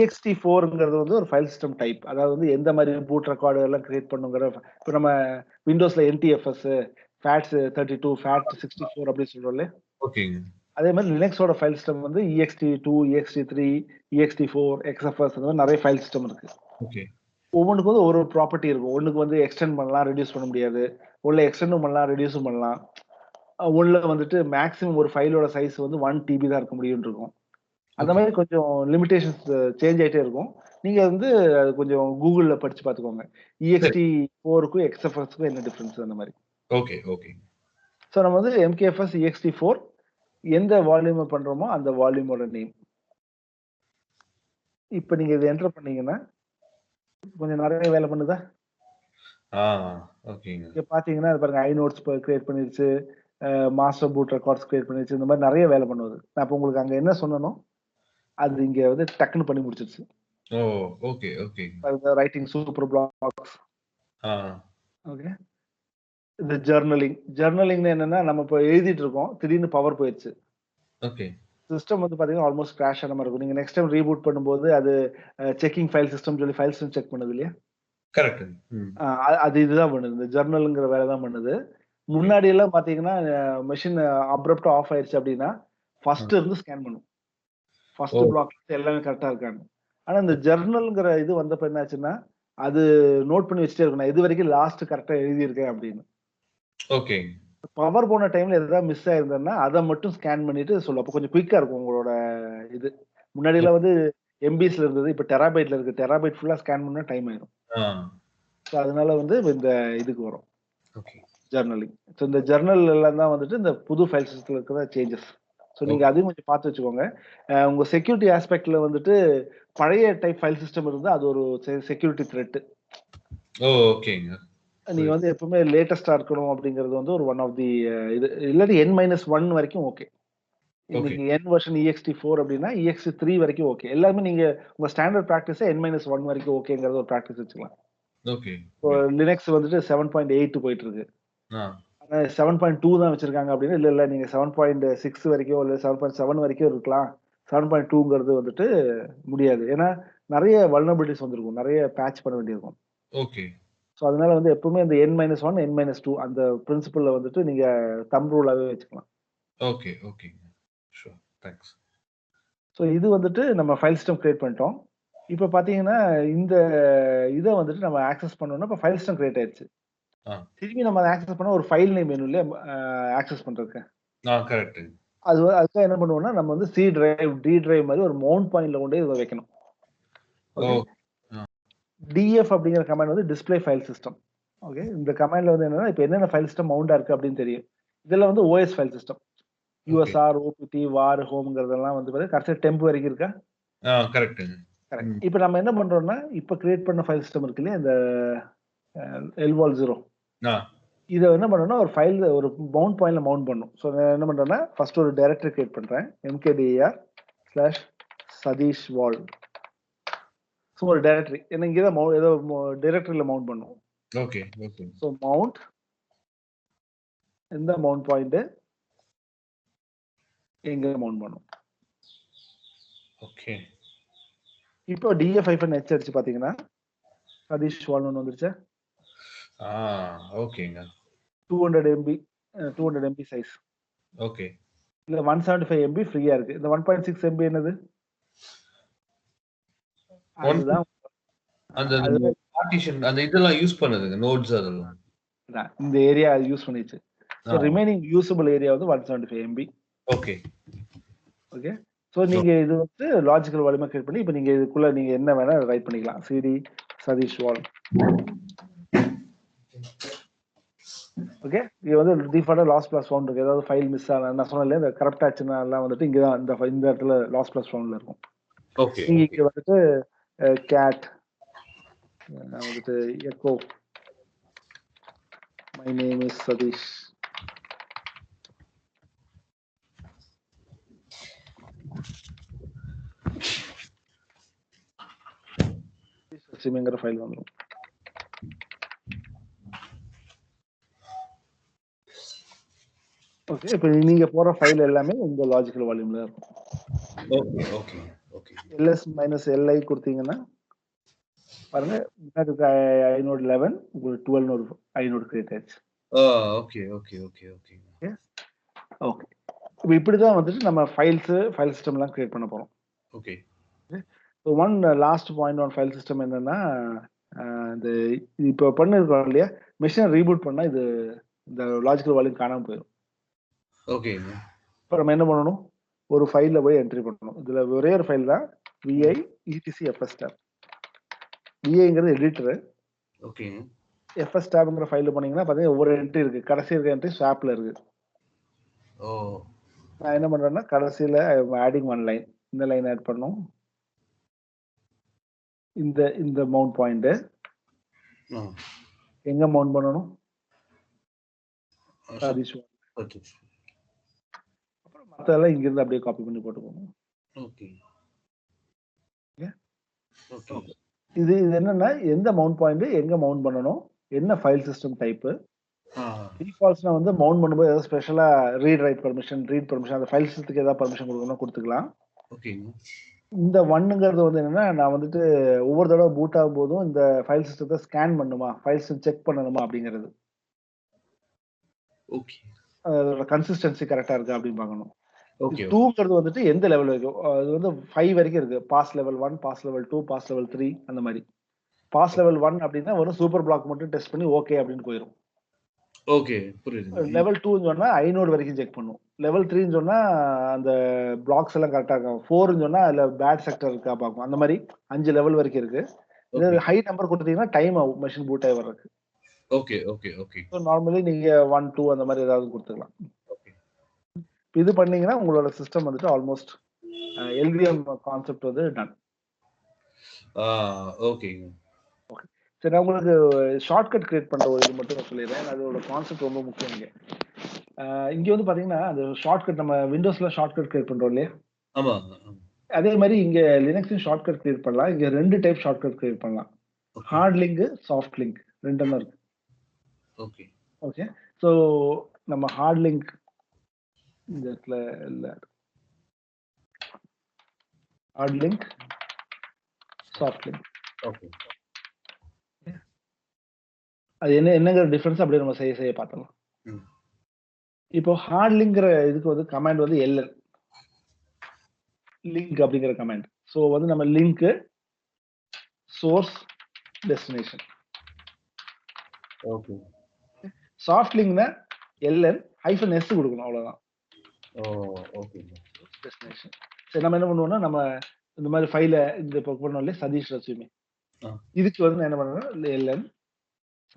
ext4ங்கிறது வந்து ஒரு ஃபைல் சிஸ்டம் டைப். அதாவது வந்து எந்த மாதிரி பூட் ரெக்கார்டு எல்லாம் கிரியேட் பண்ணுங்கிற இப்ப நம்ம விண்டோஸ்ல NTFS, FAT32, FAT64 அப்படின்னு சொல்றோம்ல. ஓகேங்க. அதே மாதிரி லினக்ஸோட ஃபைல் சிஸ்டம் வந்து ext2, ext3, ext4, XFS அந்த மாதிரி நிறைய ஃபைல் சிஸ்டம் இருக்கு. ஓகே. ஒவ்வொன்றுக்கு வந்து ஒரு ப்ராப்பர்ட்டி இருக்கும். ஒண்ணுக்கு வந்து எக்ஸ்டெண்ட் பண்ணலாம், ரெடியூஸ் பண்ண முடியாது. ஒண்ணுல எக்ஸ்டெண்டும் பண்ணலாம், ரெடியூஸும் பண்ணலாம். ஒண்ணுல வந்துட்டு மேக்ஸிமம் ஒரு ஃபைலோட சைஸ் வந்து 1 TB தான் இருக்க முடியும்னு இருக்கும். அந்த மாதிரி கொஞ்சம் லிமிடேஷன்ஸ் சேஞ்ச் ஆயிட்டே இருக்கும். நீங்க வந்து அது கொஞ்சம் கூகுள்ல படிச்சு பார்த்துக்கோங்க. ext4க்கும் XFSக்கும் என்ன டிஃபரன்ஸ் அந்த மாதிரி. ஓகே. ஓகே. ஸோ நம்ம வந்து MKFS ext4 எந்த வால்யூம் பண்றோமோ அந்த வால்யூமோட நேம். இப்ப நீங்க இதை என்டர் பண்ணீங்கன்னா கொஞ்சம் நிறைய வேலை பண்ணுதா? ஓகேங்க. இங்க பாத்தீங்கன்னா அது பாருங்க ஐநோட்ஸ் கிரியேட் பண்ணிருச்சு, மாஸ்டர் பூட் ரெக்கார்ட்ஸ் கிரியேட் பண்ணிருச்சு. இந்த மாதிரி நிறைய வேலை பண்ணுவது. நான் இப்ப உங்களுக்கு அங்க என்ன சொன்னனோ அது இங்க வந்து டக்குன்னு பண்ணி முடிச்சிருச்சு. Oh! Okay, okay. Writing super blocks. Ah. Okay. இந்த ஜர்னலிங்னா என்னன்னா, நம்ம இப்ப எழுதிட்டு இருக்கோம். திடீர்னு பவர் போயிருச்சு. ஓகே. சிஸ்டம் வந்து பார்த்தீங்கன்னா, ஆல்மோஸ்ட் கிராஷ் ஆன மாரி இருக்கும். நீங்க நெக்ஸ்ட் டைம் ரீபூட் பண்ணும்போது, அது செக்கிங் ஃபைல் சிஸ்டம்னு சொல்லி ஃபைல் சிஸ்டம் செக் பண்ணுது இல்லையா? கரெக்ட். ம். அது இதுதான் பண்ணுது. இந்த ஜர்னல்ங்கிற வேலை தான் பண்ணுது. ஓகே. முன்னாடி எல்லாம் பார்த்தீங்கன்னா, மெஷின் அப்ரப்ட்டா ஆஃப் ஆயிருச்சு அப்டின்னா, ஆ. ஃபர்ஸ்ட் இருந்து ஸ்கேன் பண்ணும். ஓ! ஃபர்ஸ்ட் பிளாக்ல எல்லாமே கரெக்ட்டா இருக்கான்னு. ஆனா இந்த ஜர்னல்ங்கிற இது வந்தப்ப என்ன ஆச்சுன்னா, அது நோட் பண்ணி வச்சுட்டே இருக்கும். நான் இதுவரைக்கும் லாஸ்ட் கரெக்ட்டா எழுதியிருக்கேன் அப்படின்னு. ஓகே. பவர் போன டைம்ல எதாவது மிஸ் ஆயிருந்ததுன்னா, அத மட்டும் ஸ்கேன் பண்ணிட்டு சொல்லும். அப்ப கொஞ்சம் குயிக்கா இருக்கும் உங்களோட இது. முன்னாடிலாம் வந்து எம்பிஸ்ல இருந்தது. இப்ப டெராபைட்ல இருக்கு. டெராபைட் ஃபுல்லா ஸ்கேன் பண்ணா டைம் ஆயிரும். ஆ. ஸோ அதனால வந்து இந்த இதுக்கு வரும். ஓகே. ஜர்னலிங். ஸோ இந்த ஜர்னல் எல்லாம் தான் வந்துட்டு இந்த புது ஃபைல் சிஸ்டத்துல இருக்கிற சேஞ்சஸ். ஸோ நீங்க ஓகே. அதையும் கொஞ்சம் பார்த்து வச்சுக்கோங்க. உங்க செக்யூரிட்டி ஆஸ்பெக்ட்ல வந்துட்டு பழைய டைப் ஃபைல் சிஸ்டம் இருந்தா அது ஒரு செக்யூரிட்டி த்ரெட். ஓ! ஓகேங்க. நீங்க புரியுது. வந்து எப்பவுமே லேட்டஸ்ட்டா இருக்கணும் அப்படிங்கிறது வந்து ஒரு ஒன் ஆஃப் தி இது. இல்லாட்டி N-1 வரைக்கும் ஓகே. ஓகே. இன்னைக்கு N வெர்ஷன் EXT4 அப்படின்னா EXT3 வரைக்கும் ஓகே. எல்லாமே நீங்க உங்க ஸ்டாண்டர்ட் பிராக்டிஸ N-1 வரைக்கும் ஓகேங்கிறத ஒரு பிராக்டிஸ் வச்சுக்கலாம். ஓகே. இப்போ புரியுது. லினக்ஸ் வந்துட்டு 7.8 போயிட்டு இருக்கு. ஆ. ஆனா 7.2 தான் வச்சிருக்காங்க அப்படின்னு இல்ல நீங்க 7.6 வரைக்கும் இல்ல 7.7 வரைக்கும் இருக்கலாம். 7.2ங்கிறது வந்துட்டு முடியாது. ஏன்னா நெறைய வல்னரபிலிட்டீஸ் வந்திருக்கும். நெறைய பேட்ச் பண்ண வேண்டியிருக்கும். ஓகே. ஸோ அதனால வந்து எப்பவுமே இந்த N-1, N-2 அந்த பிரின்சிபல்ல வந்துட்டு நீங்க தம்ப் ரூலாவே வச்சுக்கலாம். ஓகே. ஓகேங்க. ஷூர். தேங்க்ஸ். ஸோ இது வந்துட்டு நம்ம ஃபைல் சிஸ்டம் கிரியேட் பண்ணிட்டோம். இப்ப பார்த்தீங்கன்னா, இந்த இத வந்துட்டு நம்ம ஆக்சஸ் பண்ணணும்னா, இப்ப ஃபைல் சிஸ்டம் கிரியேட் ஆயிருச்சு. ஆ. திரும்பி நம்ம அத ஆக்சஸ் பண்ணா ஒரு ஃபைல் நேம் வேணும் இல்லையா? ஆக்சஸ் பண்றதுக்கு. ஆ கரெக்ட்டு. அதுக்காக என்ன பண்ணுவோம்னா, நம்ம வந்து சி டிரைவ், டி டிரைவ் மாரி ஒரு மவுண்ட் பாயிண்ட்ல கொண்டு போய் இத வைக்கணும். ஓ! ஓகே. ஆ. டிஎஃப் அப்படிங்கிற கமாண்ட் வந்து டிஸ்ப்ளே ஃபைல் சிஸ்டம். ஓகே. இந்த கமாண்ட்ல வந்து என்னன்னா, இப்ப என்னென்ன ஃபைல் சிஸ்டம் மவுண்டா இருக்கு அப்படின்னு தெரியும். இதுல வந்து OS file system. Okay. USR, OPT, var, ஹோம்ங்கிறதெல்லாம் வந்து பாத்தீங்கன்னா, கடைசியா டெம்ப் வரைக்கும் இருக்கா? ஆ கரெக்ட்டுங்க. கரெக்ட். ம். இப்ப நம்ம என்ன பண்றோம்னா, இப்ப கிரியேட் பண்ண ஃபைல் சிஸ்டம் இருக்கு இல்லையா? இந்த எல்வால் 0. ஆ. இத என்ன பண்ணணும்னா, ஒரு ஃபைல் ஒரு மவுண்ட் பாயிண்ட்ல மவுண்ட் பண்ணணும். ஸோ நான் என்ன பண்றேன்னா, ஃபர்ஸ்ட் ஒரு டைரக்டரி கிரியேட் பண்றேன். mkdir/சதீஷ்வால். ஸோ ஒரு டைரக்டரி. ஏன்னா இங்க தான் ஏதோ டைரக்டரில மவுண்ட் பண்ணணும். ஓகே. ஓகே. ஸோ மவுண்ட் இந்த மவுண்ட் பாயிண்ட் எங்க மவுண்ட் பண்ணணும். ஓகே. இப்போ df-h அடிச்சு பார்த்தீங்கன்னா, சதீஷ்வால்னு ஒண்ணு வந்துருச்சா? ஆ ஓகேங்க. 200 MB 200 MB சைஸ். ஓகே. இல்ல 175 MB ஃப்ரீயா இருக்கு. இந்த 1.6 MB என்னது? 1 அதுதான் அந்த அதுதான் பார்ட்டிஷன் அந்த இதெல்லாம் யூஸ் பண்ணுதுங்க. நோட்ஸ் அதெல்லாம். இந்த ஏரியா யூஸ் பண்ணிச்சு. ஸோ ஆ. ரிமைனிங் யூசபிள் ஏரியா வந்து 175 MB. ஓகே. ஓகே. ஸோ நீங்க இது வந்து லாஜிக்கல் வால்யூமா கிரியேட் பண்ணி, இப்ப நீங்க இதுக்குள்ள நீங்க என்ன வேணா ரைட் பண்ணிக்கலாம். சிடி சதீஷ்வால். ஓகே. இது வந்து டிஃபால்ட்டா லாஸ் பிளஸ் ஃபவுண்ட் இருக்கு. ஏதாவது ஃபைல் மிஸ் ஆனா நான் சொன்னேன் இல்லையா? இந்த கரப்ட் ஆச்சுன்னா எல்லாம் வந்துட்டு இங்க தான் இந்த இடத்துல லாஸ் பிளஸ் ஃபவுண்ட்ல இருக்கும். ஓகே. நீங்க ஓகே. இங்க வந்துட்டு கேட் வந்துட்டு echo my name is Sathish. சிமிங்கிற ஃபைல் வந்துரும். ஓகே. இப்ப நீங்க போற ஃபைல் எல்லாமே இந்த லாஜிக்கல் வால்யூம்ல இருக்கும். ஓகே. ஓகே. ஓகே. ls-li குடுத்தீங்கன்னா, பாருங்க முன்னாடி இருக்க ஐனோட் 11 உங்களுக்கு 12ன்னு ஒரு ஐனோட் கிரியேட் ஆயிடுச்சு. ஆ ஓகே. ஓகே. ஓகே. ஓகேங்க. ஓகே. ஓகே. இப்ப இப்படிதான் வந்துட்டு நம்ம ஃபைல் சிஸ்டம்லாம் கிரியேட் பண்ண போறோம். Okay. So last point on file system என்னன்னா, அ இந்த இப்போ பண்ணிருக்கோம் இல்லையா? மெஷின ரீபூட் பண்ணா இந்த லாஜிக்கல் வால்யூம் காணாம போயிரும். ஓகேங்க. இப்ப நம்ம என்ன பண்ணணும்? ஒரு ஃபைல்ல போய் என்ட்ரி பண்ணணும். இதுல ஒரே ஒரு ஃபைல் தான் vi etc fstab. viங்கிறது எடிட்டர். ஓகேங்க. fstabங்கிற ஃபைல்ல போனீங்கன்னா பாத்தீங்கன்னா ஒவ்வொரு என்ட்ரி இருக்கு. கடைசி இருக்க என்ட்ரி ஸ்வாப்ல இருக்கு. ஓ! நான் என்ன பண்றேன்னா, கடைசியில ஆடிங் ஒன் லைன். இந்த லைன் ஆட் பண்ணணும். இந்த மவுண்ட் பாயிண்ட் ஆ. எங்க மவுண்ட் பண்ணணும்? சதீஷ். சதீஷ். அப்புறம் மத்ததெல்லாம் இங்கிருந்து அப்படியே காப்பி பண்ணி போட்டுக்கோங்க. ஓகே. ஓகே. ஓகே. இது இது என்னன்னா, எந்த மவுண்ட் பாயிண்ட் எங்க மவுண்ட் பண்ணணும்? என்ன ஃபைல் சிஸ்டம் டைப்பு? ஆ. டிஃபால்ட்ஸ்னா வந்து மவுண்ட் பண்ணும்போது ஏதாவது ஸ்பெஷலா ரீட் பெர்மிஷன் அந்த ஃபைல் சிஸ்டத்துக்கு ஏதாவது பெர்மிஷன் குடுக்கணும்னா குடுத்துக்கலாம். ஓகேங்க. இந்த 1ங்கிறது வந்து என்னன்னா, நான் வந்துட்டு ஒவ்வொரு தடவ பூட் ஆகும்போதும் இந்த ஃபைல் சிஸ்டத்த ஸ்கேன் பண்ணணுமா? ஃபைல்ஸ் செக் பண்ணணுமா? அப்படிங்கிறது. ஓகே. அதோட கன்சிஸ்டன்சி கரெக்ட்டா இருக்கா அப்படின்னு பார்க்கணும். ஓகே. 2ங்கிறது வந்துட்டு எந்த லெவல் வரைக்கும்? அது வந்து 5 வரைக்கும் இருக்கு. Pass level 1, pass level 2, pass level 3 அந்த மாரி. Pass okay. லெவல் 1 அப்படின்னா வெறும் சூப்பர் பிளாக் மட்டும் டெஸ்ட் பண்ணி ஓகே அப்படின்னு போயிரும். ஓகே. புரியுதுங்க. லெவல் 2ன்னு சொன்னா ஐனோட் வரைக்கும் செக் பண்ணும். லெவல் 3ன்னு சொன்னா அந்த பிளாக்ஸ் எல்லாம் கரெக்ட்டா இருக்கா? 4ன்னு சொன்னா அதுல பேட் செக்டர் இருக்கா பார்க்கும். அந்த மாரி 5 லெவல் வரைக்கும் இருக்கு. ஓகே. இது ஹை நம்பர் குடுத்தீங்கன்னா டைம் ஆகும் மெஷின் பூட் ஆகி வர்றதுக்கு. Okay. Okay. Okay. So normally நீங்க 1, 2 அந்த மாரி ஏதாவது குடுத்துக்கலாம். ஓகே. இது பண்ணீங்கன்னா உங்களோட சிஸ்டம் வந்துட்டு ஆல்மோஸ்ட் எல்விஎம் கான்செப்ட் வந்து டன். ஆ. ஓகேங்க. ஓகே. சரி நான் உங்களுக்கு ஷார்ட்கட் கிரியேட் பண்ற ஒரு இது மட்டும் நான் சொல்லிடுறேன். அதோட கான்செப்ட் ரொம்ப முக்கியம் இங்க. இங்க வந்து பாத்தீங்கன்னா, அந்த ஷார்ட்கட் நம்ம விண்டோஸ்ல ஷார்ட்கட் கிரியேட் பண்றோம் இல்லையா? ஆமாங்க. அதே மாரி இங்க லினக்ஸ்லயும் ஷார்ட்கட் கிரியேட் பண்ணலாம். இங்க 2 டைப் ஷார்ட்கட் கிரியேட் பண்ணலாம். Okay. Hard link, soft link 2 இருக்கு. ஓகே. ஓகே. ஸோ நம்ம ஹார்ட் லிங்க் இந்த இடத்துல இல்ல. Hard link, soft link. Okay. அது என்னங்கிற டிஃபரன்ஸ் அப்படியே நம்ம செய்ய பார்த்துடலாம். ம். இப்போ ஹார்ட் லிங்க்ங்கிற இதுக்கு வந்து கமாண்ட் வந்து எல்என். லிங்க் அப்படிங்கிற கமாண்ட். ஸோ வந்து நம்ம link, source, destination. Okay. Soft லிங்க்னா எல்என் -s குடுக்கணும் அவ்வளவுதான். ஓ! ஓகேங்க. டெஸ்டினேஷன். சரி நம்ம என்ன பண்ணுவோம்னா, நம்ம இந்த மாரி ஃபைல இந்த இப்போ பண்ணோம் இல்லையா? சதீஷ் ரெஸ்யூமே. ஆ. இதுக்கு வந்து நான் என்ன பண்ணுவேன்னா, LN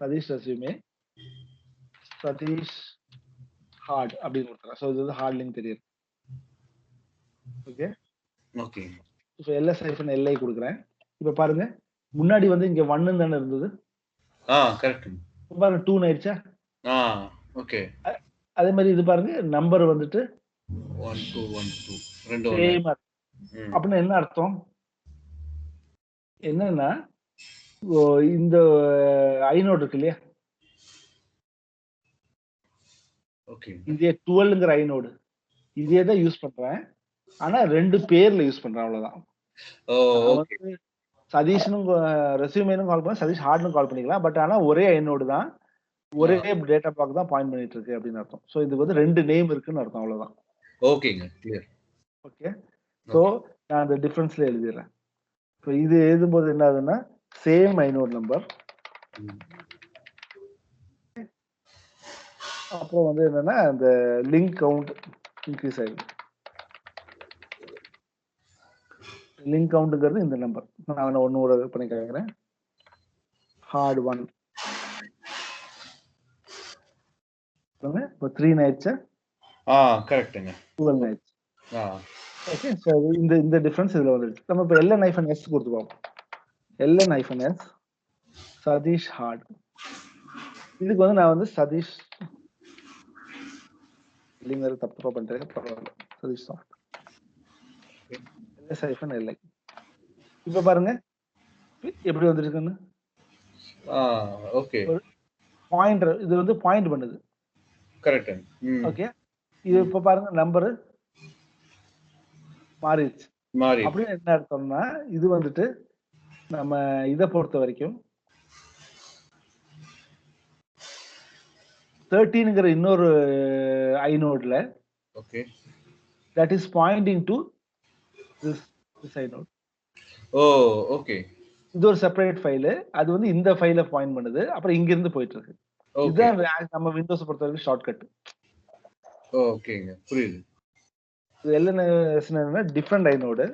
Satish resume, Satish hard அப்படின்னு குடுத்துறேன். ஸோ இது வந்து ஹார்ட் லிங்க் தெரியுது. ஓகே. ஓகேங்க. இப்போ -li குடுக்குறேன். இப்ப பாருங்க, முன்னாடி வந்து இங்க 1ன்னு தானே இருந்தது. ஆ கரெக்ட்டுங்க. இப்ப பாருங்க 2ன்னு ஆயிடுச்சா? ஆ. ஓகே. அ அதே மாரி இது பாருங்க நம்பர் வந்துட்டு 1, 2, 1, 2 2 1 சேமா இருக்கு. ம். அப்படின்னா என்ன அர்த்தம்? என்னன்னா, ஓ இந்த ஐனோட் இருக்கு இல்லையா? ஓகேங்க. இதே 12ங்கிற ஐனோடு. இதே தான் யூஸ் பண்றேன். ஆனா 2 பேர்ல யூஸ் பண்றேன் அவ்வளவுதான். ஓ! நான் ஓகே. வந்து சதீஷ்னும் ரெஸ்யூமேன்னு கால் பண்ணலாம். சதீஷ் ஹார்ட்ன்னு கால் பண்ணிக்கலாம். பட் ஆனா ஒரே ஐனோடு தான். ஒரே ஆ. டேட்டா பிளாக் தான் பாயிண்ட் பண்ணிட்டு இருக்கு அப்படின்னு அர்த்தம். ஸோ இது வந்து 2 நேம் இருக்குன்னு அர்த்தம் அவ்வளவுதான். ஓகேங்க. கிளியர். ஓகே. So okay. நான் அந்த டிஃபரன்ஸ்ல எழுதிடுறேன். இப்போ இது எழுதும்போது என்ன ஆகுதுன்னா, சேம் ஐனோட் நம்பர். ம். அப்புறம் வந்து என்னன்னா, அந்த லிங்க் கவுண்ட் இன்கிரீஸ் ஆயிடும். லிங்க் கவுண்ட்ங்கிறது இந்த நம்பர். நான் ஒண்ணு பண்ணி காமிக்கிறேன். ஹார்ட் 1 இப்போ 3 ஆயிடுச்சா? ஆ கரெக்ட்டுங்க. 12 ஆயிடுச்சு. ஆ. ஓகே. ஸோ இந்த டிஃபரன்ஸ் இதுல வந்துருச்சு. நம்ம இப்போ -s குடுத்துக்குவோம். -s Satish hard. இதுக்கு வந்து நான் வந்து சதீஷ் இல்லைங்கிறது தப்பா பண்றேன். பரவாயில்ல. சதீஷ் சாஃப்ட். -li. இப்ப பாருங்க எப்படி வந்திருக்குன்னு. ஆ ஓகே. ஒரு பாயிண்டர் இது வந்து பாயிண்ட் பண்ணுது. கரெக்ட்டுங்க. ம். ஓகே. இது ம். இப்ப பாருங்க நம்பரு மாறிடுச்சு. மாறிடுச்சு. அப்படின்னு என்ன அர்த்தம்னா, இது வந்துட்டு நம்ம இத பொறுத்த வரைக்கும் 13ங்கிற இன்னொரு ஐனோட்ல okay. That is pointing to this inode. Oh! Okay. இது ஒரு செப்பரேட் ஃபைலு. அது வந்து இந்த ஃபைல பாயிண்ட் பண்ணுது. அப்புறம் இங்க இருந்து போயிட்டு இருக்கு. ஓகே. இதுதான் நம்ம விண்டோஸ பொறுத்தவரைக்கும் ஷார்ட்கட். ஓகேங்க. புரியுது. இது என்னன்னா different inode.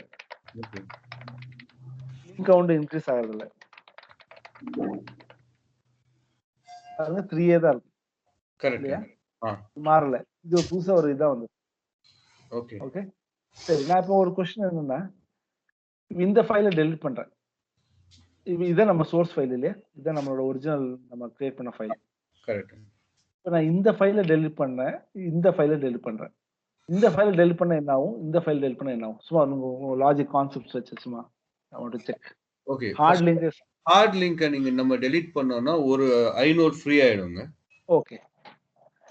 Okay. Link count increase ஆகுறதில்ல. பாருங்க 3 தான் இருக்கு. இல்லையா? கரெக்ட்டுங்க. ஆ. மாறல. இது புதுசா ஒரு இதா வந்தது. ஓகே. ஓகே. சரி நான் இப்போ ஒரு கொஸ்டின் என்னன்னா, இந்த ஃபைல டெலீட் பண்றேன். இதான் நம்ம சோர்ஸ் ஃபைல் இல்லையா? இதான் நம்மளோட ஒரிஜினல் நம்ம கிரியேட் பண்ண ஃபைல். கரெக்ட்டுங்க. இப்ப நான் இந்த ஃபைல டெலீட் பண்ணேன். இந்த ஃபைல டெலீட் பண்றேன். இந்த ஃபைல டெலீட் பண்ணா என்ன ஆகும்? இந்த ஃபைல் டெலீட் பண்ணா என்ன ஆகும்? சும்மா உங்க லாஜிக் கான்செப்ட்ஸ் வச்சு சும்மா I want to check. Okay. Hard link hard link நீங்க நம்ம டெலீட் பண்ணோம்னா ஒரு ஐநோட் ஃப்ரீ ஆயிடுங்க. ஓகே.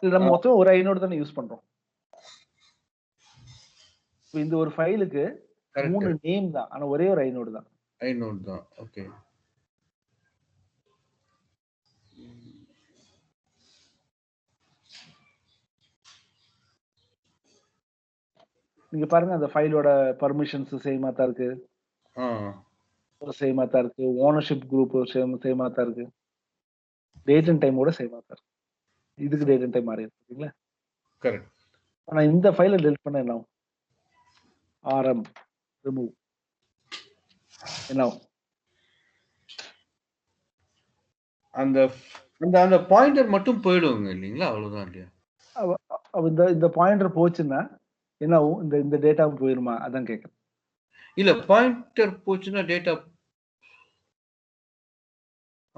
இது நம்ம மொத்தம் ஒரு ஐநோட் தானே யூஸ் பண்றோம். இந்த ஒரு ஃபைலுக்கு 3 நேம் தான். ஆனா ஒரே ஒரு ஐநோட் தான். ஐநோட் தான். ஓகே. நீங்க பாருங்க அந்த ஃபைலோட பெர்மிஷன்ஸ் சேமா தான் இருக்கு. சேமா தான் இருக்கு. ஓனர்ஷிப் குரூப் சேமா தான் இருக்கு. டேட் அண்ட் டைமோட சேமா தான் இருக்கு. இதுக்கு டேட் அண்ட் டைம் மாறி இருக்கு இல்ல? கரெக்ட். ஆனா இந்த ஃபைல டெலீட் பண்ணா என்ன ஆகும்? ஆர்எம் ரிமூவ் என்ன ஆகும்? அந்த அந்த பாயிண்டர் மட்டும் போயிடுங்க இல்லீங்களா? அவ்வளவுதான் இல்லையா? இந்த பாயிண்டர் போச்சுன்னா என்ன ஆகும்? இந்த டேட்டாவும் போயிருமா? அதான் கேட்கிறேன். இல்ல பாயிண்டர் போச்சுன்னா டேட்டா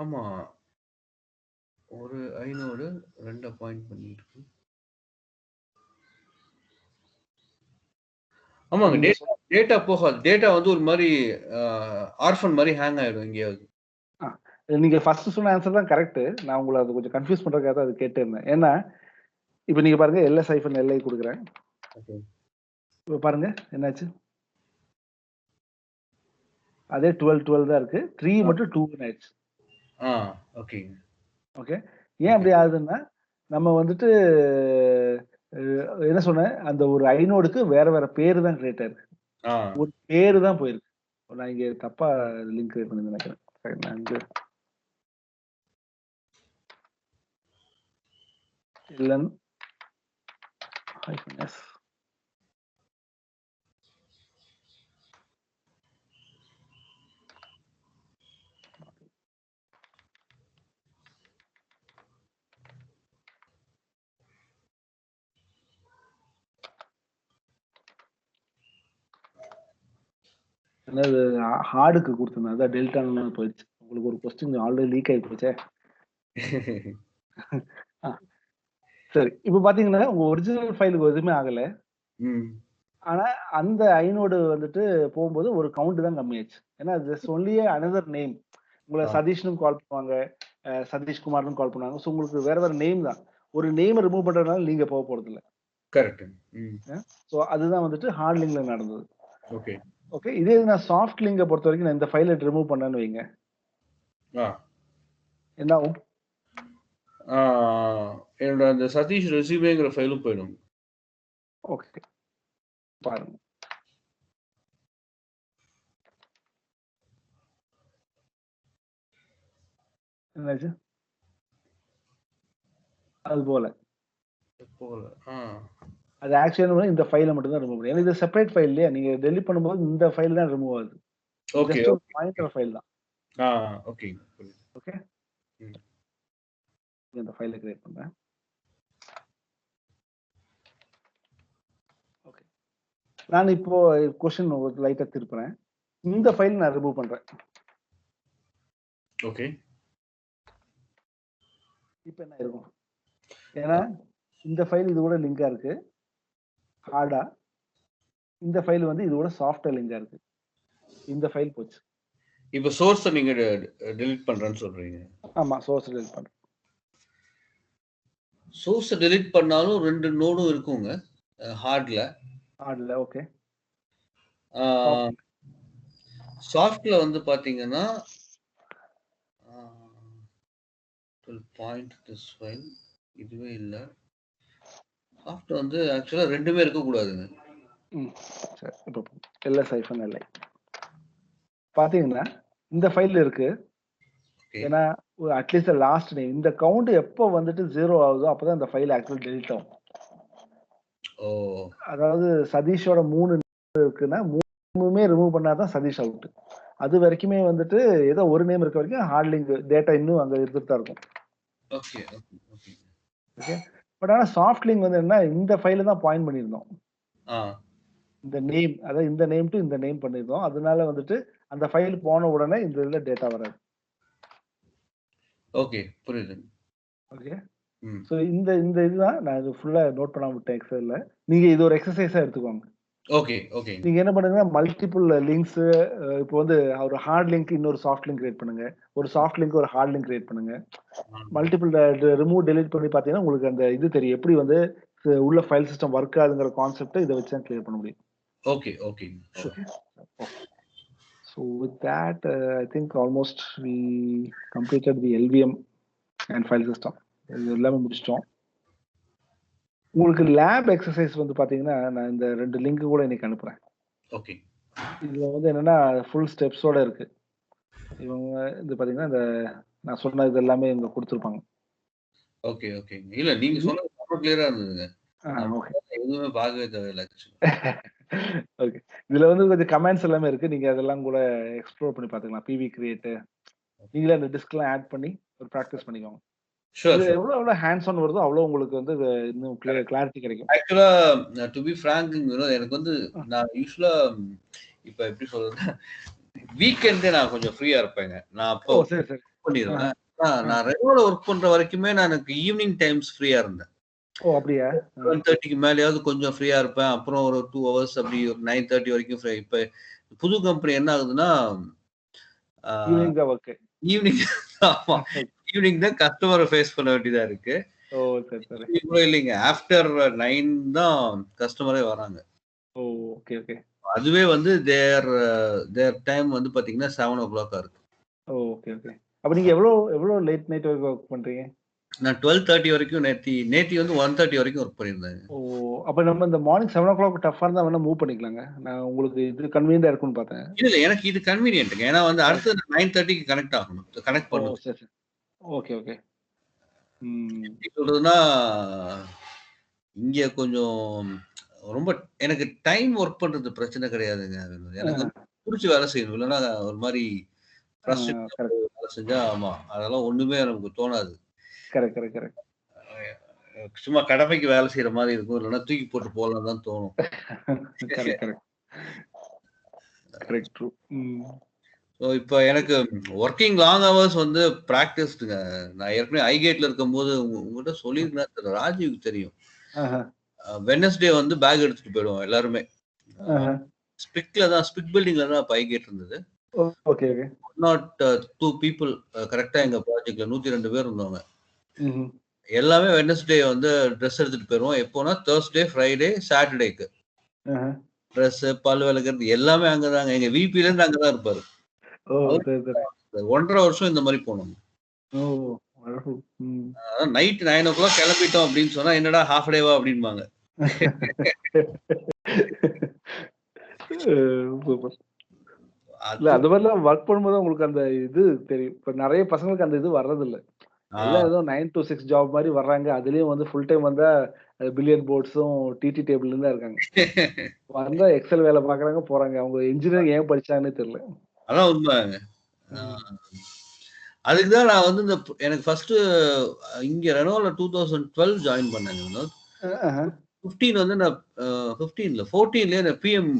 ஆமா. ஒரு ஐநோடு 2 பாயிண்ட் பண்ணிருக்கு. ஆமாங்க. டேட்டா போகாது. டேட்டா வந்து ஒரு மாரி ஆர்ஃபன் மாரி ஹேங் ஆயிடும் எங்கேயாவது. நீங்க ஃபர்ஸ்ட் சொன்ன ஆன்சர் தான் கரெக்ட். நான் உங்கள அது கொஞ்சம் கன்ஃபியூஸ் பண்றதுக்காக தான் அது கேட்டேன். ஏன்னா இப்போ நீங்க பாருங்க LS-LI கொடுக்குறேன். ஓகே. இப்போ பாருங்க என்னாச்சு? அதே 12 தான் இருக்கு. 3 மட்டும் 2 ஆயிடுச்சு. ஓகேங்க. ஓகே. ஏன் அப்படி ஆகுதுன்னா நம்ம வந்துட்டு என்ன சொன்னேன்? அந்த ஒரு ஐநோடுக்கு வேற வேற பேரு தான் கிரியேட் ஆயிருக்கு. ஒரு பேரு தான் போயிருக்கு. நான் இங்க தப்பா லிங்க் கிரியேட் பண்ணி நினைக்கிறேன். LN -S என்னது ஹார்டுக்கு கொடுத்தேன். அதான் டெல்டான்னு போயிடுச்சு. உங்களுக்கு ஒரு கொஸ்டின் ஆல்ரெடி லீக் ஆகி போச்சே. சரி. இப்ப பாத்தீங்கன்னா உங்க ஒரிஜினல் ஃபைலுக்கு எதுவுமே ஆகல. ஆனா அந்த ஐநோடு வந்துட்டு போகும்போது ஒரு கவுண்ட் தான் கம்மியாச்சு. ஏன்னா ஜஸ்ட் ஒன்லி அனதர் நேம். உங்கள சதீஷ்னு கால் பண்ணுவாங்க. சதீஷ் குமார்னு கால் பண்ணுவாங்க. சோ உங்களுக்கு வேற வேற நேம் தான். ஒரு நேம ரிமூவ் பண்றதுனால நீங்க போக போறது இல்ல. கரெக்ட். சோ அதுதான் வந்துட்டு ஹார்ட் லிங்க்ல நடந்தது. ஓகே. ஓகே. இதே நான் சாஃப்ட் லிங்க பொறுத்தவரைக்கும் நான் இந்த ஃபைல ரிமூவ் பண்ணேன்னு வைங்க. என்ன ஆகும்? என்னோட அந்த சதீஷ் ரெஸ்யூமேங்கிற ஃபைலும் போயிடும். ஓகே. பாருங்க. என்னாச்சு? அது போல. அது ஆக்சுவலா இந்த ஃபைல மட்டும் தான் ரிமூவ் பண்ணும். ஏன்னா இது செப்பரேட் ஃபைல் இல்லையா? நீங்க டெலீட் பண்ணும்போது இந்த ஃபைல் தான் ரிமூவ் ஆகுது. ஓகே. ஜஸ்ட் ஒரு பாயிண்டர் ஃபைல் தான். ஓகே. ஓகே. இந்த ஃபைல கிரியேட் பண்றேன். ஓகே. நான் இப்போ क्वेश्चन ஒரு லைட்டா திருப்புறேன். இந்த ஃபைல் நான் ரிமூவ் பண்றேன். ஓகே. இப்போ என்ன இருக்கும்? ஏன்னா இந்த ஃபைல் இது கூட லிங்கா இருக்கு. ஹார்டா. இந்த ஃபைல் வந்து இது கூட சாஃப்ட்டா லிங்கா இருக்கு. இந்த ஃபைல் போச்சு. இப்போ சோர்ஸ நீங்க டெலீட் பண்றேன்னு சொல்றீங்க. ஆமா, சோர்ஸ் டெலீட் பண்றேன். சோர்ஸ டெலீட் பண்ணாலும் 2 நோடும் இருக்குங்க. ஹார்ட்ல. ஓகே. சாஃப்ட்ல வந்து பாத்தீங்கன்னா பாயிண்ட் திஸ் ஃபைல் இதுவே இல்ல. சாஃப்ட் வந்து ஆக்சுவலா 2மே இருக்க கூடாதுங்க. சரி. இப்போ LS-LI பாத்தீங்கன்னா இந்த ஃபைல் இருக்கு. ஏன்னா அட்லீஸ்ட் லாஸ்ட் நேம் இந்த கவுண்ட் எப்போ வந்துட்டு 0 ஆகுதோ அப்பதான் இந்த ஃபைல் ஆக்சுவலி டெலீட் ஆகும். அதாவது சதீஷோட 3 இருக்குன்னா 3மே ரிமூவ் பண்ணாதான் சதீஷ் அவுட். அது வரைக்குமே வந்துட்டு ஏதோ ஒரு நேம் இருக்க வரைக்கும் ஹார்ட் லிங்க் டேட்டா இன்னும் அங்க இருந்துட்டு தான் இருக்கும். ஓகே. பட் ஆனா சாஃப்ட் லிங்க் வந்து என்ன இந்த ஃபைல தான் பாயிண்ட் பண்ணிருந்தோம். இந்த நேம் அதாவது இந்த நேம் டு இந்த நேம் பண்ணிருந்தோம். அதனால வந்துட்டு அந்த ஃபைல் போன உடனே இந்த இதுல டேட்டா வராது. ஓகே. புரியுது. ஓகே. சோ இந்த இதுதான் நான் இது ஃபுல்லா நோட் பண்ணாம விட்டேன் எக்ஸல்ல. நீங்க இது ஒரு எக்ஸர்சைஸா எடுத்துக்கோங்க. ஓகே, ஓகேங்க. நீங்க என்ன பண்ணுங்கன்னா, மல்டிபிள் லிங்க்ஸ் இப்போ வந்து ஒரு ஹார்ட் லிங்க் இன்னொரு சாஃப்ட் லிங்க் கிரியேட் பண்ணுங்க. ஒரு சாஃப்ட் லிங்க் ஒரு ஹார்ட் லிங்க் கிரியேட் பண்ணுங்க. ம். மல்டிபிள் ரிமூவ், டெலீட் பண்ணி பார்த்தீங்கன்னா, உங்களுக்கு அந்த இது தெரியும். எப்படி வந்து உள்ள ஃபைல் சிஸ்டம் ஒர்க் ஆகுதுங்கிற கான்செப்ட்ட இத வச்சு தான் கிளியர் பண்ண முடியும். ஓகே, ஓகேங்க. Sure. Okay. Okay. So with that, I think almost we completed the LVM and file system. இது எல்லாமே முடிச்சிட்டோம். உங்களுக்கு லேப் எக்ஸர்சைஸ் வந்து பார்த்தீங்கன்னா, நான் இந்த 2 லிங்க் கூட இன்னைக்கு அனுப்புறேன். ஓகே. இதுல வந்து என்னன்னா, ஃபுல் ஸ்டெப்ஸோட இருக்கு. இவங்க இது பார்த்தீங்கன்னா, இந்த நான் சொன்ன இது எல்லாமே இவங்க குடுத்துருப்பாங்க. ஓகே, ஓகேங்க. இல்ல நீங்க இது சொன்னது ரொம்ப கிளியரா இருந்ததுங்க. நான் ஓகே. எதுவுமே பார்க்கவே தேவையில்ல ஆக்சுவலா. ஓகே. இதுல வந்து கொஞ்சம் கமாண்ட்ஸ் எல்லாமே இருக்கு. நீங்க அதெல்லாம் கூட எக்ஸ்ப்ளோர் பண்ணி பார்த்துக்கலாம். பிவி கிரியேட் நீங்களே அந்த டிஸ்க்லாம் ஆட் பண்ணி ஒரு பிராக்டிஸ் பண்ணிக்கோங்க. ஷூர், இது ஷூர். எவ்வளோ ஹேண்ட்ஸ் ஆன் வருதோ, அவ்வளோ உங்களுக்கு வந்து இன்னும் கிளாரிட்டி கிடைக்கும். ஆக்சுவலா டு பி ஃபிராங்க் எனக்கு வந்து அ. நான் யூசுவலா இப்ப எப்படி சொல்றது வீக்கெண்டே நான் கொஞ்சம் ஃப்ரீயா இருப்பேங்க. நான் அப்போ ஓ! சரி, சரி. ஆஹ. பண்ணிருவேன். ஆ. நான் ரெகுலரா ஒர்க் பண்ற வரைக்குமே நான் எனக்கு ஈவினிங் டைம்ஸ் ஃப்ரீயா இருந்தேன். ஓ! அப்படியா? ஆ. 7:30க்கு மேலயாவது கொஞ்சம் ஃப்ரீயா இருப்பேன். அப்புறம் ஒரு 2 ஹவர்ஸ் அப்படி ஒரு 9:30 வரைக்கும் ஃப்ரீ. இப்ப புது கம்பெனி என்ன ஆகுதுன்னா, ஆ ஈவினிங் தான் ஒர்க்கு. ஈவினிங் ஆமா. ஈவினிங் தான் கஸ்டமர ஃபேஸ் பண்ண வேண்டியதா இருக்கு. ஓ! சரி, சரி. ஈவினிங் கூட இல்லைங்க. ஆஃப்டர் 9 தான் கஸ்டமரே வராங்க. ஓ! Okay, okay. அதுவே வந்து தேர் டைம் வந்து பாத்தீங்கன்னா 7:00 இருக்கு. ஓ! Okay, okay. அப்ப நீங்க எவ்வளோ லேட் நைட் வரைக்கும் ஒர்க் பண்றீங்க? நான் 12:30 வரைக்கும் நேத்தி வந்து 1:30 வரைக்கும் ஒர்க் பண்ணியிருந்தேங்க. ஓ! அப்ப நம்ம இந்த மார்னிங் 7:00 டஃப்பா இருந்தா வேணா மூவ் பண்ணிக்கலாங்க. நான் உங்களுக்கு இது கன்வீனியன்ட்டா இருக்கும்னு பார்த்தேன். இல்ல எனக்கு இது கன்வீனியன்ட்ங்க. ஏன்னா வந்து ஓ! அடுத்தது 9:30க்கு கனெக்ட் ஆகணும். கனெக்ட் ஓ! பண்ணணும். சரி, சரி. Okay, okay. ம். எப்படி சொல்றதுன்னா, இங்க கொஞ்சம் ரொம்ப எனக்கு டைம் ஒர்க் பண்றது பிரச்சனை கிடையாதுங்க. எனக்கு வந்து ஆ, புடிச்சு வேலை செய்யணும். இல்லன்னா ஒரு மாரி ஆ ஃப்ரஸ்ட்ரேட்டடா கரெக்ட். வேலை செஞ்சா ஆமா. அதெல்லாம் ஒண்ணுமே நமக்கு தோணாது. Correct, correct, correct. சும்மா கடமைக்கு வேலை செய்ற மாரி இருக்கும். இல்லன்னா தூக்கி போட்டு போலான்னு தான் தோணும். Correct, correct. கரெக்ட். ட்ரூ. ம். ஸோ இப்ப எனக்கு வொர்க்கிங் லாங் ஹவர்ஸ் வந்து பிராக்டிஸ்டுங்க. நான் ஏற்கனவே ஐகேட்ல இருக்கும்போது உங்ககிட்ட சொல்லியிருந்தேன் தெரியல. ராஜீவ்க்கு தெரியும். ஆஹ, வெட்னஸ்டே வந்து பேக் எடுத்துட்டு போயிடுவோம் எல்லாருமே. அ ஆஹ. ஸ்பிக் பில்டிங்ல தான் அப்ப ஐகேட் இருந்தது. Okay, okay. 102 பீப்பிள் கரெக்ட்டா எங்க ப்ராஜெக்ட்ல 102 பேர் இருந்தாங்க. ம்ஹ்ம். எல்லாமே வெட்னஸ்டே வந்து ட்ரெஸ் எடுத்துட்டு போயிருவோம். எப்போனா Thursday, Friday, Saturdayக்கு. ஆஹ. ட்ரெஸ், பல் விளக்குறது எல்லாமே அங்க தாங்க. எங்க விபிலேருந்து அங்க தான் இருப்பாரு. ஓ! சரி, சரி. 1½ வருஷம் இந்த மாரி போனோம். ஓ! வண்டர்ஃபுல். ம். அதான் நைட் 9:00 கிளம்பிட்டோம் அப்படின்னு சொன்னா, என்னடா ஹால்ஃப் டேவா அப்படிம்பாங்க. சூப்பர். இல்ல அது அந்த மாரிலாம் ஒர்க் பண்ணும்போது உங்களுக்கு அந்த இது தெரியும். இப்ப நெறைய பசங்களுக்கு அந்த இது வர்றதில்ல. எல்லாம் ஆ ஏதோ 9 to 6 ஜாப் மாரி வர்றாங்க. அதுலயும் வந்து ஃபுல் டைம் வந்தா பில்லியர்ட் போர்ட்ஸும், டிடி டேபிள்ல தான் இருக்காங்க. வந்தா எக்ஸெல் வேல பார்க்குறாங்க, போறாங்க. அவங்க இன்ஜினியரிங் ஏன் படிச்சாங்கன்னே தெரியல. அதான் உண்மைங்க. ஆ ம். அதுக்கு தான் நான் வந்து எனக்கு ஃபர்ஸ்ட்டு இங்க ரெனோல 2012 ஜாயின் பண்ணேங்க வினோத். ஆஹ. 15 வந்து நான் 15 இல்ல 14லயே நான் பிஎம்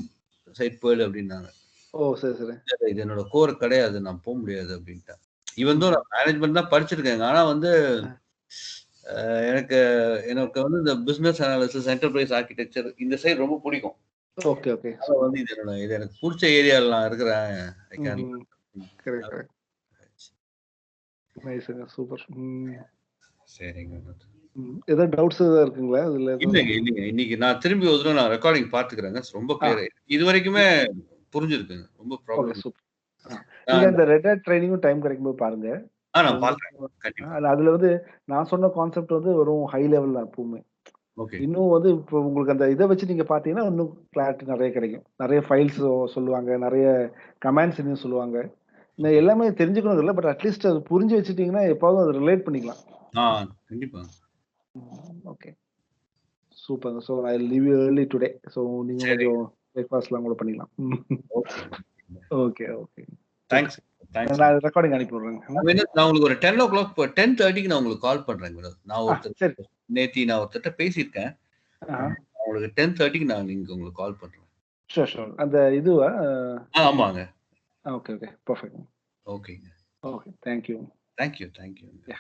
சைட் போயிடு அப்படின்னாங்க. ஓ! சரி, சரி. இல்ல இது என்னோட கோர் கிடையாது. நான் முடியாது அப்படின்ட்டேன். ஈவன் தோ ம்ஹ்ம். நான் மேனேஜ்மென்ட் தான் படிச்சிருக்கேங்க. ஆனா வந்து அ. எனக்கு எனக்கு வந்து இந்த பிசினஸ் அனாலிசிஸ், என்டர்பிரைஸ் ஆர்க்கிடெக்சர் இந்த சைடு ரொம்ப புடிக்கும். Okay, okay. அதனால சூப்பர். வந்து இது எனக்கு புடிச்ச ஏரியால நான் இருக்கிறேன். I can hmm. Correct, correct. நைஸ்ங்க. சூப்பர். ம். சரிங்க வினோத். ம். ஏதாவது டவுட்ஸ் ஏதாவது இருக்குங்களா? இதுல எதுவும்? இல்லைங்க. இன்னைக்கு நான் திரும்பி ஒரு தடவ நான் ரெக்கார்டிங் பார்த்துக்கிறேங்க. ரொம்ப ஆ. கிளியர் இதுவரைக்குமே புரிஞ்சிருக்குங்க. ரொம்ப ஓகே. ப்ராப்ளம் இல்ல. சூப்பர். ஆ. நீங்க நான் அந்த ரெட் ஹேட் ட்ரெய்னிங்கும் டைம் கிடைக்கும்போது பாருங்க. நான் பார்க்குறேன். உங்களுக்கு கண்டிப்பா. அதுல வந்து நான் சொன்ன கான்செப்ட் வந்து வெறும் ஹை லெவல் தான் எப்பவுமே. ஓகே. இன்னும் வந்து இப்போ உங்களுக்கு அந்த இத வச்சு நீங்க பார்த்தீங்கன்னா, இன்னும் கிளாரிட்டி நெறைய கிடைக்கும். நெறைய ஃபைல்ஸ் சொல்லுவாங்க. நெறைய கமாண்ட்ஸ் இன்னும் சொல்லுவாங்க. நான் ஓகே. எல்லாமே தெரிஞ்சுக்கணும் இல்ல. பட் அட்லீஸ்ட் அது புரிஞ்சு வச்சுட்டீங்கன்னா, எப்பாவது அத ரிலேட் பண்ணிக்கலாம். ஆ கண்டிப்பா. ஓகே. சூப்பர்ங்க. So I will leave you early today. So நீங்க சரிங்க. கொஞ்சம் பிரேக்ஃபாஸ்ட்லாம் கூட பண்ணிக்கலாம். Okay. Okay, okay. Super. Thanks. Thanks. நான் ரெக்கார்டிங் அனுப்பி விடுறேங்க. நான் உங்களுக்கு ஒரு 10:30க்கு நான் உங்களுக்கு கால் பண்றேங்க வினோத். சரி. நான் ஒருத்தர்ட்ட பேசியிருக்கேன். ஆஹா. உங்களுக்கு 10:30க்கு நான் உங்களுக்கு கால் பண்றேன். Sure, sure. அந்த இதுவா? ஆமாங்க. Okay, okay. பெர்ஃபெக்ட். ஓகேங்க. Okay. Thank you. Thank you. Yeah.